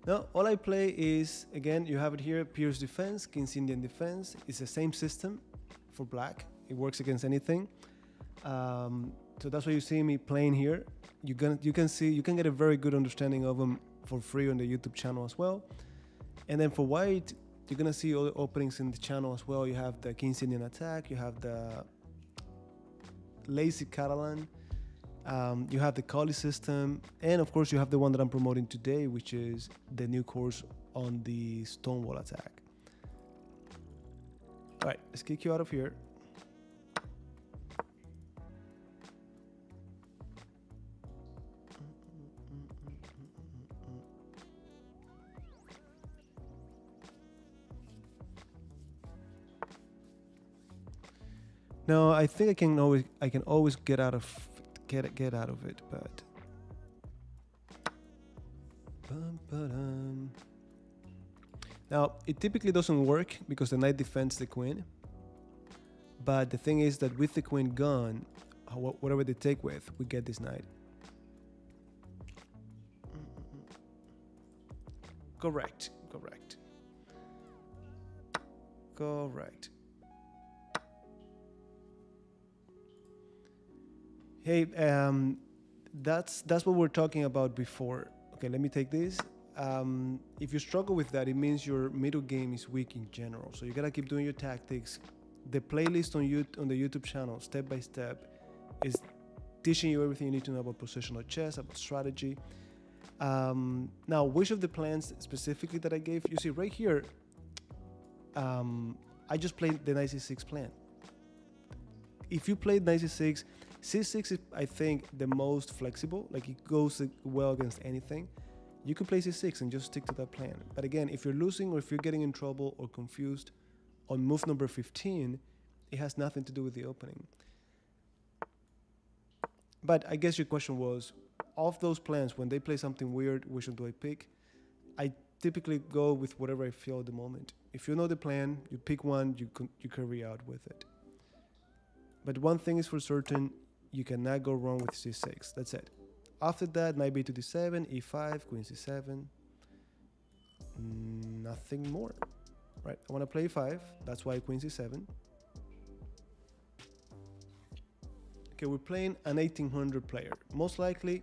Now, all I play is, again, you have it here, Pirc's defense, King's Indian defense. It's the same system for black. It works against anything. So that's why you see me playing here. You can get a very good understanding of them for free on the YouTube channel as well. And then for white, you're gonna see all the openings in the channel as well. You have the King's Indian attack, you have the lazy Catalan, you have the Kali system, and of course you have the one that I'm promoting today, which is the new course on the Stonewall attack. All right, let's kick you out of here. No, I think I can always get out of it, but now it typically doesn't work because the knight defends the queen. But the thing is that with the queen gone, whatever they take with, we get this knight. Correct. Hey, that's what we're talking about before. Okay, let me take this. If you struggle with that, it means your middle game is weak in general. So you gotta keep doing your tactics. The playlist on the YouTube channel, step by step, is teaching you everything you need to know about positional chess, about strategy. Now, which of the plans specifically that I gave, you see right here, I just played the knight c6 plan. If you played knight c6, c6 is, I think, the most flexible. Like, it goes well against anything. You can play c6 and just stick to that plan. But again, if you're losing or if you're getting in trouble or confused on move number 15, it has nothing to do with the opening. But I guess your question was, of those plans, when they play something weird, which one do I pick? I typically go with whatever I feel at the moment. If you know the plan, you pick one, you carry out with it. But one thing is for certain, you cannot go wrong with c6. That's it. After that, knight b to d7, e5, queen c7. Nothing more. Right, I want to play e5. That's why queen c7. Okay, we're playing an 1800 player. Most likely,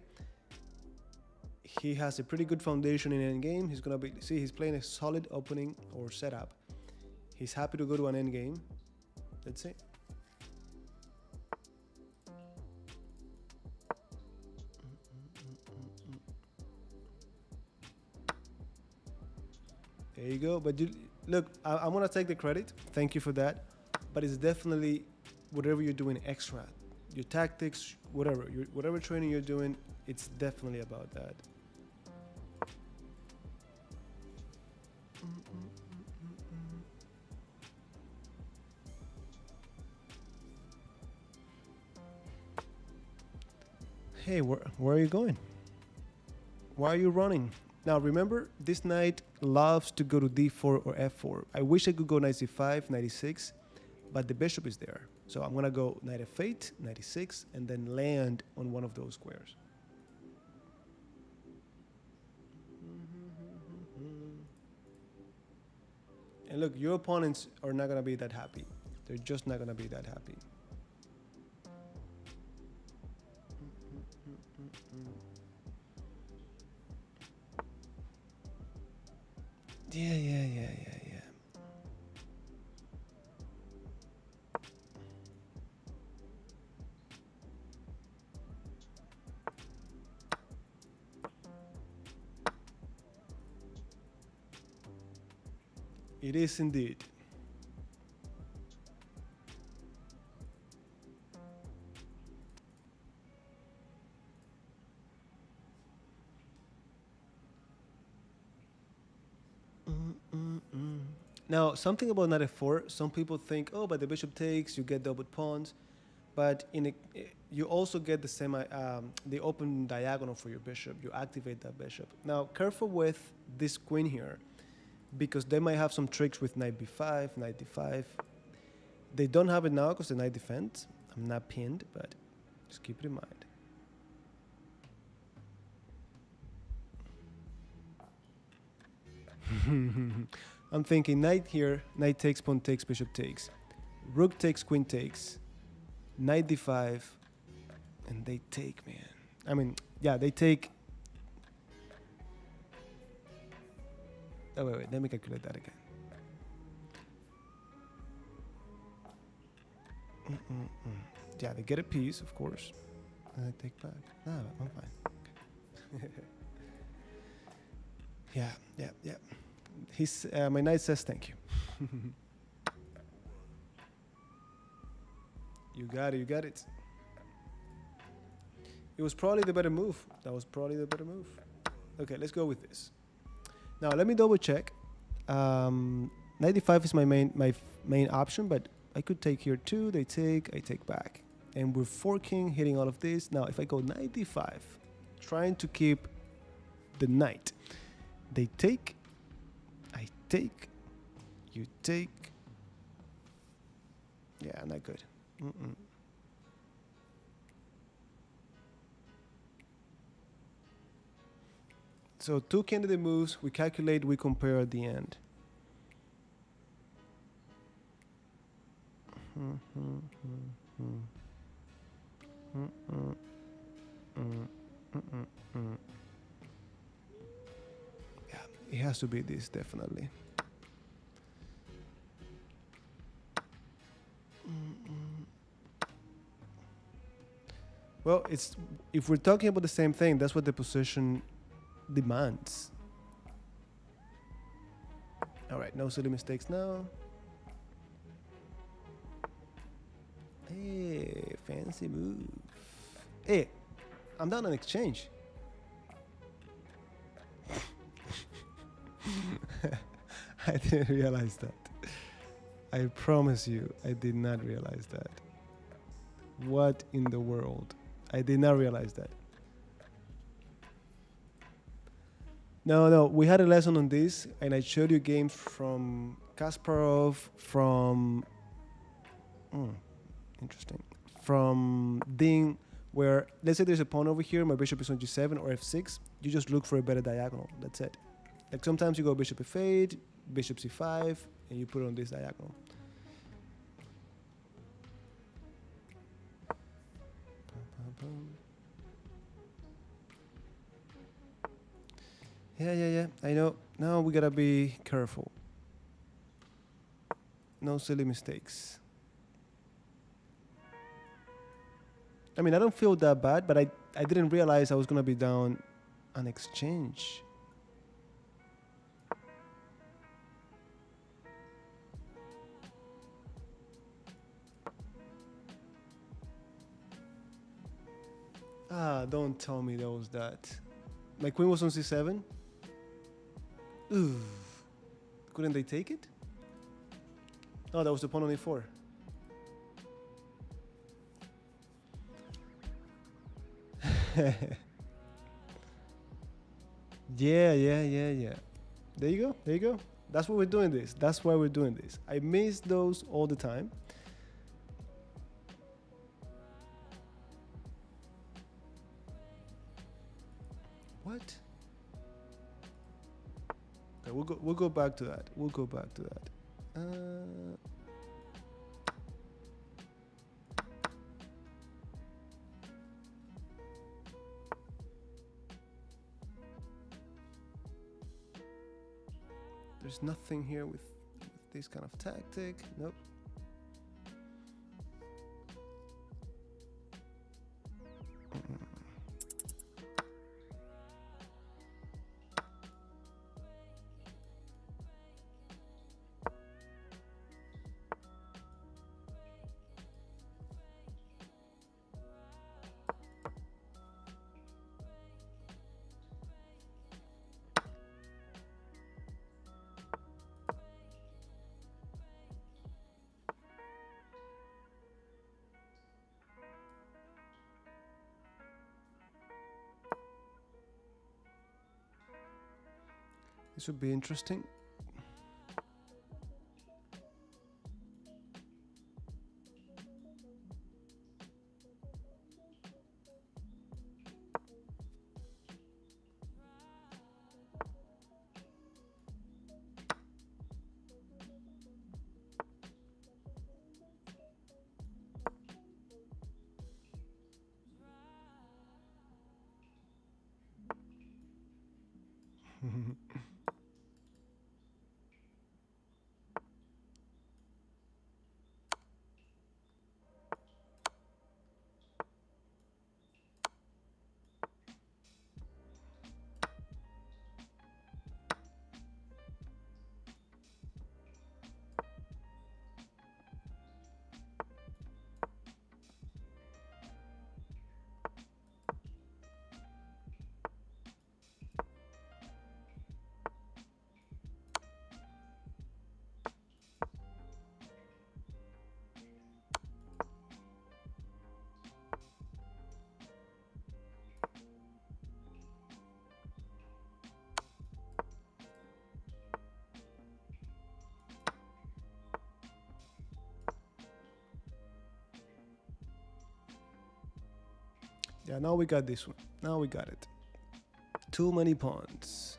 he has a pretty good foundation in endgame. He's gonna be he's playing a solid opening or setup. He's happy to go to an endgame. Let's see. There you go. But look, I'm gonna take the credit. Thank you for that. But it's definitely whatever you're doing extra, your tactics, whatever training you're doing, it's definitely about that. Hey, where are you going? Why are you running? Now remember, this knight loves to go to d4 or f4. I wish I could go knight c5, knight e6, but the bishop is there. So I'm gonna go knight f8, knight e6, and then land on one of those squares. And look, your opponents are not gonna be that happy. They're just not gonna be that happy. Yeah. It is indeed. Now, something about knight f4, some people think, oh, but the bishop takes, you get double pawns, but you also get the the open diagonal for your bishop. You activate that bishop. Now, careful with this queen here, because they might have some tricks with knight b5, knight d5. They don't have it now because the knight defends. I'm not pinned, but just keep it in mind. I'm thinking knight here, knight takes, pawn takes, bishop takes. Rook takes, queen takes. Knight d5, and they take, man. I mean, yeah, they take. Oh, wait, let me calculate that again. Yeah, they get a piece, of course. And I take back. No, I'm fine. Okay. Yeah. My knight says thank you. You got it. It was probably the better move. That was probably the better move. Okay, let's go with this. Now let me double check. Knight d5 is my main option, but I could take here too. They take, I take back, and we're forking, hitting all of this. Now if I go knight d5, trying to keep the knight, they take, I take, you take. Yeah, not good. So 2 candidate moves, we calculate, we compare at the end. Yeah, it has to be this, definitely. Well, if we're talking about the same thing, that's what the position demands. All right, no silly mistakes now. Hey, fancy move. Hey, I'm down on exchange. I didn't realize that. I promise you, I did not realize that. What in the world? I did not realize that. No, we had a lesson on this, and I showed you games from Kasparov, from interesting, from Ding, where let's say there's a pawn over here, my bishop is on g7 or f6, you just look for a better diagonal. That's it. Like sometimes you go bishop f8, bishop c5, and you put it on this diagonal. Yeah. I know. Now we gotta be careful. No silly mistakes. I mean, I don't feel that bad, but I didn't realize I was gonna be down an exchange. Ah, don't tell me there was that. My queen was on c7. Ooh. Couldn't they take it? Oh, that was the pawn on e4. Yeah. There you go. That's why we're doing this. That's why we're doing this. I miss those all the time. What? Okay, we'll go back to that. There's nothing here with this kind of tactic. Nope. This would be interesting. Yeah, now we got this one. Now we got it. Too many pawns.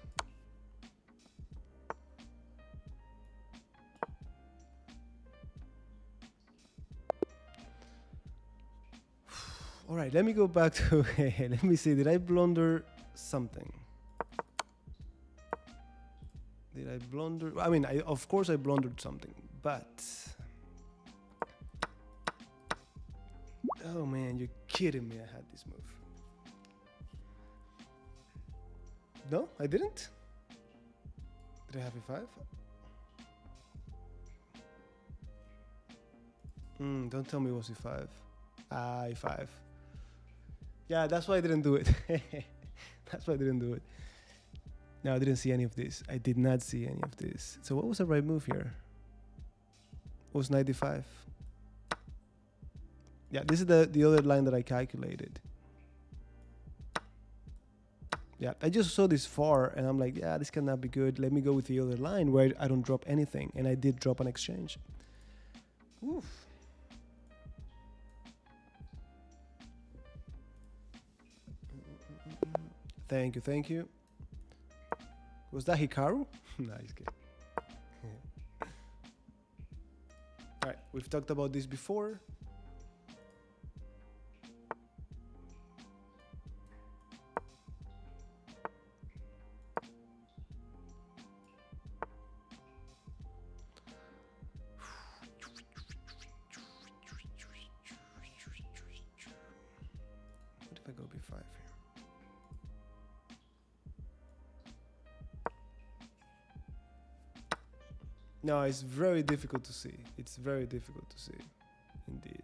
All right, let me go back to, let me see, did I blunder something? Did I blunder? I mean, of course I blundered something, but... Oh man, you're kidding me, I had this move. No, I didn't? Did I have e5? Don't tell me it was e5. Ah, e5. Yeah, that's why I didn't do it. That's why I didn't do it. No, I didn't see any of this. I did not see any of this. So what was the right move here? It was 95. Yeah, this is the other line that I calculated. Yeah, I just saw this far and I'm like, yeah, this cannot be good. Let me go with the other line where I don't drop anything. And I did drop an exchange. Oof. Thank you. Was that Hikaru? Nice game. All right, we've talked about this before. No, it's very difficult to see. It's very difficult to see, indeed.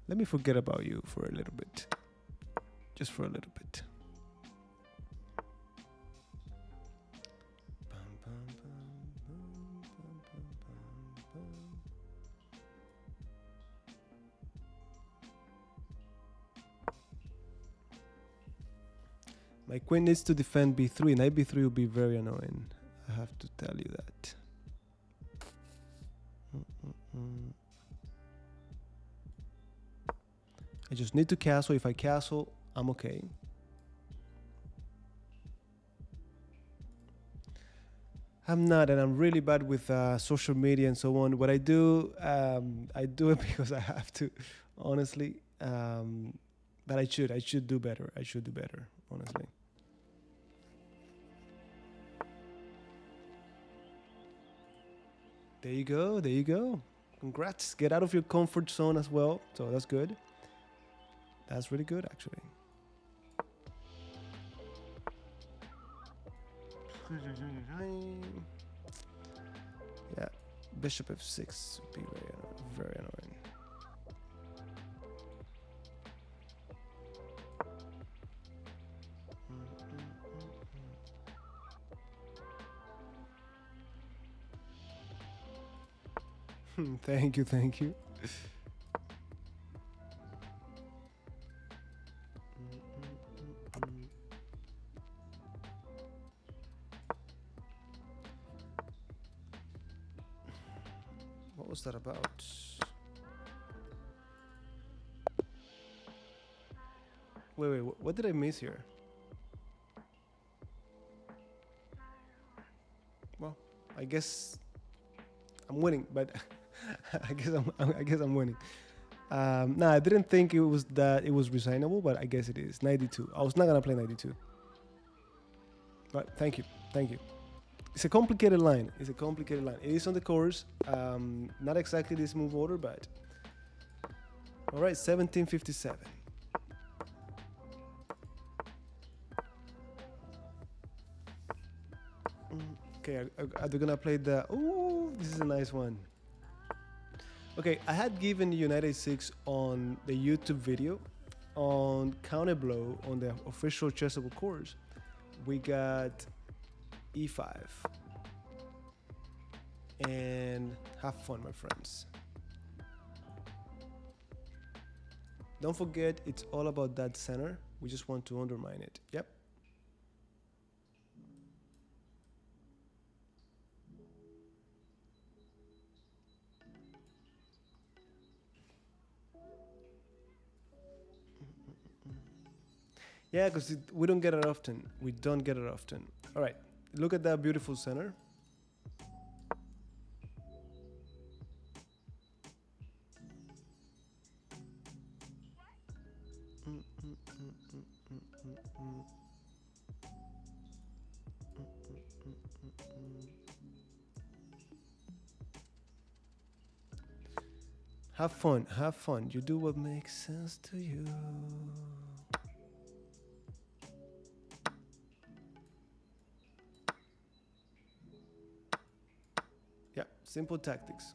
Let me forget about you for a little bit. Just for a little bit. My queen needs to defend b3. Knight b3 will be very annoying. I have to tell you that. I just need to castle. If I castle, I'm okay. I'm not, and I'm really bad with social media and so on. What I do it because I have to, honestly. But I should do better. I should do better, honestly. There you go. There you go. Congrats. Get out of your comfort zone as well. So that's good. That's really good, actually. Yeah, bishop f6 would be very annoying. Thank you, thank you. What was that about? Wait, what did I miss here? Well, I guess I'm winning, but I guess I'm winning. No, I didn't think it was resignable, but I guess it is. 92. I was not gonna play 92. But thank you. It's a complicated line. It is on the course. Not exactly this move order, but all right. 1757. Okay, are they gonna play the? Ooh, this is a nice one. Okay, I had given United 6 on the YouTube video on counter blow on the official chessable course. We got e5 and have fun, my friends. Don't forget, it's all about that center. We just want to undermine it. Yep. Yeah, because we don't get it often. We don't get it often. All right, look at that beautiful center. Have fun, have fun. You do what makes sense to you. Yeah, simple tactics.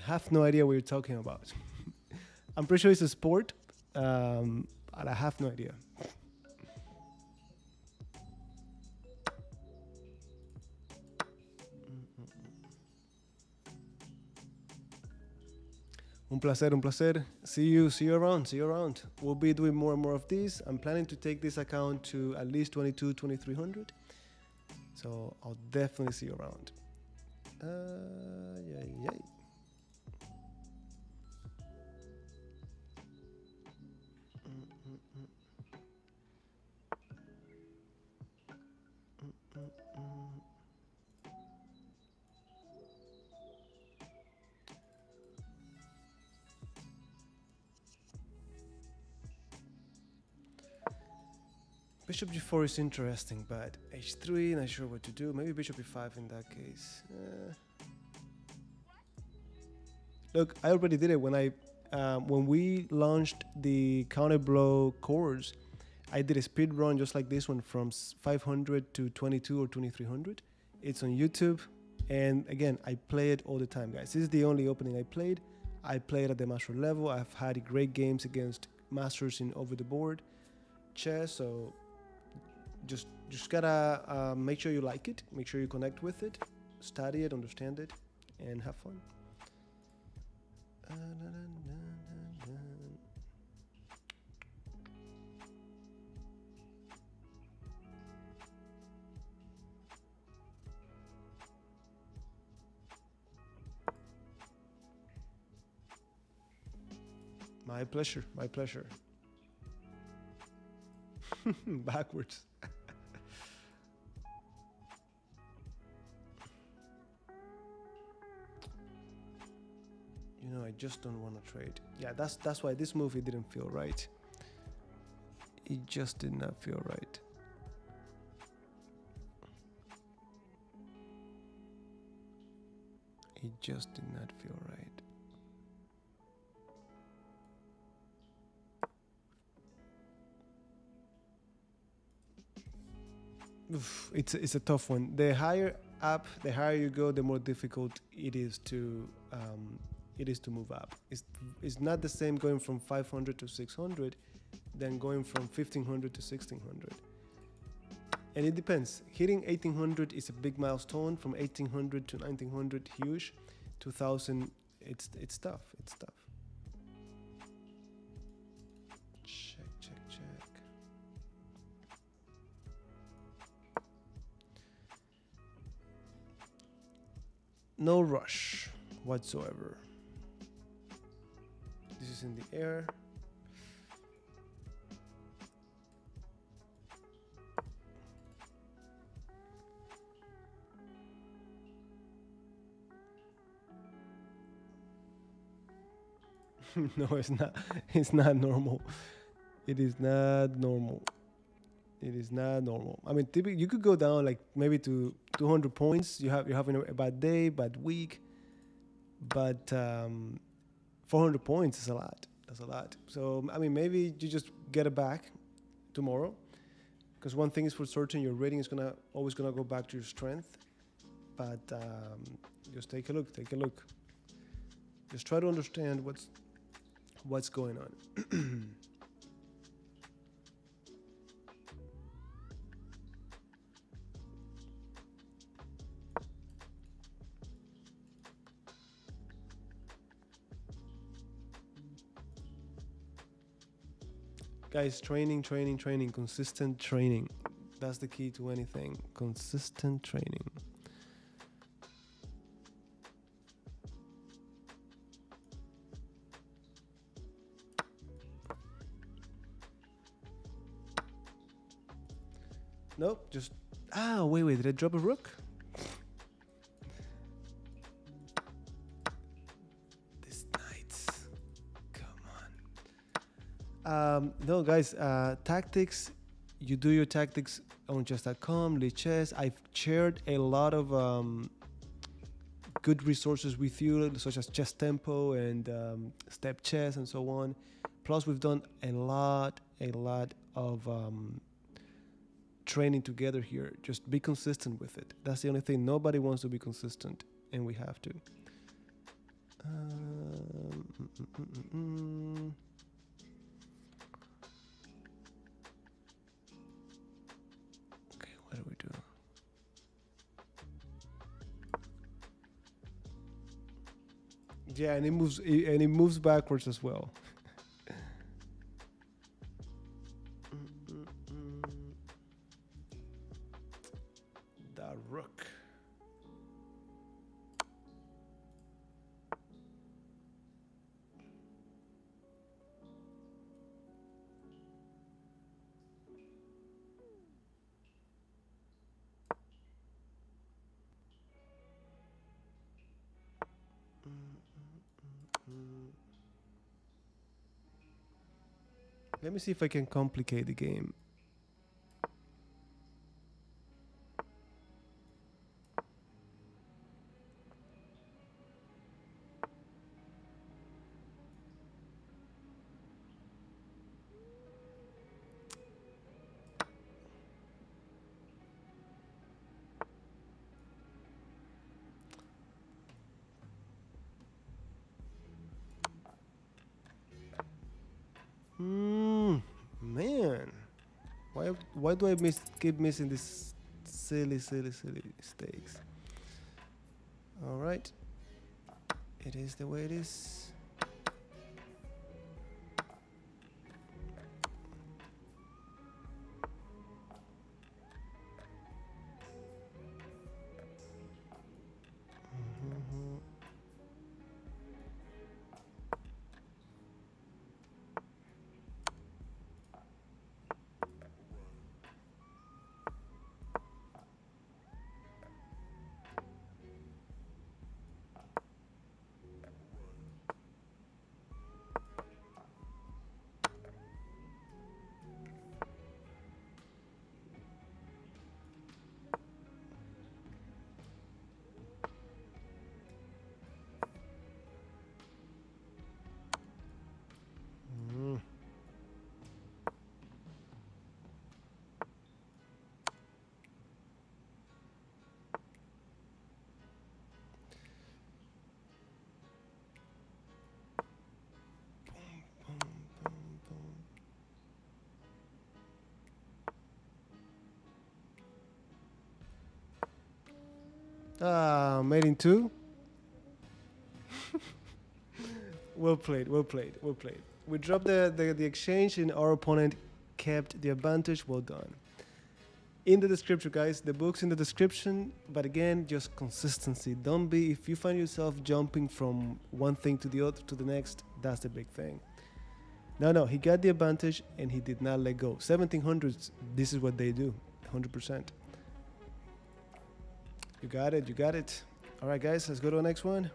Have no idea what you're talking about. I'm pretty sure it's a sport, and I have no idea. Un placer, un placer. See you around. We'll be doing more and more of these. I'm planning to take this account to at least 2300. So I'll definitely see you around. Yay. Bishop g4 is interesting, but h3, not sure what to do. Maybe bishop e5 in that case. Look, I already did it when we launched the counter blow course. I did a speed run just like this one from 500 to 22 or 2300. It's on YouTube, and again, I play it all the time, guys. This is the only opening I played. I played at the master level. I've had great games against masters in over the board chess. So just gotta make sure you like it, make sure you connect with it, study it, understand it, and have fun. My pleasure, my pleasure. Backwards. You know, I just don't want to trade. Yeah, that's why this movie didn't feel right. It just did not feel right. It just did not feel right. Oof, it's a tough one. The higher up, the higher you go, the more difficult it is to move up. It's not the same going from 500 to 600 than going from 1500 to 1600. And it depends. Hitting 1800 is a big milestone. From 1800 to 1900, huge. 2000, it's tough. It's tough. Check. No rush whatsoever. This is in the air. No, it's not. It's not normal. It is not normal. It is not normal. I mean, typically you could go down like maybe to 200 points. You're having a bad day, bad week, but 400 points is a lot. That's a lot. So I mean, maybe you just get it back tomorrow, because one thing is for certain: your rating is always gonna go back to your strength. But just take a look. Take a look. Just try to understand what's going on. Guys, training, consistent training. That's the key to anything. Consistent training. Nope, just... wait, did I drop a rook? This knight. Come on. No, guys, tactics, you do your tactics on chess.com, Lichess. I've shared a lot of good resources with you, such as Chess Tempo and Step Chess and so on. Plus, we've done a lot of training together here. Just be consistent with it. That's the only thing. Nobody wants to be consistent, and we have to. Okay, what do we do? Yeah, and it moves backwards as well. The rook. Let me see if I can complicate the game. Man, why do I keep missing these silly stakes? All right, it is the way it is. Made in two. Well played. We dropped the exchange and our opponent kept the advantage. Well done. In the description, guys, the book's in the description, but again, just consistency. Don't be, if you find yourself jumping from one thing to the other to the next, that's the big thing. No, he got the advantage and he did not let go. 1700s, this is what they do, 100%. You got it. All right, guys, let's go to the next one.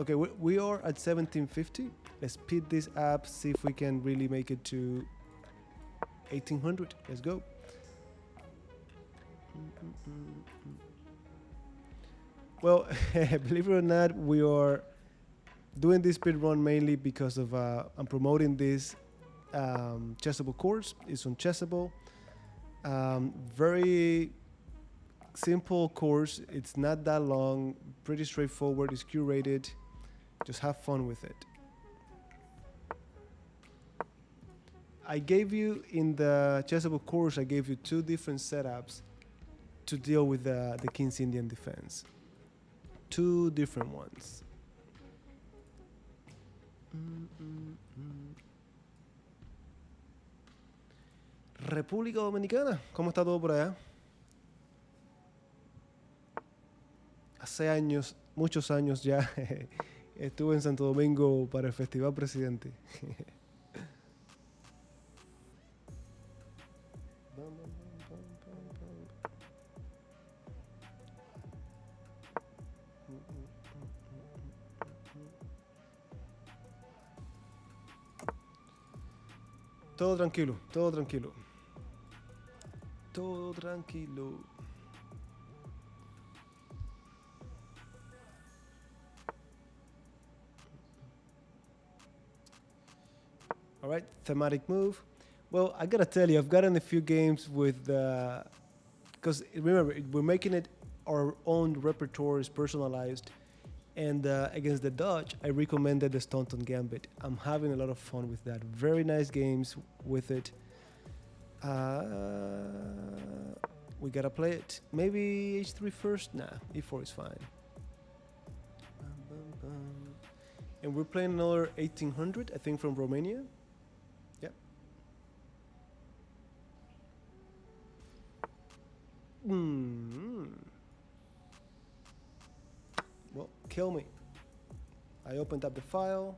Okay, we are at 1750. Let's speed this up, see if we can really make it to 1800. Let's go. Well, believe it or not, we are doing this speed run mainly because of I'm promoting this Chessable course. It's on Chessable. Very simple course. It's not that long. Pretty straightforward. It's curated. Just have fun with it. I gave you in the Chessable course, I gave you two different setups to deal with the King's Indian defense. Two different ones. República Dominicana, ¿cómo está todo por allá? Hace años, muchos años ya, estuve en Santo Domingo para el Festival Presidente. Todo tranquilo. All right, thematic move. Well, I gotta tell you, I've gotten a few games with because remember, we're making it our own repertoire is personalized. And against the Dutch, I recommended the Staunton Gambit. I'm having a lot of fun with that. Very nice games with it. We gotta play it. Maybe H3 first? Nah, E4 is fine. And we're playing another 1800, I think, from Romania. Yep. Well, kill me. I opened up the file.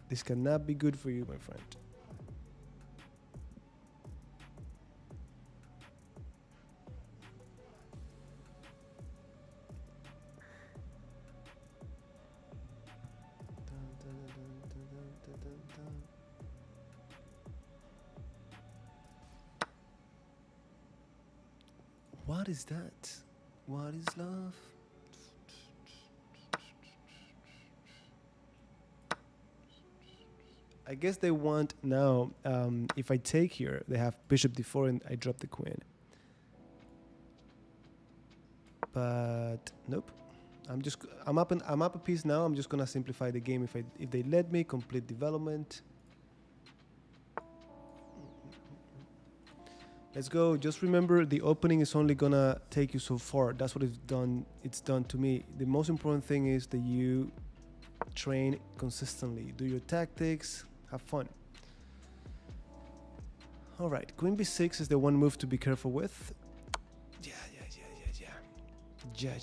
This cannot be good for you, my friend. What is that? What is love? I guess they want now, if I take here, they have bishop d4 and I drop the queen. But nope. I'm up a piece now. I'm just gonna simplify the game if they let me complete development. Let's go. Just remember, the opening is only gonna take you so far. That's what it's done to me. The most important thing is that you train consistently. Do your tactics. Have fun. All right. Queen b6 is the one move to be careful with. Yeah. Ja.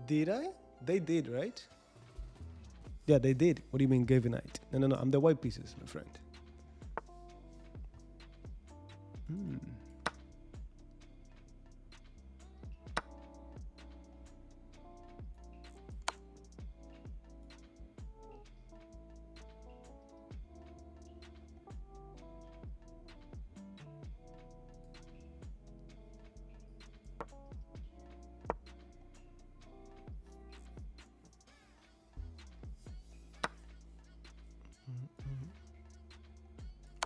Did I? They did, right? Yeah, they did. What do you mean gave a knight? No. I'm the white pieces, my friend.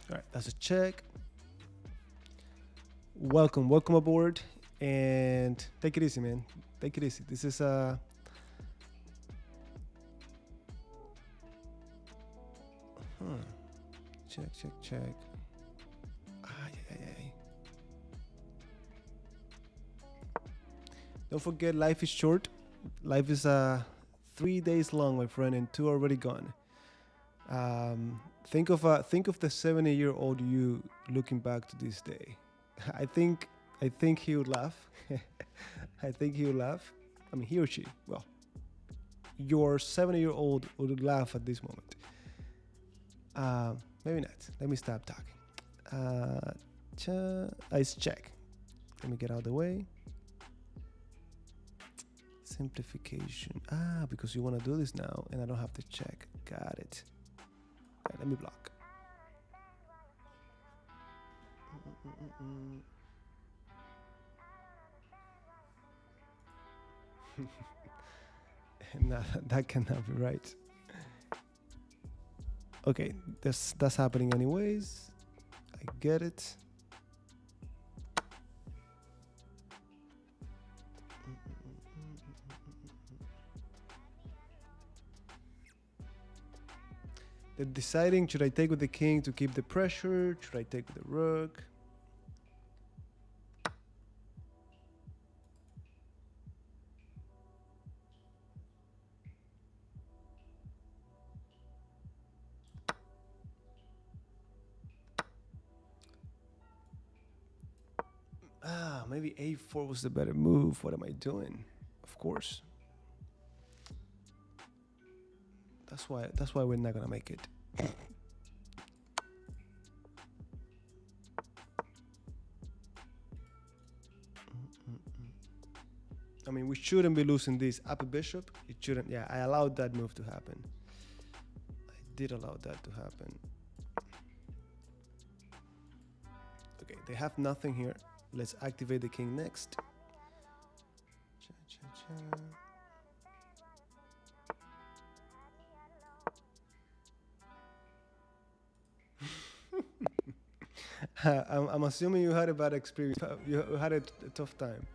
All right, that's a check. Welcome aboard, and take it easy, man. Take it easy. This is check. Don't forget, life is short. Life is 3 days long, my friend, and 2 already gone. Think of the 70-year-old you looking back to this day. I think he would laugh. I think he would laugh. I mean, he or she. Well, your 70-year-old would laugh at this moment. Maybe not. Let me stop talking. Let's check. Let me get out of the way. Simplification. Because you want to do this now, and I don't have to check. Got it. Right, let me block. Nah, that cannot be right. Okay, that's happening anyways. I get it. They're deciding, should I take with the king to keep the pressure? Should I take with the rook? Maybe a4 was the better move. What am I doing? Of course. That's why we're not gonna make it. I mean, we shouldn't be losing this. Up a bishop, it shouldn't. Yeah, I allowed that move to happen. I did allow that to happen. Okay, they have nothing here. Let's activate the king next. I'm assuming you had a bad experience. You had a tough time.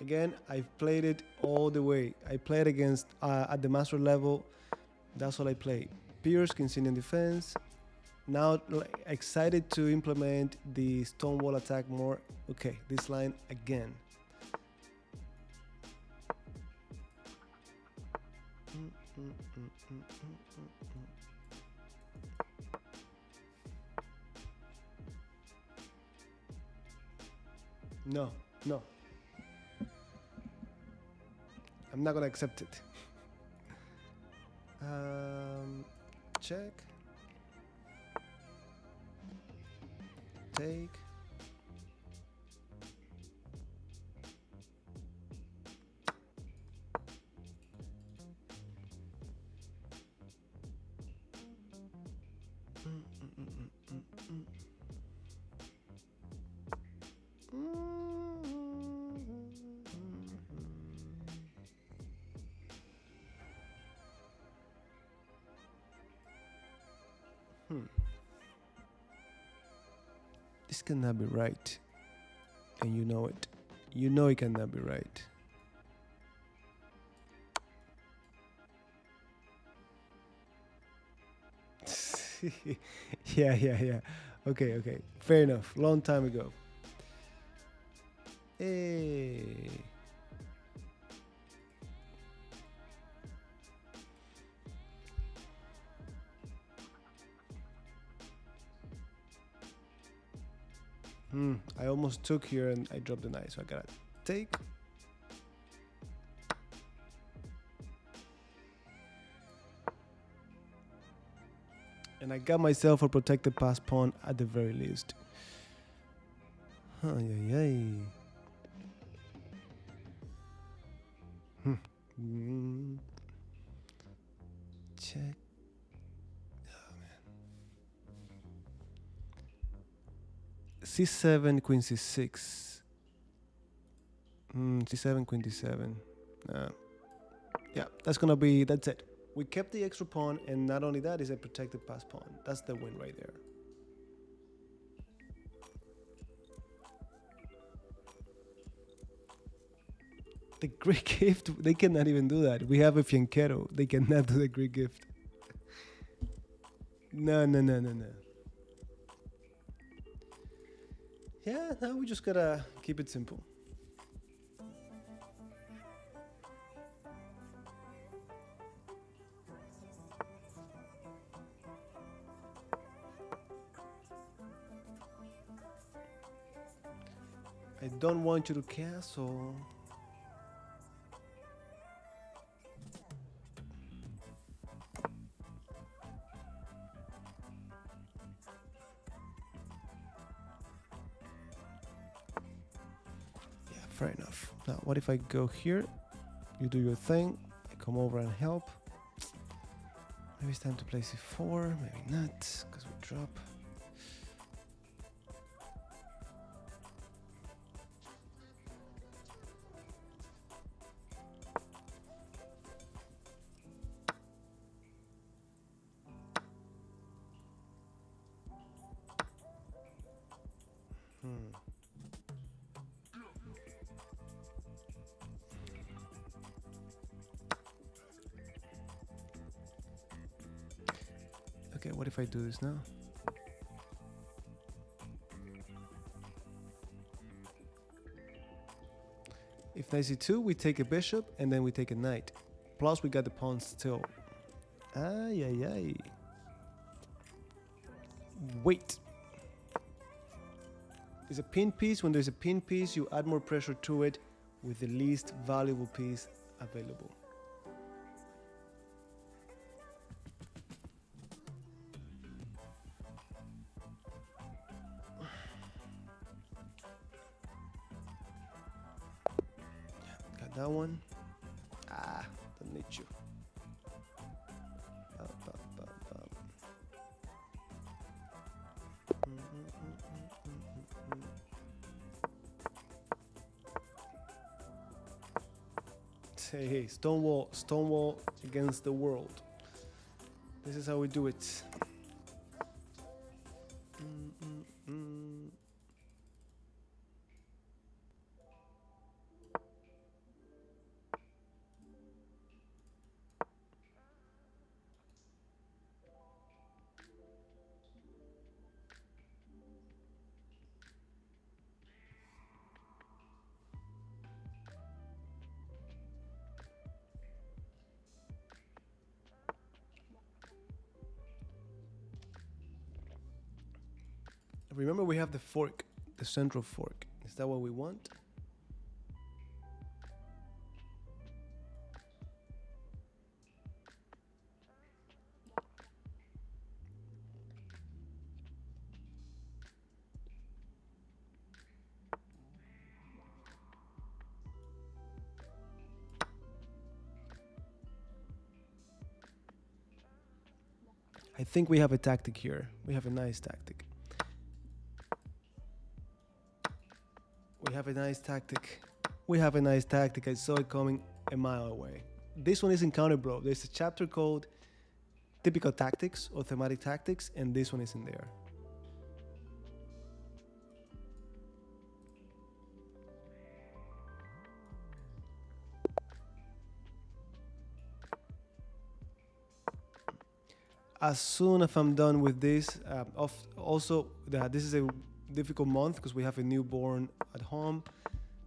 Again, I've played it all the way. I played against at the master level. That's what I played. Pirc, King defense. Now excited to implement the Stonewall attack more. Okay, this line again. No. I'm not gonna accept it. Check. Take. Mm, mm, mm, mm, mm, mm. This cannot be right. And you know it. You know it cannot be right. Yeah. Okay. Fair enough. Long time ago. Hey. I almost took here and I dropped the knight, so I gotta take. And I got myself a protected pass pawn at the very least. Yay. Check. Oh, man. C7, queen C6. C7, queen D7. Yeah, that's it. We kept the extra pawn, and not only that, is a protected pass pawn. That's the win right there. The Greek gift, they cannot even do that. We have a fianchetto. They cannot do the Greek gift. No. Yeah, now we just gotta keep it simple. I don't want you to castle. Yeah, fair enough. Now, what if I go here? You do your thing. I come over and help. Maybe it's time to play C4. Maybe not, because we drop. Okay, what if I do this now? If knight c2, we take a bishop, and then we take a knight. Plus, we got the pawn still. Ay. Wait. It's a pin piece. When there's a pin piece, you add more pressure to it with the least valuable piece available. Got that one. Don't need you. Hey, Stonewall against the world. This is how we do it. Remember, we have the fork, the central fork. Is that what we want? I think we have a tactic here. We have a nice tactic. We have a nice tactic. We have a nice tactic. I saw it coming a mile away. This one is in counter blow. There's a chapter called Typical Tactics or Thematic Tactics, and this one is in there. As soon as I'm done with this, this is a difficult month because we have a newborn at home.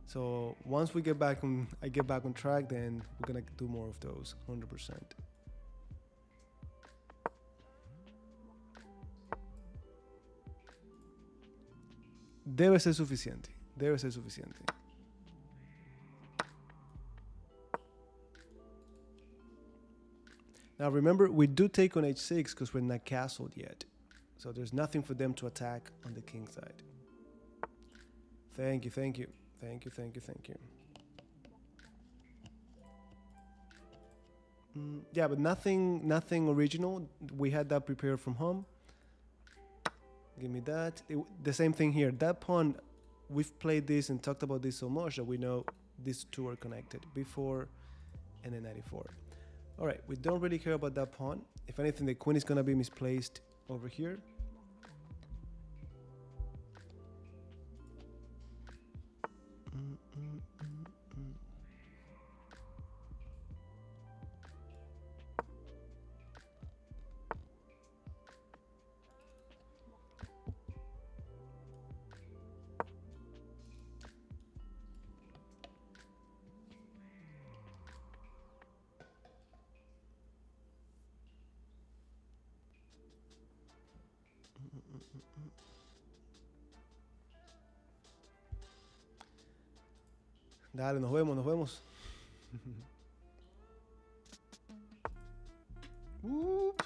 So once we get back on, I get back on track, then we're gonna do more of those, 100%. Debe ser suficiente. Debe ser suficiente. Now remember, we do take on h6 because we're not castled yet. So there's nothing for them to attack on the king side. Thank you, thank you. Thank you, thank you, thank you. Yeah, but nothing original. We had that prepared from home. Give me that. The same thing here. That pawn, we've played this and talked about this so much that we know these two are connected, b4 and then 94. All right, we don't really care about that pawn. If anything, the queen is gonna be misplaced over here. Dale, nos vemos, nos vemos. Whoop.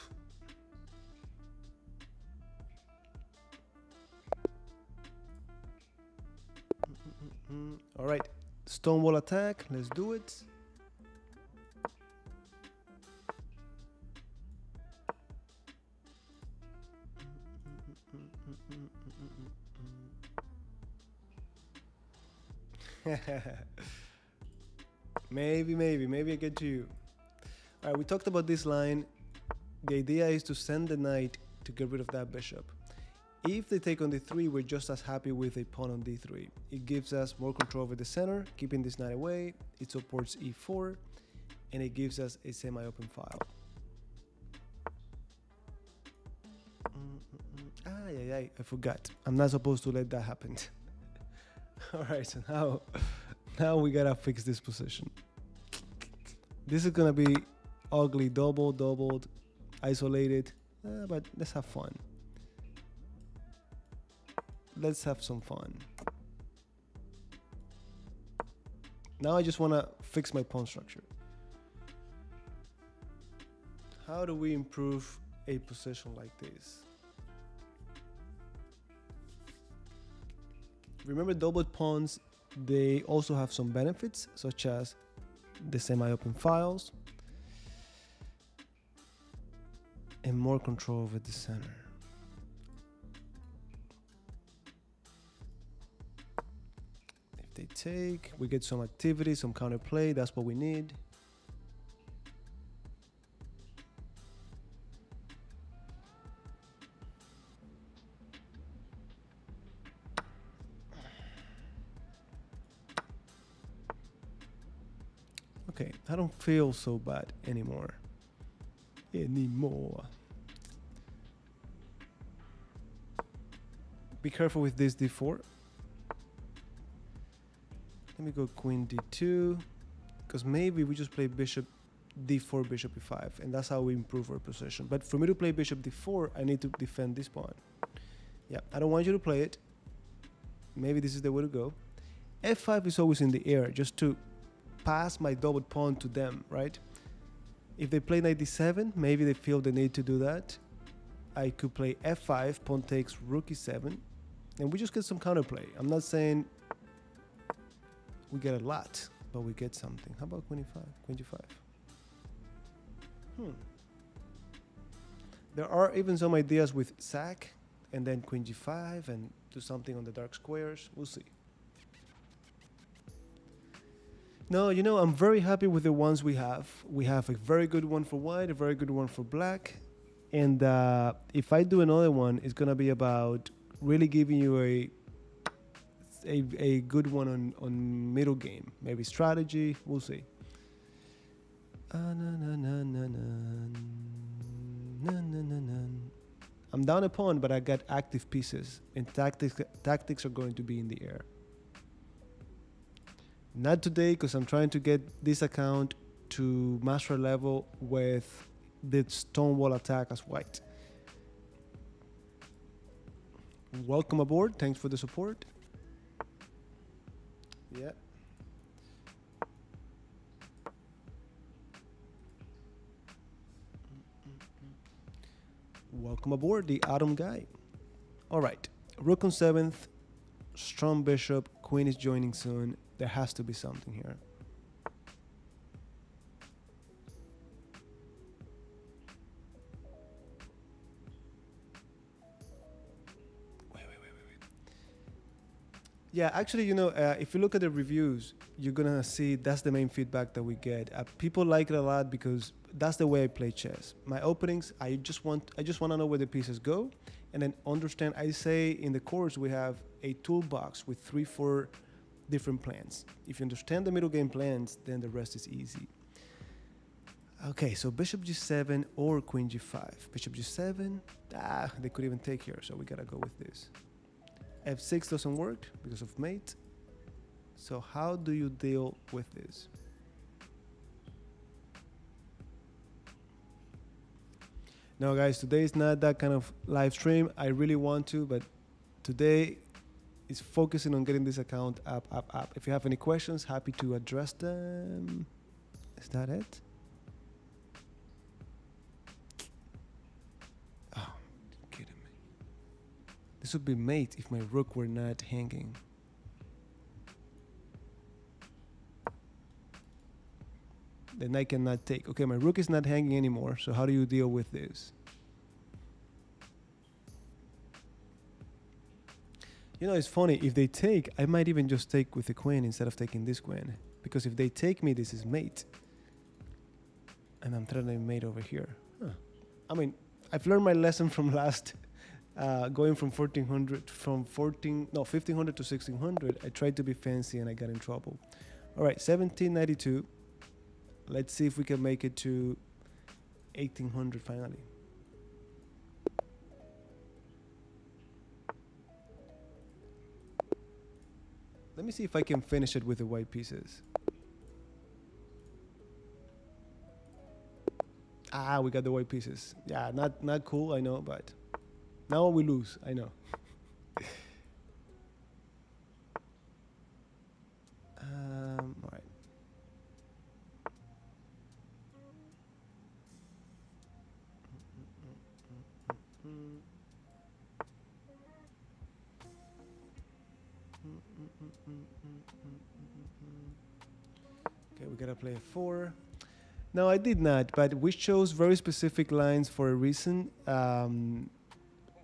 All right, Stonewall attack. Let's do it. Maybe I get to you. All right, we talked about this line. The idea is to send the knight to get rid of that bishop. If they take on d3, we're just as happy with a pawn on d3. It gives us more control over the center, keeping this knight away. It supports e4, and it gives us a semi-open file. I forgot. I'm not supposed to let that happen. All right, so now we gotta fix this position. This is gonna be ugly, doubled, isolated, but let's have fun. Let's have some fun. Now I just wanna fix my pawn structure. How do we improve a position like this? Remember, doubled pawns, they also have some benefits, such as the semi-open files and more control over the center. If they take, we get some activity, some counterplay. That's what we need. Okay, I don't feel so bad anymore. Be careful with this d4. Let me go queen d2, because maybe we just play bishop d4, bishop e5, and that's how we improve our position. But for me to play bishop d4, I need to defend this pawn. Yeah, I don't want you to play it. Maybe this is the way to go. f5 is always in the air, just to pass my double pawn to them, right? If they play knight d7, maybe they feel the need to do that. I could play f5, pawn takes rook e7, and we just get some counterplay. I'm not saying we get a lot, but we get something. How about queen e5, queen g5? There are even some ideas with sack and then queen g5 and do something on the dark squares. We'll see. No, I'm very happy with the ones we have. We have a very good one for white, a very good one for black. And if I do another one, it's going to be about really giving you a good one on middle game. Maybe strategy. We'll see. I'm down a pawn, but I got active pieces. And tactics are going to be in the air. Not today, because I'm trying to get this account to master level with the Stonewall attack as white. Welcome aboard. Thanks for the support. Yeah. Welcome aboard, the Atom guy. All right. Rook on 7th. Strong bishop. Queen is joining soon. There has to be something here. Wait. Yeah, actually, if you look at the reviews, you're gonna see that's the main feedback that we get. People like it a lot because that's the way I play chess. My openings, I just want to know where the pieces go, and then understand. I say in the course we have a toolbox with 3-4 different plans. If you understand the middle game plans, then the rest is easy. Okay, so bishop g7 or queen g5. Bishop g7, they could even take here, so we gotta go with this. f6 doesn't work because of mate. So how do you deal with this? No, guys, today is not that kind of live stream. I really want to, but today is focusing on getting this account up. If you have any questions, happy to address them. Is that it? Oh, you're kidding me. This would be mate if my rook were not hanging. Then I cannot take. Okay, my rook is not hanging anymore, so how do you deal with this? It's funny. If they take, I might even just take with the queen instead of taking this queen. Because if they take me, this is mate. And I'm threatening mate over here. Huh. I mean, I've learned my lesson from last, going from 1500 to 1600. I tried to be fancy and I got in trouble. All right, 1792. Let's see if we can make it to 1800 finally. Let me see if I can finish it with the white pieces. We got the white pieces. Yeah, not cool, I know, but now we lose, I know. All right. Okay, we gotta play a 4. No, I did not, but we chose very specific lines for a reason.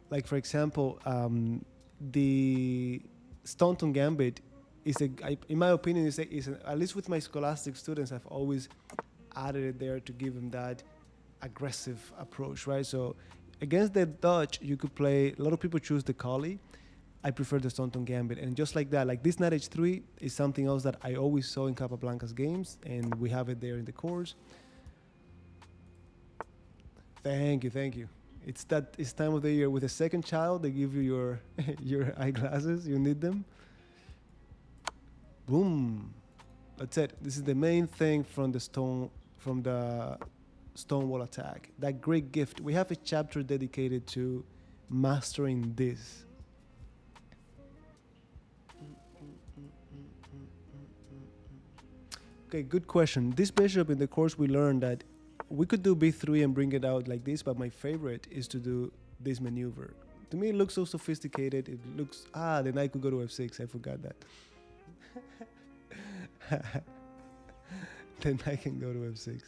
Like for example, the Staunton Gambit is in my opinion, at least with my scholastic students, I've always added it there to give them that aggressive approach, right? So against the Dutch, you could play. A lot of people choose the Collie. I prefer the Staunton Gambit, and just like that, like this knight h3 is something else that I always saw in Capablanca's games, and we have it there in the course. Thank you. It's time of the year with a second child. They give you your your eyeglasses. You need them. Boom. That's it. This is the main thing from the Stonewall attack. That great gift. We have a chapter dedicated to mastering this. Okay, good question. This bishop in the course we learned that we could do b3 and bring it out like this, but my favorite is to do this maneuver. To me, it looks so sophisticated. It looks, the knight could go to f6. I forgot that. The knight can go to f6.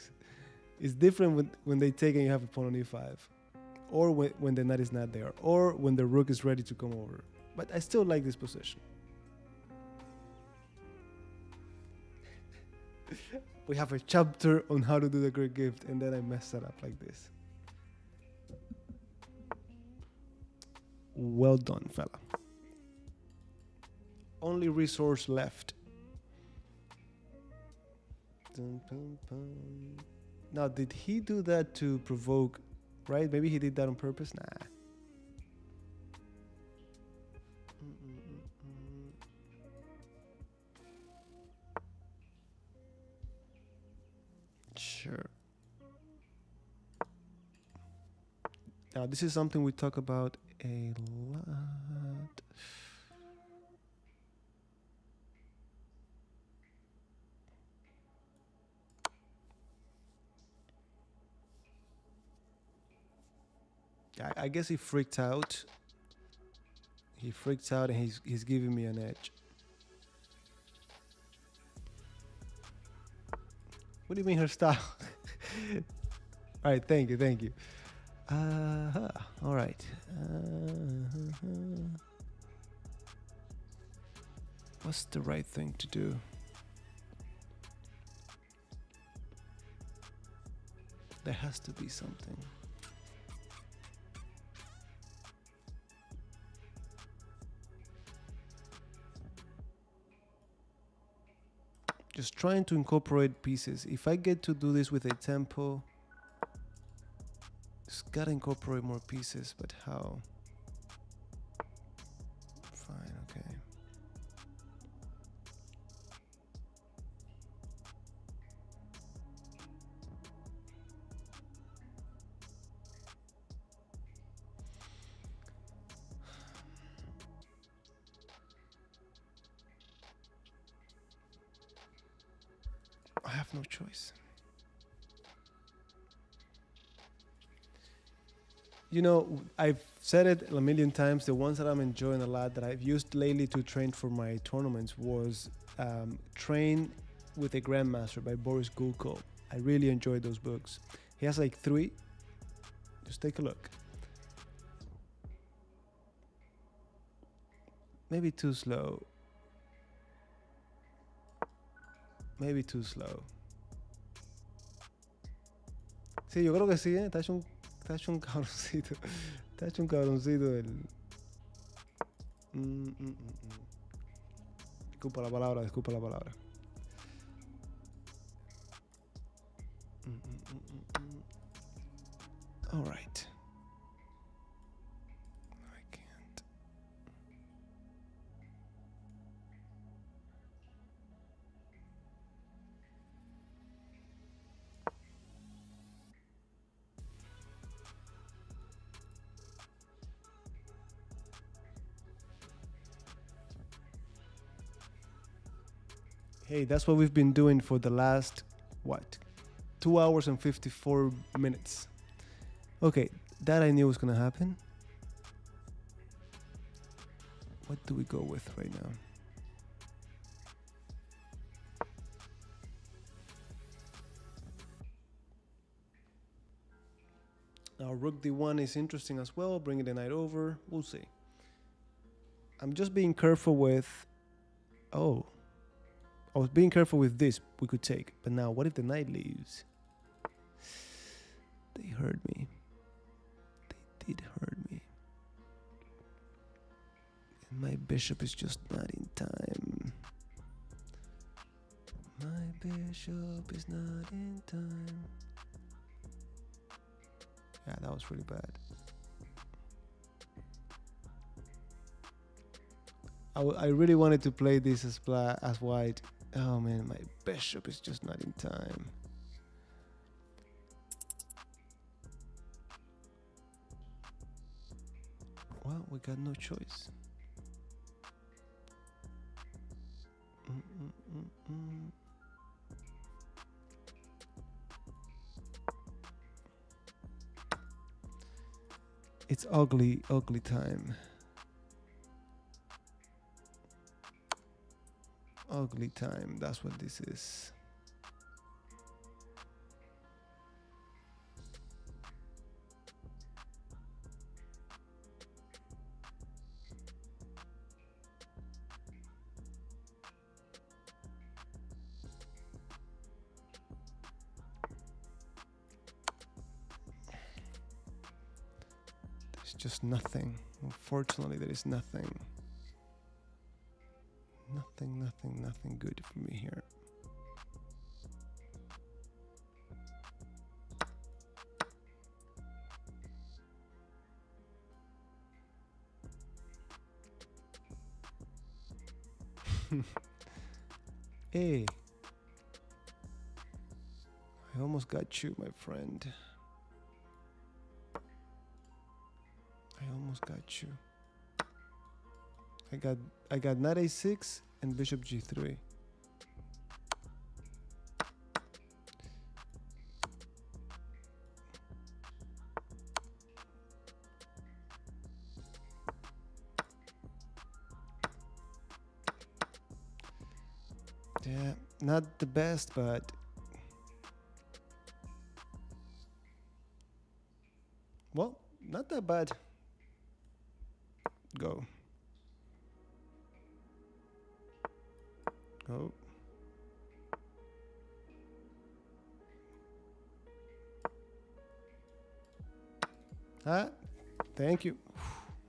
It's different when they take and you have a pawn on e5. or when the knight is not there, or when the rook is ready to come over. But I still like this position. We have a chapter on how to do the great gift, and then I messed it up like this. Well done, fella. Only resource left. Dun, dun, dun. Now, did he do that to provoke, right? Maybe he did that on purpose? Nah. Sure. Now, this is something we talk about a lot. I guess he freaked out. He freaked out and he's giving me an edge. What do you mean her style? All right, thank you. All right. What's the right thing to do? There has to be something. Just trying to incorporate pieces. If I get to do this with a tempo, just gotta incorporate more pieces, but how? Fine, okay. I have no choice. You know, I've said it a million times. The ones that I'm enjoying a lot that I've used lately to train for my tournaments was Train with a Grandmaster by Boris Gulko. I really enjoyed those books. He has like 3. Just take a look. Maybe too slow. Maybe too slow. Sí, yo creo que sí, ¿eh? Está hecho un cabroncito. Está hecho un cabroncito el... Disculpa la palabra. All right. I can't. Hey, that's what we've been doing for the last, 2 hours and 54 minutes. Okay, that I knew was gonna happen. What do we go with right now? Now, Rook D1 is interesting as well, bringing the knight over. We'll see. I'm just being careful with... Oh. I was being careful with this we could take. But now, what if the knight leaves? They heard me. They did hurt me. And my bishop is just not in time. My bishop is not in time. Yeah, that was really bad. I really wanted to play this as white. Oh man, my bishop is just not in time. Well, we got no choice. It's ugly time. Ugly time, that's what this is. just nothing. Unfortunately, there is nothing. Nothing good for me here. Hey, I almost got you, my friend. I almost got you. I got knight a6 and bishop g3. Yeah, not the best, but well, not that bad. Go. Go. Ah, thank you.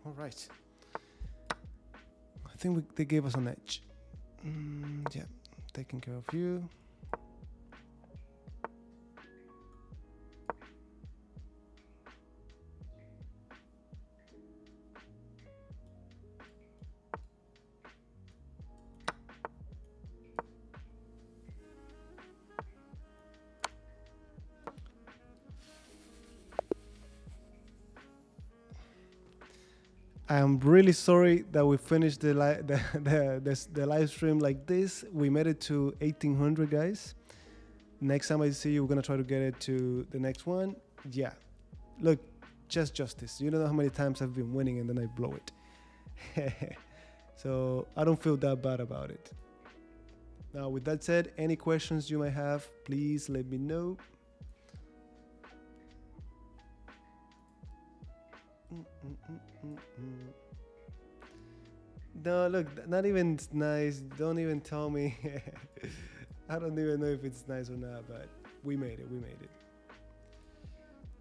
All right. I think they gave us an edge. Yeah, taking care of you. I am really sorry that we finished the live stream like this. We made it to 1800, guys. Next time I see you, we're gonna try to get it to the next one. Yeah, look, just justice. You don't know how many times I've been winning and then I blow it. So I don't feel that bad about it. Now, with that said, any questions you might have, please let me know. No, look, not even nice. Don't even tell me. I don't even know if it's nice or not, but we made it. We made it.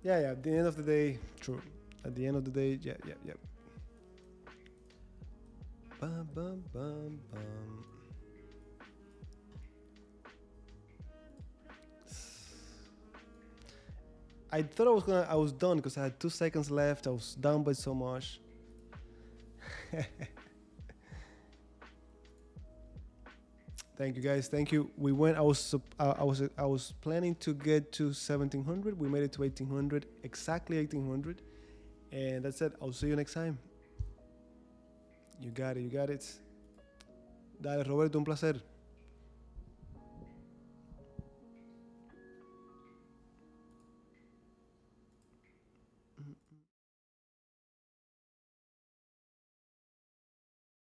Yeah. At the end of the day, true. At the end of the day, yeah. Bum, bum, bum, bum. I thought I was done because I had 2 seconds left. I was down by so much. Thank you, guys. Thank you. We went. I was planning to get to 1700. We made it to 1800, exactly 1800, and that's it. I'll see you next time. You got it. Dale, Roberto, un placer.